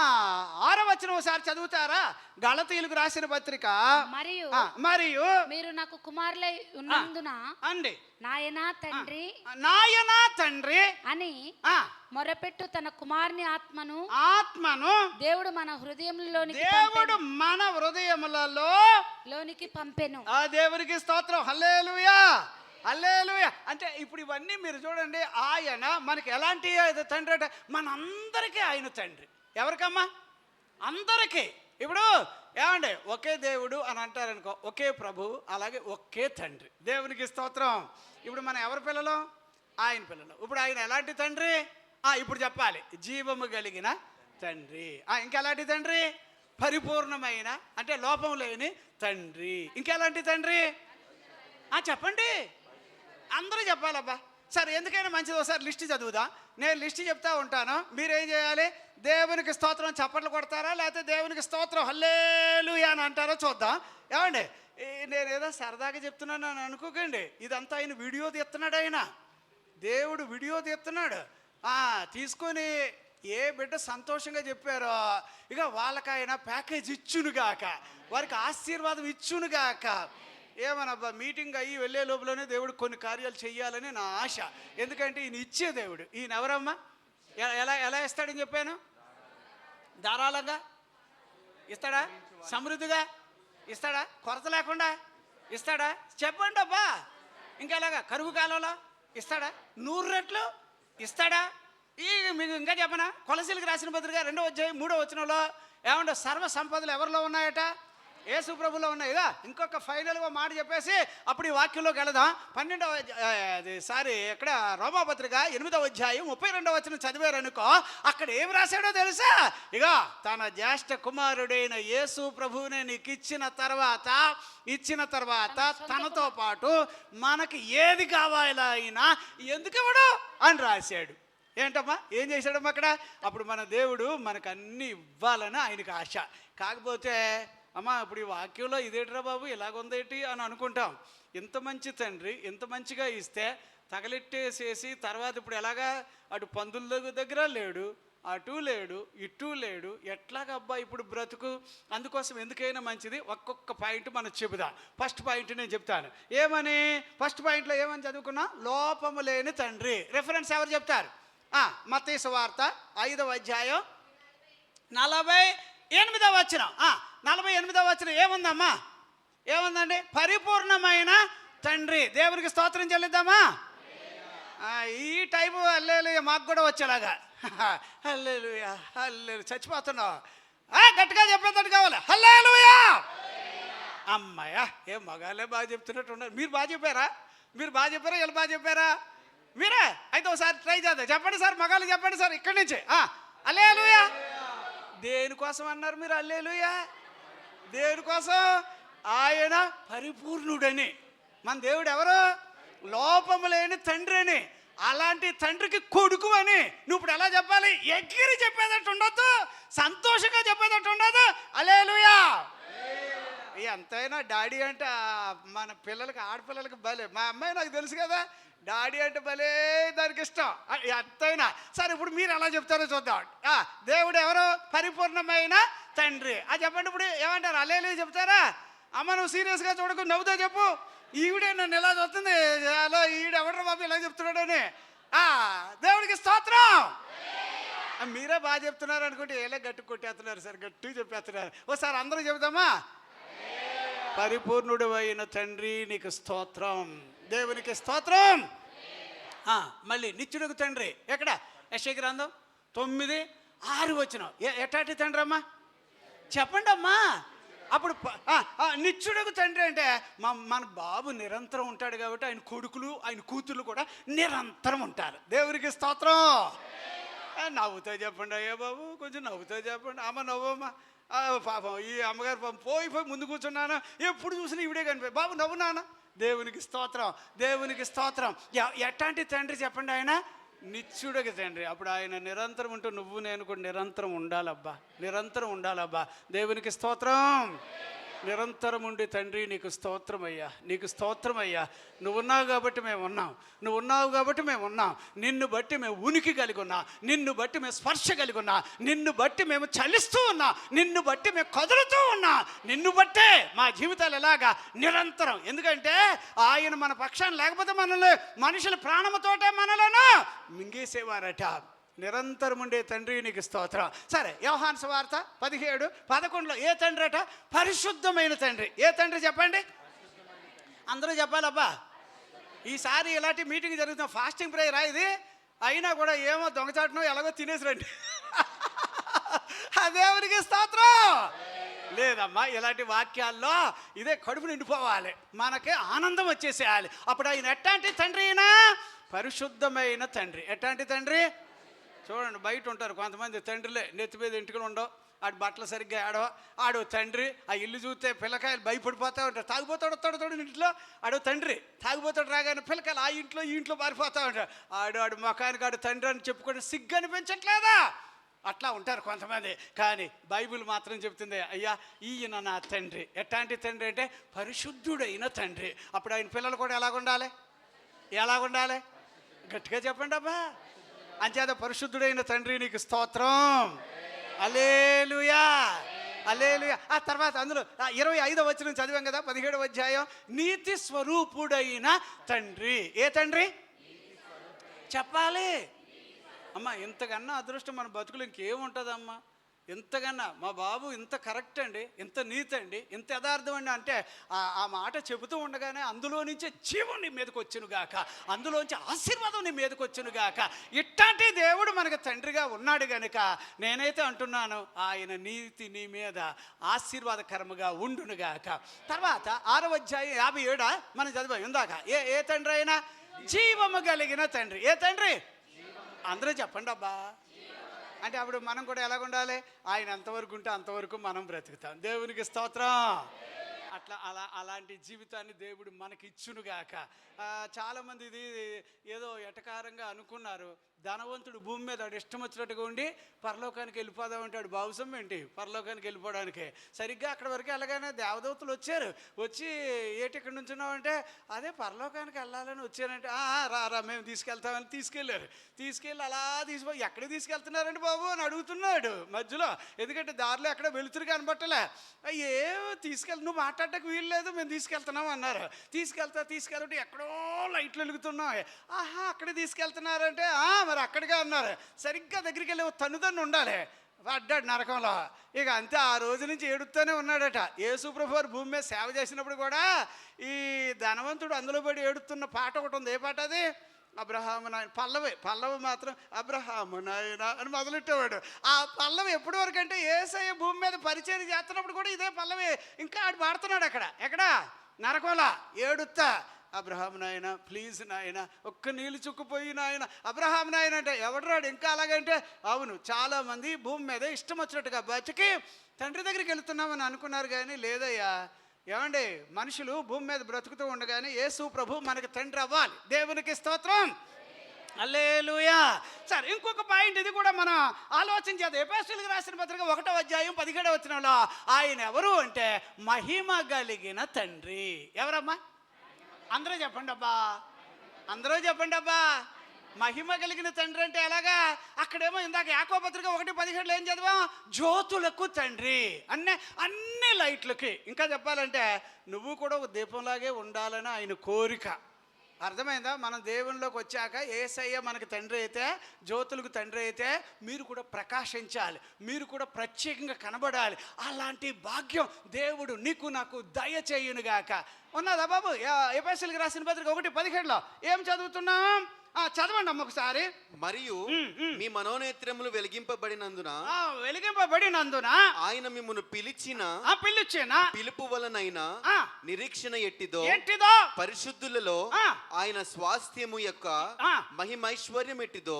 6వ వచనం ఒకసారి చదువుతారా? గలతీయులకు రాసిన పత్రిక. మరియు మీరు నాకు కుమారులై ఉన్నందున అండి నాయనా తండ్రి అని మొరపెట్టు తన కుమారుని ఆత్మను దేవుడు మన హృదయములలోనికి పంపెను. ఆ దేవునికి స్తోత్రం. హల్లెలూయా, హల్లెలూయా. అంటే ఇప్పుడు ఇవన్నీ మీరు చూడండి, ఆయన మనకి ఎలాంటి తండ్రి అంటే మనందరికీ ఆయన తండ్రి. ఎవరికమ్మా? అందరికీ. ఇప్పుడు ఏమండి, ఒకే దేవుడు అని అంటారనుకో, ఒకే ప్రభు, అలాగే ఒకే తండ్రి. దేవునికి స్తోత్రం. ఇప్పుడు మనం ఎవరి పిల్లలు? ఆయన పిల్లలు. ఇప్పుడు ఆయన ఎలాంటి తండ్రి? ఇప్పుడు చెప్పాలి, జీవము కలిగిన తండ్రి. ఇంకెలాంటి తండ్రి? పరిపూర్ణమైన, అంటే లోపం లేని తండ్రి. ఇంకెలాంటి తండ్రి? చెప్పండి, అందరూ చెప్పాలబ్బా. సరే, ఎందుకైనా మంచిది ఒకసారి లిస్ట్ చదువుదా. నేను లిస్ట్ చెప్తా ఉంటాను, మీరేం చేయాలి? దేవునికి స్తోత్రం చప్పట్లు కొడతారా, లేకపోతే దేవునికి స్తోత్రం హల్లెలూయా అని అంటారో చూద్దాం. ఏమండి, నేను ఏదో సరదాగా చెప్తున్నాను అని అనుకోకండి. ఇదంతా ఆయన వీడియో తీస్తున్నాడు. ఆయన దేవుడు వీడియో తీస్తున్నాడు. తీసుకొని ఏ బిడ్డ సంతోషంగా చెప్పారో ఇక వాళ్ళకి ఆయన ప్యాకేజ్ ఇచ్చునుగాక, వారికి ఆశీర్వాదం ఇచ్చునుగాక. ఏమనబ్బా, మీటింగ్ అయ్యి వెళ్ళే లోపలనే దేవుడు కొన్ని కార్యాలు చెయ్యాలని నా ఆశ. ఎందుకంటే ఈయన ఇచ్చే దేవుడు. ఈయన ఎవరమ్మా? ఎలా ఇస్తాడని చెప్పాను? ధారాళంగా ఇస్తాడా? సమృద్ధిగా ఇస్తాడా? కొరత లేకుండా ఇస్తాడా? చెప్పండి అబ్బా. ఇంకెలాగా కరువు కాలంలో ఇస్తాడా? 100 రెట్లు ఇస్తాడా? మీకు ఇంకా చెప్పనా? కొలసీలకు రాసిన పత్రిక 2వ అధ్యాయం 3వ వచనంలో ఏమంటే సర్వ సంపదలు ఎవరిలో ఉన్నాయట? యేసు ప్రభులో ఉన్నాయిగా. ఇంకొక ఫైనల్గా మాట చెప్పేసి అప్పుడు ఈ వాక్యంలోకి వెళదాం. 12వ రోమాపత్రిక 8వ అధ్యాయం 32వ వచనం చదివారనుకో, అక్కడ ఏం రాశాడో తెలుసా? ఇక తన జ్యేష్ఠ కుమారుడైన యేసు ప్రభువుని నీకు ఇచ్చిన తర్వాత తనతో పాటు మనకి ఏది కావాలైనా ఎందుకు ఇవ్వడు అని రాశాడు. ఏంటమ్మా, ఏం చేశాడమ్మా అక్కడ? అప్పుడు మన దేవుడు మనకు అన్నీ ఇవ్వాలని ఆయనకు ఆశ. కాకపోతే అమ్మా ఇప్పుడు ఈ వాక్యంలో ఇదేట్రా బాబు ఇలాగుందేటి అని అనుకుంటాం. ఇంత మంచి తండ్రి ఇంత మంచిగా ఇస్తే తగలెట్టేసేసి తర్వాత ఇప్పుడు ఎలాగా? అటు పందుల దగ్గర లేడు, అటు లేడు, ఇటు లేడు, ఎట్లాగబ్బా ఇప్పుడు బ్రతుకు? అందుకోసం ఎందుకైనా మంచిది ఒక్కొక్క పాయింట్ మనం చెబుదాం. ఫస్ట్ పాయింట్ నేను చెప్తాను. ఏమని? ఫస్ట్ పాయింట్లో ఏమని చదువుకున్నా? లోపము లేని తండ్రి. రెఫరెన్స్ ఎవరు చెప్తారు? మత్తయి సువార్త 5వ అధ్యాయం 48వ వచనం. 48వ వచనం ఏముందమ్మా? ఏముందండి? పరిపూర్ణమైన తండ్రి. దేవునికి స్తోత్రం చెల్లిద్దామా? ఈ టైపు హల్లెలూయా మాకు కూడా వచ్చేలాగా. హల్లెలూయా హల్లెలూయా. చచ్చిపోతున్నావు, గట్టిగా చెప్పేటట్టు కావాలి. హల్లెలూయా. అమ్మాయ్యా, ఏం మగాళ్ళే బాగా చెప్తున్నట్టు ఉన్నారు. మీరు బాగా చెప్పారా? మీరు బాగా చెప్పారా? వీళ్ళు బాగా చెప్పారా? మీరే అయితే ఒకసారి ట్రై చేద్దాం. చెప్పండి సార్, మగాళ్ళు చెప్పండి సార్ ఇక్కడి నుంచి. హల్లెలూయా. దేనికోసం అన్నారు మీరు హల్లెలూయా? దేనికోసం? ఆయన పరిపూర్ణుడని. మన దేవుడు ఎవరు? లోపము లేని తండ్రి అని. అలాంటి తండ్రికి కొడుకు అని నువ్వు ఇప్పుడు ఎలా చెప్పాలి? ఎగిరి చెప్పేటట్టు ఉండొద్దు, సంతోషంగా చెప్పేటట్టు ఉండదు. హల్లెలూయా. ఎంతైనా డాడీ అంటే మన పిల్లలకి, ఆడపిల్లలకి భలే. మా అమ్మాయి నాకు తెలుసు కదా, డాడీ అంటే భలే దానికి ఇష్టం. ఎంతైనా సరే, ఇప్పుడు మీరు ఎలా చెప్తారో చూద్దాం. దేవుడు ఎవరు? పరిపూర్ణమైన తండ్రి. చెప్పండి. ఇప్పుడు ఏమంటారు? హల్లెలూయా చెప్తారా? అమ్మ నువ్వు సీరియస్గా చూడకు, నవ్వుతా చెప్పు. ఈవిడే నన్ను ఎలా చూస్తుంది, అలా ఈవిడ ఎవడరా బాబు ఇలా చెప్తున్నాడని. దేవుడికి స్తోత్రం. మీరే బాగా చెప్తున్నారు అనుకుంటే ఏలే గట్టి కొట్టేస్తున్నారు సార్, గట్టిగా చెప్పేస్తున్నారు. ఒకసారి అందరూ చెబుతామా? పరిపూర్ణుడు అయిన తండ్రి నీకు స్తోత్రం. దేవునికి స్తోత్రం. మళ్ళీ నిత్యుడుకు తండ్రి ఎక్కడ? యెషయా గ్రంథం 9:6 వచనం. ఎట్లాంటి తండ్రి అమ్మా చెప్పండి అమ్మా. అప్పుడు నిత్యుడుకు తండ్రి అంటే మన బాబు నిరంతరం ఉంటాడు కాబట్టి ఆయన కొడుకులు, ఆయన కూతుర్లు కూడా నిరంతరం ఉంటారు. దేవునికి స్తోత్రం. నవ్వుతో చెప్పండి అయ్యా బాబు, కొంచెం నవ్వుతో చెప్పండి. అమ్మ నవ్వమ్మా. పాపం ఈ అమ్మగారు పాపం పోయి ముందు కూర్చున్నాను, ఎప్పుడు చూసినా ఇవిడే కనిపోయి. బాబు నవ్వు నాన్న. దేవునికి స్తోత్రం, దేవునికి స్తోత్రం. ఎట్లాంటి తండ్రి చెప్పండి? ఆయన నిత్యుడికి తండ్రి. అప్పుడు ఆయన నిరంతరం ఉంటూ నువ్వు నేను కూడా నిరంతరం ఉండాలబ్బా, నిరంతరం ఉండాలబ్బా. దేవునికి స్తోత్రం. నిరంతరం ఉండి తండ్రి నీకు స్తోత్రం అయ్యా, నీకు స్తోత్రం అయ్యా. నువ్వు ఉన్నావు కాబట్టి మేము ఉన్నాం, నువ్వు ఉన్నావు కాబట్టి మేము ఉన్నాం. నిన్ను బట్టి మేము ఉనికి కలిగి ఉన్నా, నిన్ను బట్టి మేము స్పర్శ కలిగి ఉన్నా, నిన్ను బట్టి మేము చలిస్తూ ఉన్నా, నిన్ను బట్టి మేము కదులుతూ ఉన్నా. నిన్ను బట్టే మా జీవితాలు ఎలాగా నిరంతరం. ఎందుకంటే ఆయన మన పక్షాన్ని లేకపోతే మనల్ని మనుషుల ప్రాణముతోటే మనలను మింగేసేవారట. నిరంతరం ఉండే తండ్రి నీకు స్తోత్రం. సరే, యోహాను సువార్త 17:11 ఏ తండ్రి అట? పరిశుద్ధమైన తండ్రి. ఏ తండ్రి చెప్పండి? అందరూ చెప్పాలబ్బా. ఈసారి ఇలాంటి మీటింగ్ జరుగుతాం, ఫాస్టింగ్ ప్రేయర్ ఇది అయినా కూడా ఏమో దొంగచాటునో ఎలాగో తినేసి రండి. దేవునికి స్తోత్రం. లేదమ్మా, ఇలాంటి వాక్యాల్లో ఇదే కడుపు నిండిపోవాలి, మనకి ఆనందం వచ్చేసేయాలి. అప్పుడు ఆయన ఎట్లాంటి తండ్రి? అయినా పరిశుద్ధమైన తండ్రి. ఎట్లాంటి తండ్రి? చూడండి, బయట ఉంటారు కొంతమంది తండ్రులే, నెత్తి మీద ఎంటుకలు ఉండవు, ఆడు బట్టలు సరిగ్గా ఆడవ. ఆడు తండ్రి. ఆ ఇల్లు చూస్తే పిల్లకాయలు భయపడిపోతూ ఉంటారు. తాగిపోతాడు వస్తాడు ఇంట్లో, ఆడు తండ్రి. తాగిపోతాడు రాగానే పిల్లకాయలు ఆ ఇంట్లో ఈ ఇంట్లో పారిపోతూ ఉంటారు. ఆడు ముఖానికి ఆడు తండ్రి అని చెప్పుకొని సిగ్గు అనిపించట్లేదా? అట్లా ఉంటారు కొంతమంది. కానీ బైబిల్ మాత్రం చెప్తుంది, అయ్యా ఈయన నా తండ్రి. ఎట్లాంటి తండ్రి అంటే పరిశుద్ధుడైన తండ్రి. అప్పుడు ఆయన పిల్లలు కూడా ఎలాగుండాలి? ఎలాగుండాలి? గట్టిగా చెప్పండి అబ్బా. అంచేత పరిశుద్ధుడైన తండ్రి నీకు స్తోత్రం. హల్లెలూయా, హల్లెలూయా. ఆ తర్వాత అందులో 25వ వచనం చదివాం కదా, 17వ అధ్యాయం. నీతి స్వరూపుడైన తండ్రి. ఏ తండ్రి చెప్పాలి? అమ్మ ఇంతకన్నా అదృష్టం మన బతుకులు ఇంకేముంటుందమ్మా? ఇంతకన్నా మా బాబు ఇంత కరెక్ట్ అండి, ఇంత నీతి అండి, ఇంత యథార్థం అండి అంటే ఆ మాట చెబుతూ ఉండగానే అందులో నుంచే జీవం నీ మీదకి వచ్చును గాక, అందులోంచి ఆశీర్వాదం నీ మీదకి వచ్చును గాక. ఇట్లాంటి దేవుడు మనకు తండ్రిగా ఉన్నాడు గనుక నేనైతే అంటున్నాను, ఆయన నీతి నీ మీద ఆశీర్వాదకరముగా ఉండును గాక. తర్వాత 6వ అధ్యాయం 57 మనం చదివాం ఇందాక. ఏ తండ్రి అయినా జీవము కలిగిన తండ్రి. ఏ తండ్రి? అందరూ చెప్పండి అబ్బా. అంటే అప్పుడు మనం కూడా ఎలాగుండాలి? ఆయన ఎంతవరకు ఉంటే అంతవరకు మనం బ్రతుకుతాం. దేవునికి స్తోత్రం. అట్లా అలాంటి జీవితాన్ని దేవుడు మనకి ఇచ్చునుగాక. చాలామంది ఇది ఏదో ఎటకారంగా అనుకున్నారు. ధనవంతుడు భూమి మీద వాడు ఇష్టం వచ్చినట్టుగా ఉండి పరలోకానికి వెళ్ళిపోదామంటాడు. భావసం ఏంటి పరలోకానికి వెళ్ళిపోవడానికి? సరిగ్గా అక్కడ వరకు వెళ్ళగానే దేవదూతలు వచ్చారు. వచ్చి ఏటి ఇక్కడ నుంచున్నామంటే అదే పరలోకానికి వెళ్ళాలని వచ్చానంటే రా మేము తీసుకెళ్తామని తీసుకెళ్ళారు. తీసుకెళ్ళి అలా తీసిపోయి ఎక్కడికి తీసుకెళ్తున్నారండి బాబు అని అడుగుతున్నాడు మధ్యలో. ఎందుకంటే దారిలో ఎక్కడ వెలుతురు కనబట్టలే. తీసుకెళ్ళి నువ్వు మాట్లాడటానికి వీలు లేదు, మేము తీసుకెళ్తున్నాం అన్నారు. తీసుకెళ్తే ఎక్కడో లైట్లు వెలుగుతున్నాయి. అక్కడే తీసుకెళ్తున్నారంటే మరి అక్కడికే అన్నారు. సరిగ్గా దగ్గరికి వెళ్ళి తన్నుదన్ను ఉండాలి, పడ్డాడు నరకంలో. ఇక అంతే, ఆ రోజు నుంచి ఏడుస్తూనే ఉన్నాడట. యేసు ప్రభువు వారు భూమి మీద సేవ చేసినప్పుడు కూడా ఈ ధనవంతుడు అందులో పడి ఏడుతున్న పాట ఒకటి ఉంది. ఏ పాట అది? అబ్రహాము నాయన. పల్లవి మాత్రం అబ్రహాము నాయన అని మొదలెట్టేవాడు. ఆ పల్లవి ఎప్పటి వరకు అంటే యేసయ్య భూమి మీద పరిచయం చేస్తున్నప్పుడు కూడా ఇదే పల్లవి ఇంకా ఆడు పాడుతున్నాడు. ఎక్కడ నరకోలా ఏడుత్తా, అబ్రహాం నాయన ప్లీజ్ నాయన ఒక్క నీళ్ళు చుక్కుపోయి నాయన, అబ్రహాం నాయన అంటే ఎవడరాడు ఇంకా అలాగంటే. అవును, చాలామంది భూమి మీద ఇష్టం వచ్చినట్టుగా బతికి తండ్రి దగ్గరికి వెళుతున్నామని అనుకున్నారు, కానీ లేదయ్యా. ఏమండి, మనుషులు భూమి మీద బ్రతుకుతూ ఉండగానే యేసు ప్రభు మనకి తండ్రి అవ్వాలి. దేవునికి స్తోత్రం, హల్లెలూయా. సరే, ఇంకొక పాయింట్ ఇది కూడా మనం ఆలోచన చేద్దాం. ఎఫెసీయులకు రాసిన పత్రిక 1వ అధ్యాయం 17వ వచనంలో ఆయన ఎవరు అంటే మహిమ కలిగిన తండ్రి. ఎవరమ్మా? అందరూ చెప్పండి అబ్బా. మహిమ కలిగిన తండ్రి అంటే ఎలాగా? అక్కడేమో ఇందాక యాకోబు పత్రిక 1:17 ఏం చదివాం? జ్యోతులకు తండ్రి, అన్ని లైట్లకి. ఇంకా చెప్పాలంటే నువ్వు కూడా ఒక దీపంలాగే ఉండాలని ఆయన కోరిక. అర్థమైందా? మనం దేవునిలోకి వచ్చాక యేసయ్య మనకి తండ్రి అయితే, జ్యోతులకు తండ్రి అయితే మీరు కూడా ప్రకాశించాలి, మీరు కూడా ప్రత్యేకంగా కనబడాలి. అలాంటి భాగ్యం దేవుడు నీకు నాకు దయచేయునుగాక. ఉన్నదా బాబు? ఎఫెసీయులకు రాసిన పత్రిక 1:17 ఏం చదువుతున్నాం? చదవండి అమ్మ ఒకసారి. మరియు మీ మనోనేత్రములు వెలిగింపబడినందున ఆయన మిమ్మును పిలిచిన పిలుపు వలనైన నిరీక్షణ ఎట్టిదో పరిశుద్ధులలో ఆయన స్వాస్థ్యము యొక్క మహిమైశ్వర్యం ఎట్టిదో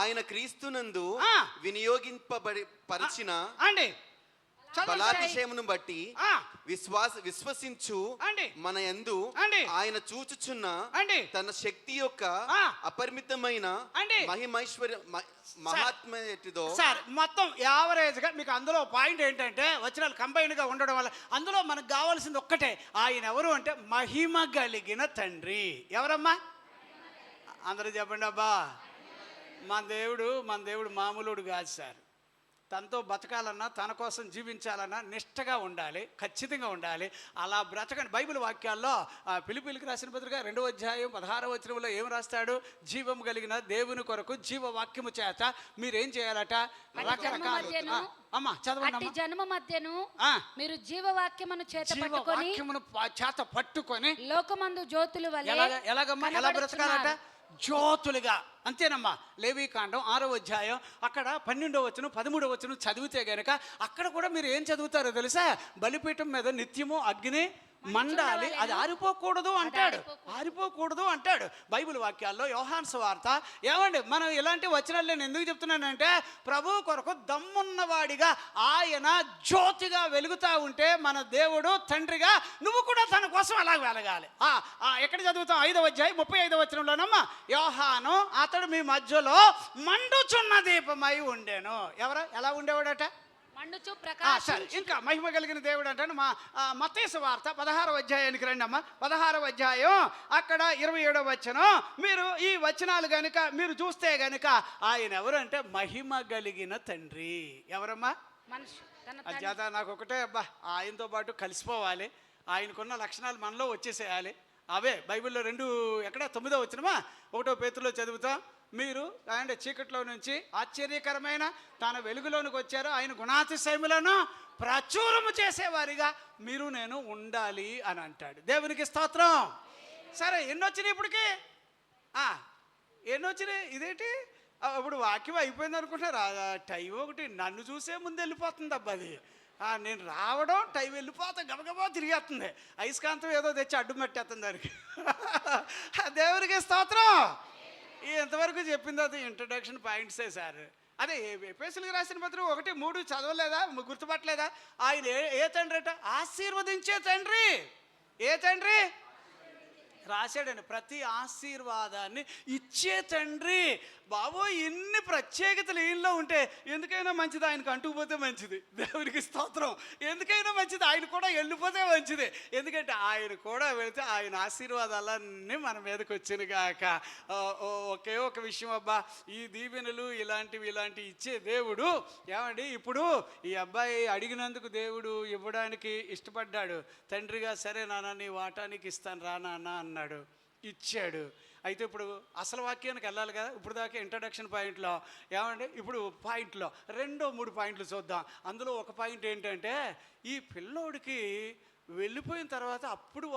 ఆయన క్రీస్తునందు వినియోగింపబడి పరిచిన బలాతిశయమును బట్టి విశ్వసించు మన యందు ఆయన చూచుచున్న తన శక్తి యొక్క అపరిమితమైన మహిమైశ్వర్యం మహాత్మ్యటిదో. సార్, మొత్తం యావరేజ్ గా మీకు అందులో పాయింట్ ఏంటంటే వచనాలు కంబైన్ గా ఉండడం వల్ల అందులో మనకు కావాల్సింది ఒక్కటే. ఆయన ఎవరు అంటే మహిమ కలిగిన తండ్రి. ఎవరమ్మా? అందరూ చెప్పండి అబ్బా. మన దేవుడు మామూలుడు కాదు సార్. తనతో బతకాలన్నా, తన కోసం జీవించాలన్నా నిష్టగా ఉండాలి, ఖచ్చితంగా ఉండాలి. అలా బ్రతకండి. బైబిల్ వాక్యాల్లో ఫిలిప్పీయులకు రాసిన పత్రిక 2వ అధ్యాయం 16వ వచనంలో ఏం రాస్తాడు? జీవము కలిగిన దేవుని కొరకు జీవవాక్యము చేత మీరేం చేయాలట? రకరకాల అమ్మా చదవండి. జన్మ మధ్యను మీరు జీవవాక్యమును చేత పట్టుకొని లోకమందు జ్యోతులు వలె. ఎలాగమ్మా? ఎలా బ్రతకాలట? జ్యోతులుగా. అంతేనమ్మా. లేవీకాండం 6వ అధ్యాయం అక్కడ 12వ వచనం 13వ వచనం చదివితే గనక అక్కడ కూడా మీరు ఏం చదువుతారో తెలుసా? బలిపీఠం మీద నిత్యము అగ్ని మండాలి, అది ఆరిపోకూడదు అంటాడు బైబిల్ వాక్యాల్లో. యోహాను సువార్త. ఏమండి, మనం ఇలాంటి వచనాలు నేను ఎందుకు చెప్తున్నానంటే ప్రభు కొరకు దమ్మున్నవాడిగా ఆయన జ్యోతిగా వెలుగుతా ఉంటే మన దేవుడు తండ్రిగా నువ్వు కూడా తన కోసం అలాగ వెలగాలి. ఎక్కడ చదువుతాం? 5వ అధ్యాయం 35వ వచనంలోనమ్మా. యోహాను అతడు మీ మధ్యలో మండుచున్న దీపమై ఉండేను. ఎలా ఉండేవాడట? సరే, ఇంకా మహిమ కలిగిన దేవుడు అంటాను. మత్తయి సువార్త 16వ అధ్యాయానికి రండి అమ్మా. 16వ అధ్యాయం అక్కడ 27వ వచనం. మీరు ఈ వచనాలు గనుక మీరు చూస్తే గనుక ఆయన ఎవరు అంటే మహిమ కలిగిన తండ్రి. ఎవరమ్మా? అజ్జాత నాకు ఒకటే అబ్బా, ఆయనతో పాటు కలిసిపోవాలి, ఆయనకున్న లక్షణాలు మనలో వచ్చేసేయాలి. అవే బైబిల్లో 9వ వచనమా 1వ పేతురులో చదువుతాం. మీరు అంటే చీకట్లో నుంచి ఆశ్చర్యకరమైన తన వెలుగులోనికి వచ్చారు, ఆయన గుణాతిశయములను ప్రచురము చేసేవారిగా మీరు నేను ఉండాలి అని అంటాడు. దేవునికి స్తోత్రం. సరే, ఎన్నొచ్చినాయి ఇప్పటికి? ఎన్నొచ్చినాయి? ఇదేంటి ఇప్పుడు వాక్యం అయిపోయింది అనుకుంటున్నారు? టైం ఒకటి నన్ను చూసే ముందు వెళ్ళిపోతుంది అబ్బా. అది నేను రావడం టైం వెళ్ళిపోతా గబగబా తిరిగేస్తుంది. అయస్కాంతం ఏదో తెచ్చి అడ్డు పెట్టేస్తుంది దానికి. దేవునికి స్తోత్రం. ఎంతవరకు చెప్పింది అది ఇంట్రడక్షన్ పాయింట్సే సార్. అదే ఎఫెసీయులకు రాసిన పత్రిక 1:3 చదవలేదా? గుర్తుపట్టలేదా? ఆయన ఏ తండ్రి అట? ఆశీర్వదించే తండ్రి. ఏ తండ్రి? రాశాడండి, ప్రతి ఆశీర్వాదాన్ని ఇచ్చే తండ్రి. బాబో, ఎన్ని ప్రత్యేకతలు ఈయనలో ఉంటే ఎందుకైనా మంచిది ఆయనకు అంటుకుపోతే మంచిది. దేవునికి స్తోత్రం. ఎందుకైనా మంచిది ఆయన కూడా వెళ్ళిపోతే మంచిది. ఎందుకంటే ఆయన కూడా వెళితే ఆయన ఆశీర్వాదాలన్నీ మన మీదకి వచ్చిన గాక. ఒకే ఒక విషయం అబ్బా, ఈ దీవెనలు ఇలాంటివి ఇచ్చే దేవుడు. ఏమండి, ఇప్పుడు ఈ అబ్బాయి అడిగినందుకు దేవుడు ఇవ్వడానికి ఇష్టపడ్డాడు. తండ్రిగా సరే నాన్న నీ వాటానికి ఇస్తాను రా నాన్న అన్నాడు, ఇచ్చాడు. అయితే ఇప్పుడు అసలు వాక్యానికి వెళ్ళాలి కదా. ఇప్పుడు దాకా ఇంట్రడక్షన్ పాయింట్లో ఏమంటే ఇప్పుడు పాయింట్లో 2-3 పాయింట్లు చూద్దాం. అందులో ఒక పాయింట్ ఏంటంటే ఈ పిల్లోడికి వెళ్ళిపోయిన తర్వాత అప్పుడు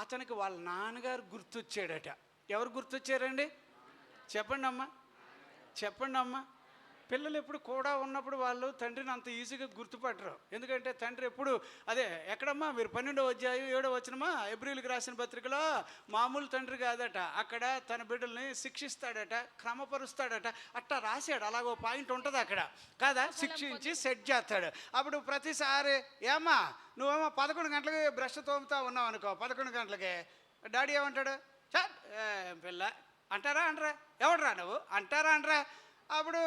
అతనికి వాళ్ళ నాన్నగారు గుర్తొచ్చాడట. ఎవరు గుర్తొచ్చారండి? చెప్పండి అమ్మా. పిల్లలు ఎప్పుడు కూడా ఉన్నప్పుడు వాళ్ళు తండ్రిని అంత ఈజీగా గుర్తుపట్టరు. ఎందుకంటే తండ్రి ఎప్పుడు ఎక్కడమ్మా మీరు 12వ అధ్యాయం 7వ వచనమా ఎబ్రిల్కి రాసిన పత్రికలో మామూలు తండ్రి కాదట. అక్కడ తన బిడ్డల్ని శిక్షిస్తాడట, క్రమపరుస్తాడట, అట్టా రాశాడు. అలాగో పాయింట్ ఉంటుంది అక్కడ కాదా, శిక్షించి సెట్ చేస్తాడు. అప్పుడు ప్రతిసారి ఏమ్మా నువ్వేమో 11 గంటలకి బ్రష్ తోముతా ఉన్నావు అనుకో, 11 గంటలకి డాడీ ఏమంటాడు? పిల్ల అంటారా అనరా? ఎవడరా నువ్వు అంటారా అనరా? అప్పుడు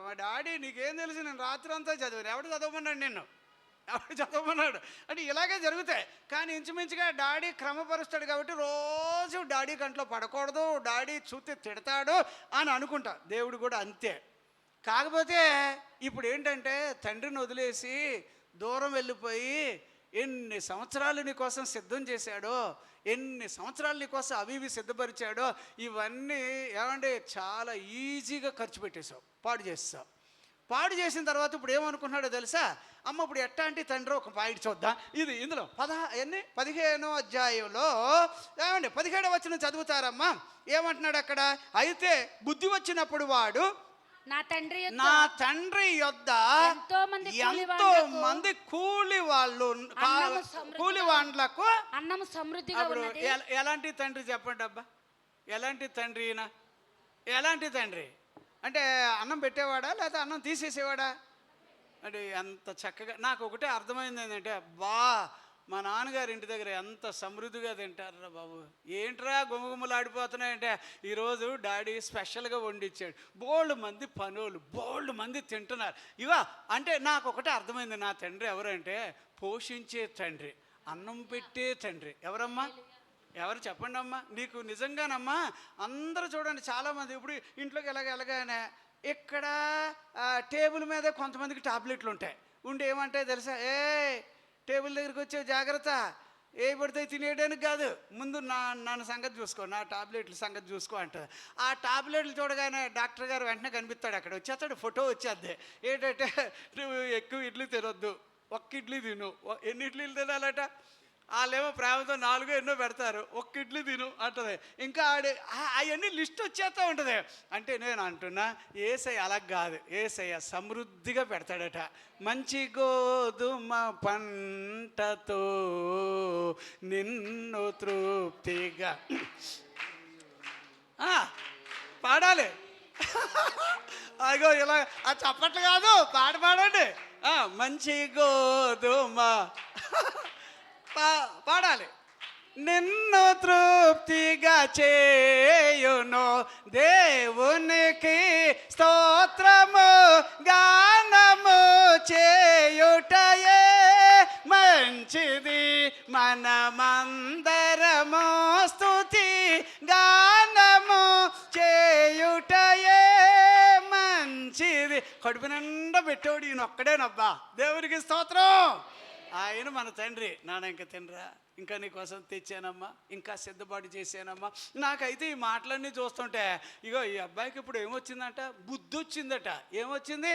మా డాడీ నీకేం తెలుసు, నేను రాత్రి అంతా చదివాను. ఎవడు చదవమన్నాడు? ఎవడు చదవమన్నాడు? అంటే ఇలాగే జరుగుతాయి. కానీ ఇంచుమించుగా డాడీ క్రమపరుస్తాడు కాబట్టి రోజు డాడీ కంట్లో పడకూడదు, డాడీ చూస్తే తిడతాడు అని అనుకుంటా. దేవుడు కూడా అంతే. కాకపోతే ఇప్పుడు ఏంటంటే తండ్రిని వదిలేసి దూరం వెళ్ళిపోయి ఎన్ని సంవత్సరాలు నీ కోసం సిద్ధం చేశాడో, ఎన్ని సంవత్సరాలు నీ కోసం అవి ఇవి సిద్ధపరిచాడో, ఇవన్నీ ఏమంటే చాలా ఈజీగా ఖర్చు పెట్టేశావు, పాడు చేస్తావు. పాడు చేసిన తర్వాత ఇప్పుడు ఏమనుకున్నాడో తెలుసా? అమ్మ ఇప్పుడు ఎట్టాంటి తండ్రి ఒక పాయింట్ చూద్దాం. ఇందులో 15వ అధ్యాయంలో ఏమండి 17వ వచనం చదువుతారమ్మా. ఏమంటున్నాడు అక్కడ? అయితే బుద్ధి వచ్చినప్పుడు వాడు నా తండ్రి యొద్ద ఎంతో మంది కూలి వాళ్ళకు అన్నము సమృద్ధిగా ఉన్నది. ఎలాంటి తండ్రి చెప్పండి అబ్బా? ఎలాంటి తండ్రి ఈయన? ఎలాంటి తండ్రి అంటే అన్నం పెట్టేవాడా లేకపోతే అన్నం తీసేసేవాడా? అంటే ఎంత చక్కగా. నాకు ఒకటే అర్థమైంది ఏంటంటే, మా నాన్నగారి ఇంటి దగ్గర ఎంత సమృద్ధిగా తింటారా బాబు. ఏంట్రా గుమగుమలాడిపోతున్నాయంటే, ఈరోజు డాడీ స్పెషల్గా వండిచ్చాడు, బోల్డ్ మంది పనులు, బోల్డ్ మంది తింటున్నారు. అంటే నాకు ఒకటే అర్థమైంది, నా తండ్రి ఎవరంటే పోషించే తండ్రి, అన్నం పెట్టే తండ్రి. ఎవరమ్మా? ఎవరు చెప్పండి అమ్మా. నీకు నిజంగానమ్మా అందరూ చూడండి, చాలామంది ఇప్పుడు ఇంట్లోకి ఎలాగనే ఇక్కడ టేబుల్ మీద కొంతమందికి టాబ్లెట్లు ఉంటాయి, ఉండి ఏమంటాయి తెలుసా? టేబుల్ దగ్గరికి వచ్చే జాగ్రత్త, ఏ పడితే తినేయడానికి కాదు, ముందు నన్ను సంగతి చూసుకో, నా టాబ్లెట్ల సంగతి చూసుకో అంటారు. ఆ టాబ్లెట్లు చూడగానే డాక్టర్ గారు వెంటనే కనిపిస్తాడు, అక్కడ వచ్చేస్తాడు, ఫోటో వచ్చేద్ది. ఏంటంటే నువ్వు ఎక్కువ ఇడ్లీ తినొద్దు, ఒక్క ఇడ్లీ తిను. ఎన్ని ఇడ్లీలు తినాలట? వాళ్ళేమో ప్రేమతో 4 ఎన్నో పెడతారు, ఒక్క ఇడ్లీ తిను అంటది. ఇంకా అవన్నీ లిస్ట్ వచ్చేస్తూ ఉంటుంది. అంటే నేను అంటున్నా, యేసయ్య అలా కాదు, యేసయ్య సమృద్ధిగా పెడతాడట. మంచి గోధుమ పంటతో నిన్ను తృప్తిగా పాడాలి. అగో ఇలా చప్పట్లు కాదు, పాడండి. మంచి గోధుమ పాడాలి. నిన్ను తృప్తిగా చేయును దేవునికి స్తోత్రము గానము చేయుటయే మంచిది, మనమందరము స్తుతి గానము చేయుటయే మంచిది. కడుపు నిండా పెట్టేవాడు ఈయన ఒక్కడేనబ్బా. దేవునికి స్తోత్రం. ఆయన మన తండ్రి. నాన్న ఇంకా తినరా, ఇంకా నీ కోసం తెచ్చానమ్మా, ఇంకా సిద్ధపాటు చేశానమ్మా. నాకైతే ఈ మాటలన్నీ చూస్తుంటే ఈ అబ్బాయికి ఇప్పుడు ఏమొచ్చిందంట? బుద్ధి వచ్చిందట. ఏమొచ్చింది?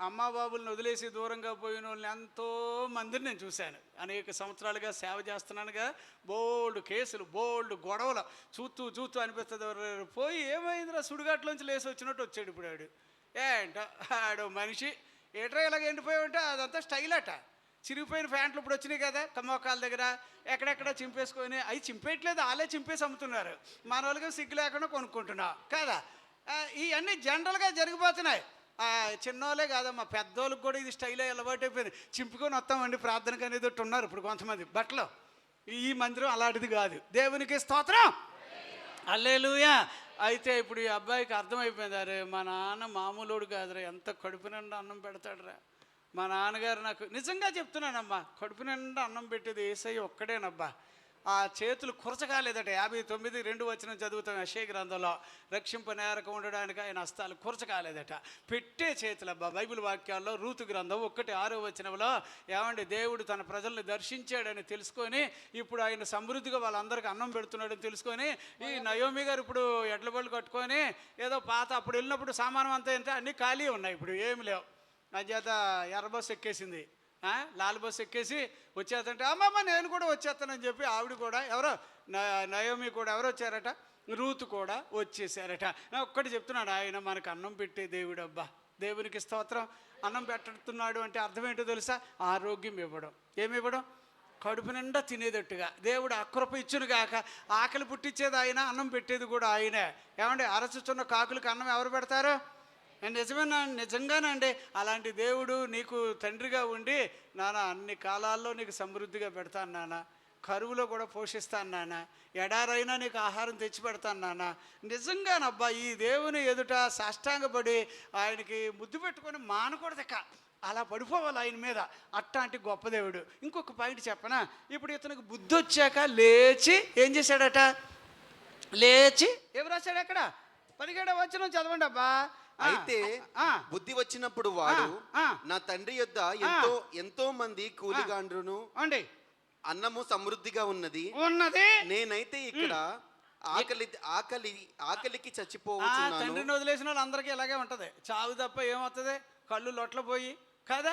అమ్మా బాబుల్ని వదిలేసి దూరంగా పోయిన వాళ్ళని ఎంతో మందిని నేను చూశాను. అనేక సంవత్సరాలుగా సేవ చేస్తున్నానుగా. బోల్డ్ కేసులు, బోల్డ్ గొడవలు చూస్తూ అనిపిస్తుంది. పోయి ఏమైందిరా, సుడిగాట్లోంచి లేసి వచ్చినట్టు వచ్చాడు ఇప్పుడు ఆడు. ఆడు మనిషి ఏట్రా ఇలాగ ఎండిపోయి ఉంటే అదంతా స్టైల్ అట. చిరిగిపోయిన ప్యాంట్లు ఇప్పుడు వచ్చినాయి కదా, కమ్మకాల దగ్గర ఎక్కడెక్కడ చింపేసుకొని, అవి చింపేయట్లేదు, వాళ్ళే చింపేసి అమ్ముతున్నారు. మన వాళ్ళకి సిగ్గు లేకుండా కొనుక్కుంటున్నాం కదా. ఇవన్నీ జనరల్గా జరిగిపోతున్నాయి. చిన్నోళ్ళే కాదమ్మా, పెద్దోళ్ళకి కూడా ఇది స్టైల్ అలవాటు అయిపోయింది. చింపుకొని వస్తామండి ప్రార్థనకు అనేది ఉన్నారు ఇప్పుడు కొంతమంది బట్టలు. ఈ మందిరం అలాంటిది కాదు. దేవునికి స్తోత్రం, హల్లెలూయా. అయితే ఇప్పుడు ఈ అబ్బాయికి అర్థమైపోయింది, అరే మా నాన్న మామూలుడు కాదురా, ఎంత కడుపు నిండా అన్నం పెడతాడురా. మా నాన్నగారు నాకు నిజంగా చెప్తున్నానమ్మా, కడుపు నిండా అన్నం పెట్టేది యేసయ్య ఒక్కడేనబ్బా. ఆ చేతులు కురచకాలేదట. 59:2 వచనం చదువుతాం యెషయా గ్రంథంలో. రక్షింపనేరక ఉండడానికి ఆయన హస్తాలు కురచకాలేదట. పెట్టే చేతులబ్బా. బైబిల్ వాక్యాల్లో రూతు గ్రంథం 1:6 వచనంలో ఏమండి, దేవుడు తన ప్రజల్ని దర్శించాడని తెలుసుకొని ఇప్పుడు ఆయన సమృద్ధిగా వాళ్ళందరికీ అన్నం పెడుతున్నాడని తెలుసుకొని ఈ నయోమి గారు ఇప్పుడు ఎడ్ల బళ్ళు కట్టుకొని ఏదో పాత అప్పుడు వెళ్ళినప్పుడు సామానం అంతా ఎంత అన్నీ ఖాళీ ఉన్నాయి, ఇప్పుడు ఏమి లేవు. అంచేత ఎర్రబస్ ఎక్కేసింది. లాల్ బస్ ఎక్కేసి వచ్చేస్తుంటే అమ్మమ్మ నేను కూడా వచ్చేస్తానని చెప్పి ఆవిడ కూడా ఎవరో నయోమి కూడా ఎవరు వచ్చారట, రూతు కూడా వచ్చేసారట. నేను ఒక్కటి చెప్తున్నాడు, ఆయన మనకు అన్నం పెట్టే దేవుడు. అబ్బా దేవునికి స్తోత్రం. అన్నం పెట్టుతున్నాడు అంటే అర్థం ఏంటో తెలుసా? ఆరోగ్యం ఇవ్వడం. ఏమి ఇవ్వడం? కడుపు నిండా తినేటట్టుగా. దేవుడు అకృప ఇచ్చును గాక. ఆకలి పుట్టించేది ఆయన, అన్నం పెట్టేది కూడా ఆయనే. ఏమంటే అరచుచున్న కాకులకు అన్నం ఎవరు పెడతారు? నిజంగానండి. అలాంటి దేవుడు నీకు తండ్రిగా ఉండి, నాన్న అన్ని కాలాల్లో నీకు సమృద్ధిగా పెడతాను నాన్న, కరువులో కూడా పోషిస్తాను నాన్న, ఎడారైనా నీకు ఆహారం తెచ్చి పెడతాను నాన్న. నిజంగానబ్బా ఈ దేవుని ఎదుట సాష్టాంగపడి ఆయనకి ముద్దు పెట్టుకొని మానకూడదక, అలా పడిపోవాలి ఆయన మీద. అట్లాంటి గొప్ప దేవుడు. ఇంకొక పాయింట్ చెప్పనా? ఇప్పుడు ఇతనికి బుద్ధి వచ్చాక లేచి ఏం చేశాడట? లేచి ఏం రాశాడు అక్కడ? 17వ వచనం చదవండి అబ్బా. అయితే బుద్ధి వచ్చినప్పుడు వాడు నా తండ్రి యొద్ద ఎంతో మంది కూలిగాండ్రును అండి అన్నము సమృద్ధిగా ఉన్నది, నేనైతే ఇక్కడ ఆకలికి చచ్చిపోతున్నాను. తండ్రిని వదిలేసిన వాళ్ళు అందరికీ ఇలాగే ఉంటది. చావు తప్ప ఏమవుతుంది? కళ్ళు లొట్ల పోయి కదా,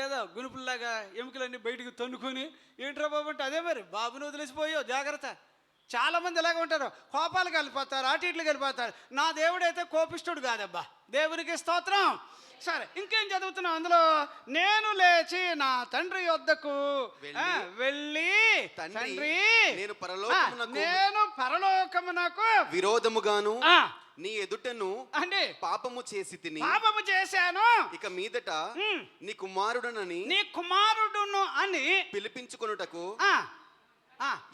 ఏదో గునుపుల్లాగా ఎముకలన్నీ బయటికి తన్నుకొని ఏంట్రా బాబు అంటే అదే మరి బాబుని వదిలేసిపోయో జాగ్రత్త. చాలామంది ఇలాగే ఉంటారు, కోపాలకు వెళ్ళిపోతారు, అటు ఇట్లకి వెళ్ళిపోతారు. నా దేవుడైతే కోపిష్ఠుడు కాదబ్బా, దేవునికి స్తోత్రం. సరే, ఇంకేం చదువుతున్నాం అందులో? నేను లేచి నా తండ్రి యొద్దకు వెళ్ళి తండ్రి నేను పరలోకమునకు విరోధముగాను నీ ఎదుటను అంటే పాపము చేశాను, ఇక మీదట నీ కుమారుడును అని పిలిపించుకొనుటకు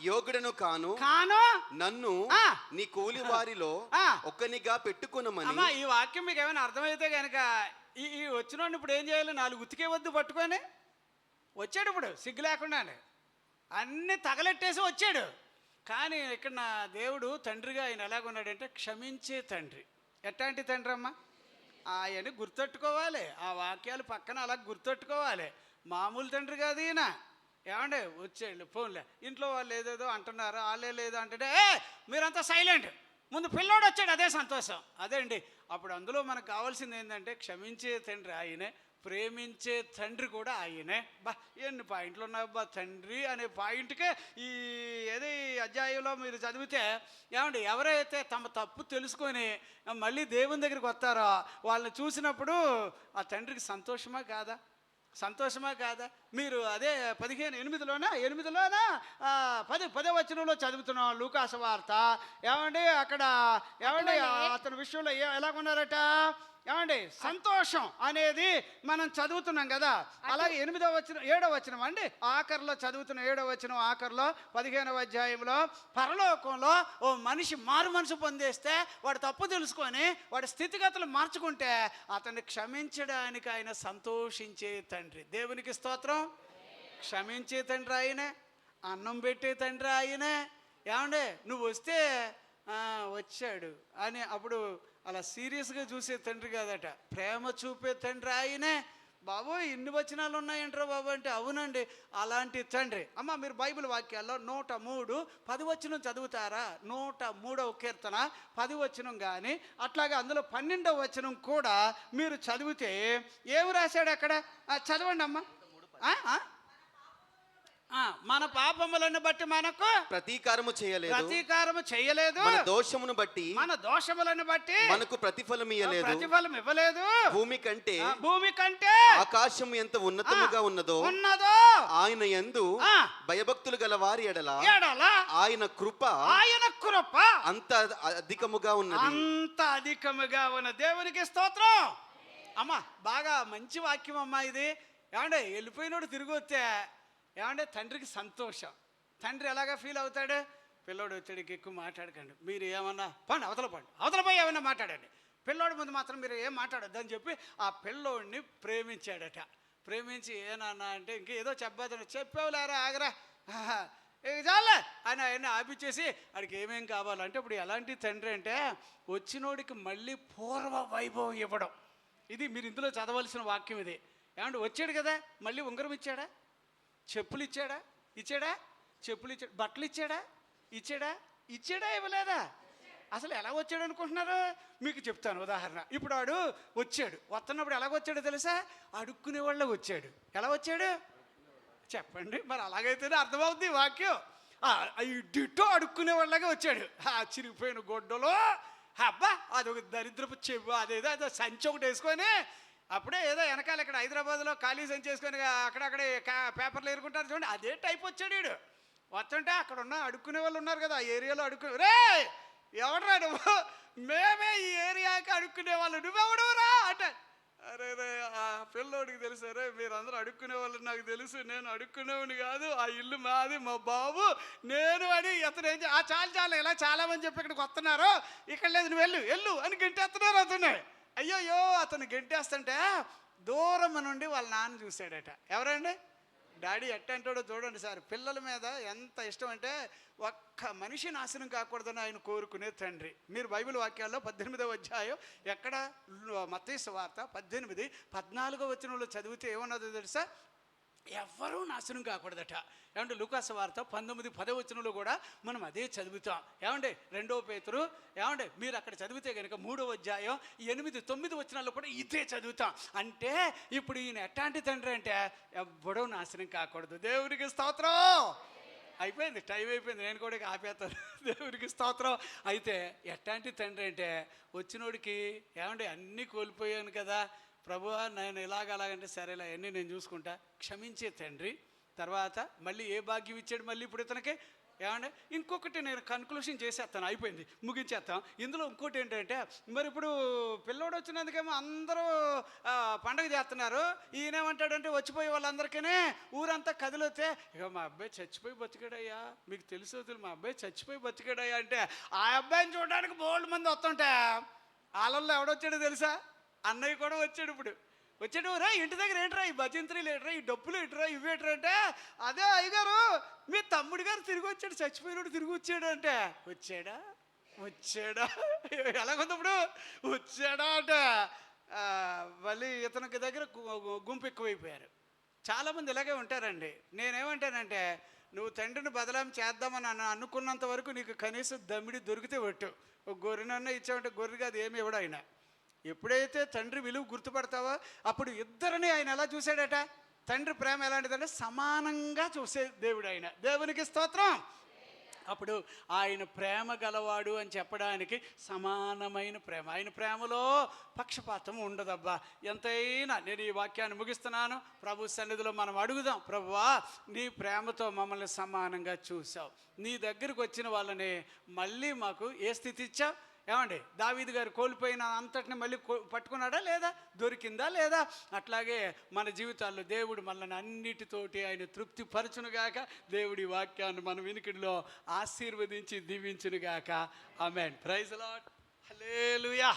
యోగుడను కాను, నన్ను నీ కూలి వారిలో ఒక్కనిగా పెట్టుకునమని. ఈ వాక్యం మీకు ఏమైనా అర్థమైతే కనుక ఈ వచ్చినోడిని ఇప్పుడు ఏం చేయాలి? 4 ఉతికే వద్దు పట్టుకొని వచ్చాడు. ఇప్పుడు సిగ్గు లేకుండానే అన్నీ తగలెట్టేసి వచ్చాడు. కానీ ఇక్కడ నా దేవుడు తండ్రిగా ఆయన ఎలాగున్నాడంటే క్షమించే తండ్రి. ఎట్లాంటి తండ్రి అమ్మా? ఆయన గుర్తెట్టుకోవాలి. ఆ వాక్యాలు పక్కన అలా గుర్తెట్టుకోవాలి. మామూలు తండ్రి కాదు ఈయన. ఏమండే వచ్చేయండి ఫోన్లే, ఇంట్లో వాళ్ళు ఏదేదో అంటున్నారు, వాళ్ళే లేదో అంటే మీరంతా సైలెంట్, ముందు పిల్లోడు వచ్చాడు, అదే సంతోషం. అదే అండి. అప్పుడు అందులో మనకు కావాల్సింది ఏంటంటే క్షమించే తండ్రి ఆయనే, ప్రేమించే తండ్రి కూడా ఆయనే. బా ఎన్ని పాయింట్లు ఉన్నాయబ్బా. తండ్రి అనే పాయింట్కే ఈ ఏది అధ్యాయంలో మీరు చదివితే ఏమండి, ఎవరైతే తమ తప్పు తెలుసుకొని మళ్ళీ దేవుని దగ్గరికి వస్తారో వాళ్ళని చూసినప్పుడు ఆ తండ్రికి సంతోషమా కాదా? సంతోషమా కాదా? మీరు అదే 15:8లోనా 10వ వచనంలో చదువుతున్నాం లూకాసు వార్త. ఏమండి అక్కడ ఏమండి అతని విషయంలో ఎలాగున్నారట? ఏమండి సంతోషం అనేది మనం చదువుతున్నాం కదా. అలాగే 7వ వచనం అండి ఆఖరిలో చదువుతున్న 7వ వచనం ఆఖరిలో 15వ అధ్యాయంలో పరలోకంలో ఓ మనిషి మారు మనసు పొందేస్తే వాడు తప్పు తెలుసుకొని వాడి స్థితిగతులు మార్చుకుంటే అతన్ని క్షమించడానికి ఆయన సంతోషించే తండ్రి. దేవునికి స్తోత్రం. క్షమించే తండ్రి ఆయనే, అన్నం పెట్టే తండ్రి ఆయనే. ఏమండి నువ్వు వస్తే వచ్చాడు అని అప్పుడు అలా సీరియస్గా చూసే తండ్రి కాదట, ప్రేమ చూపే తండ్రి ఆయనే. బాబు ఇన్ని వచనాలు ఉన్నాయంటారా బాబు అంటే అవునండి అలాంటి తండ్రి. అమ్మ మీరు బైబిల్ వాక్యాల్లో 103 10 వచనం చదువుతారా? 103వ కీర్తన 10 వచనం కానీ అట్లాగే అందులో 12వ వచనం కూడా మీరు చదివితే ఏమి రాశాడు అక్కడ? చదవండి అమ్మ. మన పాపములను బట్టి మనకు ప్రతీకారము చేయలేదు, మన దోషములను బట్టి మనకు ప్రతిఫలం ఇవ్వలేదు. భూమి కంటే ఆకాశం ఎంత ఉన్నతముగా ఉన్నదో ఆయన యందు భయభక్తులు గల వారి ఎడల ఆయన కృప అంత అధికముగా ఉన్నది. దేవునికి స్తోత్రం. అమ్మా బాగా మంచి వాక్యం అమ్మా ఇది. ఏమంటే వెళ్ళిపోయినోడు తిరిగి వస్తే ఏమంటే తండ్రికి సంతోషం. తండ్రి ఎలాగా ఫీల్ అవుతాడు? పిల్లోడు వచ్చాడికి ఎక్కువ మాట్లాడకండి, మీరు ఏమన్నా అవతల పోయి ఏమన్నా మాట్లాడండి, పిల్లోడి ముందు మాత్రం మీరు ఏం మాట్లాడొద్దు అని చెప్పి ఆ పిల్లోడిని ప్రేమించాడట. ప్రేమించి ఏనన్నా అంటే ఇంకేదో చెప్పావులేరా ఆగరా చాలే అని ఆయన ఆపిచ్చేసి వాడికి ఏమేం కావాలంటే ఇప్పుడు ఎలాంటి తండ్రి అంటే వచ్చినోడికి మళ్ళీ పూర్వ వైభవం ఇవ్వడం. ఇది మీరు ఇందులో చదవలసిన వాక్యం ఇది. ఏమంటే వచ్చాడు కదా మళ్ళీ ఉంగరం ఇచ్చాడా? చెప్పులు ఇచ్చాడా? చెప్పులు ఇచ్చాడు. బట్టలు ఇచ్చాడా ఇవ్వలేదా? అసలు ఎలా వచ్చాడు అనుకుంటున్నారు? మీకు చెప్తాను ఉదాహరణ. ఇప్పుడు వాడు వచ్చాడు, వస్తున్నప్పుడు ఎలాగొచ్చాడో తెలుసా? అడుక్కునే వాళ్ళ వచ్చాడు. ఎలా వచ్చాడు? చెప్పండి, మరి అలాగైతేనే అర్థమవుద్ది ఈ వాక్యం. ఈ డిట్టో అడుక్కునే వాళ్ళగా వచ్చాడు. చిరిగిపోయిన గొడ్డలో అబ్బా అదొక దరిద్రపు చెవు, అదేదో సంచి ఒకటి వేసుకొని, అప్పుడే ఏదో వెనకాల ఇక్కడ హైదరాబాద్లో ఖాళీ సంచి వేసుకొని అక్కడక్కడే పేపర్లు ఏరుకుంటారు చూడండి, అదే టైప్ వచ్చాడు వీడు. వస్తుంటే అక్కడ ఉన్న అడుక్కునే వాళ్ళు ఉన్నారు కదా, ఆ ఏరియాలో రే ఎవడరా నువ్వు, మేమే ఈ ఏరియాకి అడుక్కునే వాళ్ళు, నువ్వెవడురా అంటే, అరే రే ఆ పిల్లోడికి తెలుసు, రే మీరందరూ అడుక్కునే వాళ్ళు నాకు తెలుసు, నేను అడుక్కునేవాడిని కాదు, ఆ ఇల్లు మాది, మా బాబు నేను అని. అతను ఏం చాలు ఇలా చాలామంది చెప్పి ఇక్కడికి వస్తున్నారు, ఇక్కడ లేదు నువ్వు వెళ్ళు అని గెంటేస్తున్నారు అతను. అయ్యో అతను గెంటేస్తుంటే దూరం నుండి వాళ్ళ నాన్న చూశాడట. ఎవరండి? డాడీ ఎట్టంటాడో చూడండి సార్. పిల్లల మీద ఎంత ఇష్టం అంటే ఒక్క మనిషి నాశనం కాకూడదని ఆయన కోరుకునే తండ్రి. మీరు బైబిల్ వాక్యాల్లో 18వ అధ్యాయం ఎక్కడ మత్తయి సువార్త 18:14 వచనంలో చదివితే ఏమన్నదో తెలుసా? ఎవ్వరూ నాశనం కాకూడదట. ఏమంటే లూకాసు వార్త 19:10 వచనంలో కూడా మనం అదే చదువుతాం. ఏమంటే 2వ పేతురు, ఏమంటే మీరు అక్కడ చదివితే కనుక 3వ అధ్యాయం 8-9 వచనాల్లో కూడా ఇదే చదువుతాం. అంటే ఇప్పుడు ఈయన ఎట్లాంటి తండ్రి అంటే ఎవ్వడూ నాశనం కాకూడదు. దేవునికి స్తోత్రం. అయిపోయింది, టైం అయిపోయింది, నేను కూడా ఆపేస్తాను. దేవునికి స్తోత్రం. అయితే ఎట్లాంటి తండ్రి అంటే వచ్చినోడికి ఏమంటే అన్నీ కోల్పోయాను కదా ప్రభువా, నేను అలాగంటే సరేలా అన్నీ నేను చూసుకుంటా, క్షమించే తండ్రి. తర్వాత మళ్ళీ ఏ భాగ్యం ఇచ్చాడు మళ్ళీ ఇప్పుడు ఇతనికి? ఏమంటే ఇంకొకటి నేను కన్క్లూషన్ చేసేస్తాను, అయిపోయింది, ముగించేస్తాం. ఇందులో ఇంకోటి ఏంటంటే, మరి ఇప్పుడు పిల్లోడు వచ్చినందుకేమో అందరూ పండగ చేస్తున్నారు, ఈయనేమంటాడంటే వచ్చిపోయే వాళ్ళందరికీ ఊరంతా కదిలితే, ఇక మా అబ్బాయి చచ్చిపోయి బతికాడయ్యా, మీకు తెలుసు మా అబ్బాయి చచ్చిపోయి బతికాడయ్యా అంటే, ఆ అబ్బాయిని చూడడానికి బోల్డ్ మంది వస్తుంటా, వాళ్ళల్లో ఎవడొచ్చాడో తెలుసా? అన్నయ్య కూడా వచ్చాడు. ఇప్పుడు వచ్చాడు, రా ఇంటి దగ్గర ఏంట్రా ఈ భజంత్రీలు ఏంట్రా, ఈ డబ్బులు ఏంట్రా, ఇవేట్రా అంటే, అదే అయ్యగారు మీ తమ్ముడు గారు తిరిగి వచ్చాడు, చచ్చిపోయినాడు తిరిగి వచ్చాడు అంటే, వచ్చాడా ఎలాగొందప్పుడు వచ్చాడా అంటే మళ్ళీ ఇతనికి దగ్గర గుంపు ఎక్కువైపోయారు. చాలామంది ఇలాగే ఉంటారండి. నేనేమంటానంటే, నువ్వు తండ్రిని బదలాం చేద్దామని అనుకున్నంత వరకు నీకు కనీసం దమ్మిడి దొరికితే పెట్టు. ఒక గొర్రెనన్నా ఇచ్చామంటే గొర్రెగా అది ఏమి ఇవ్వడు ఆయన. ఎప్పుడైతే తండ్రి విలువ గుర్తుపడతావో అప్పుడు ఇద్దరిని ఆయన ఎలా చూశాడట? తండ్రి ప్రేమ ఎలాంటిదంటే సమానంగా చూసే దేవుడు ఆయన. దేవునికి స్తోత్రం. అప్పుడు ఆయన ప్రేమ గలవాడు అని చెప్పడానికి సమానమైన ప్రేమ. ఆయన ప్రేమలో పక్షపాతం ఉండదబ్బా. ఎంతైనా నేను ఈ వాక్యాన్ని ముగిస్తున్నాను. ప్రభు సన్నిధిలో మనం అడుగుదాం, ప్రభువా నీ ప్రేమతో మమ్మల్ని సమానంగా చూసావు, నీ దగ్గరికి వచ్చిన వాళ్ళని మళ్ళీ మాకు ఏ స్థితి ఇచ్చావు? ఏమండి దావీదు గారు కోల్పోయిన అంతటిని మళ్ళీ పట్టుకున్నాడా లేదా? దొరికిందా లేదా? అట్లాగే మన జీవితాల్లో దేవుడు మనల్ని అన్నిటితోటి ఆయన తృప్తి పరచునుగాక. దేవుడి వాక్యాన్ని మన వినికిడిలో ఆశీర్వదించి దీవించునుగాక. Amen. Praise the lord. Hallelujah.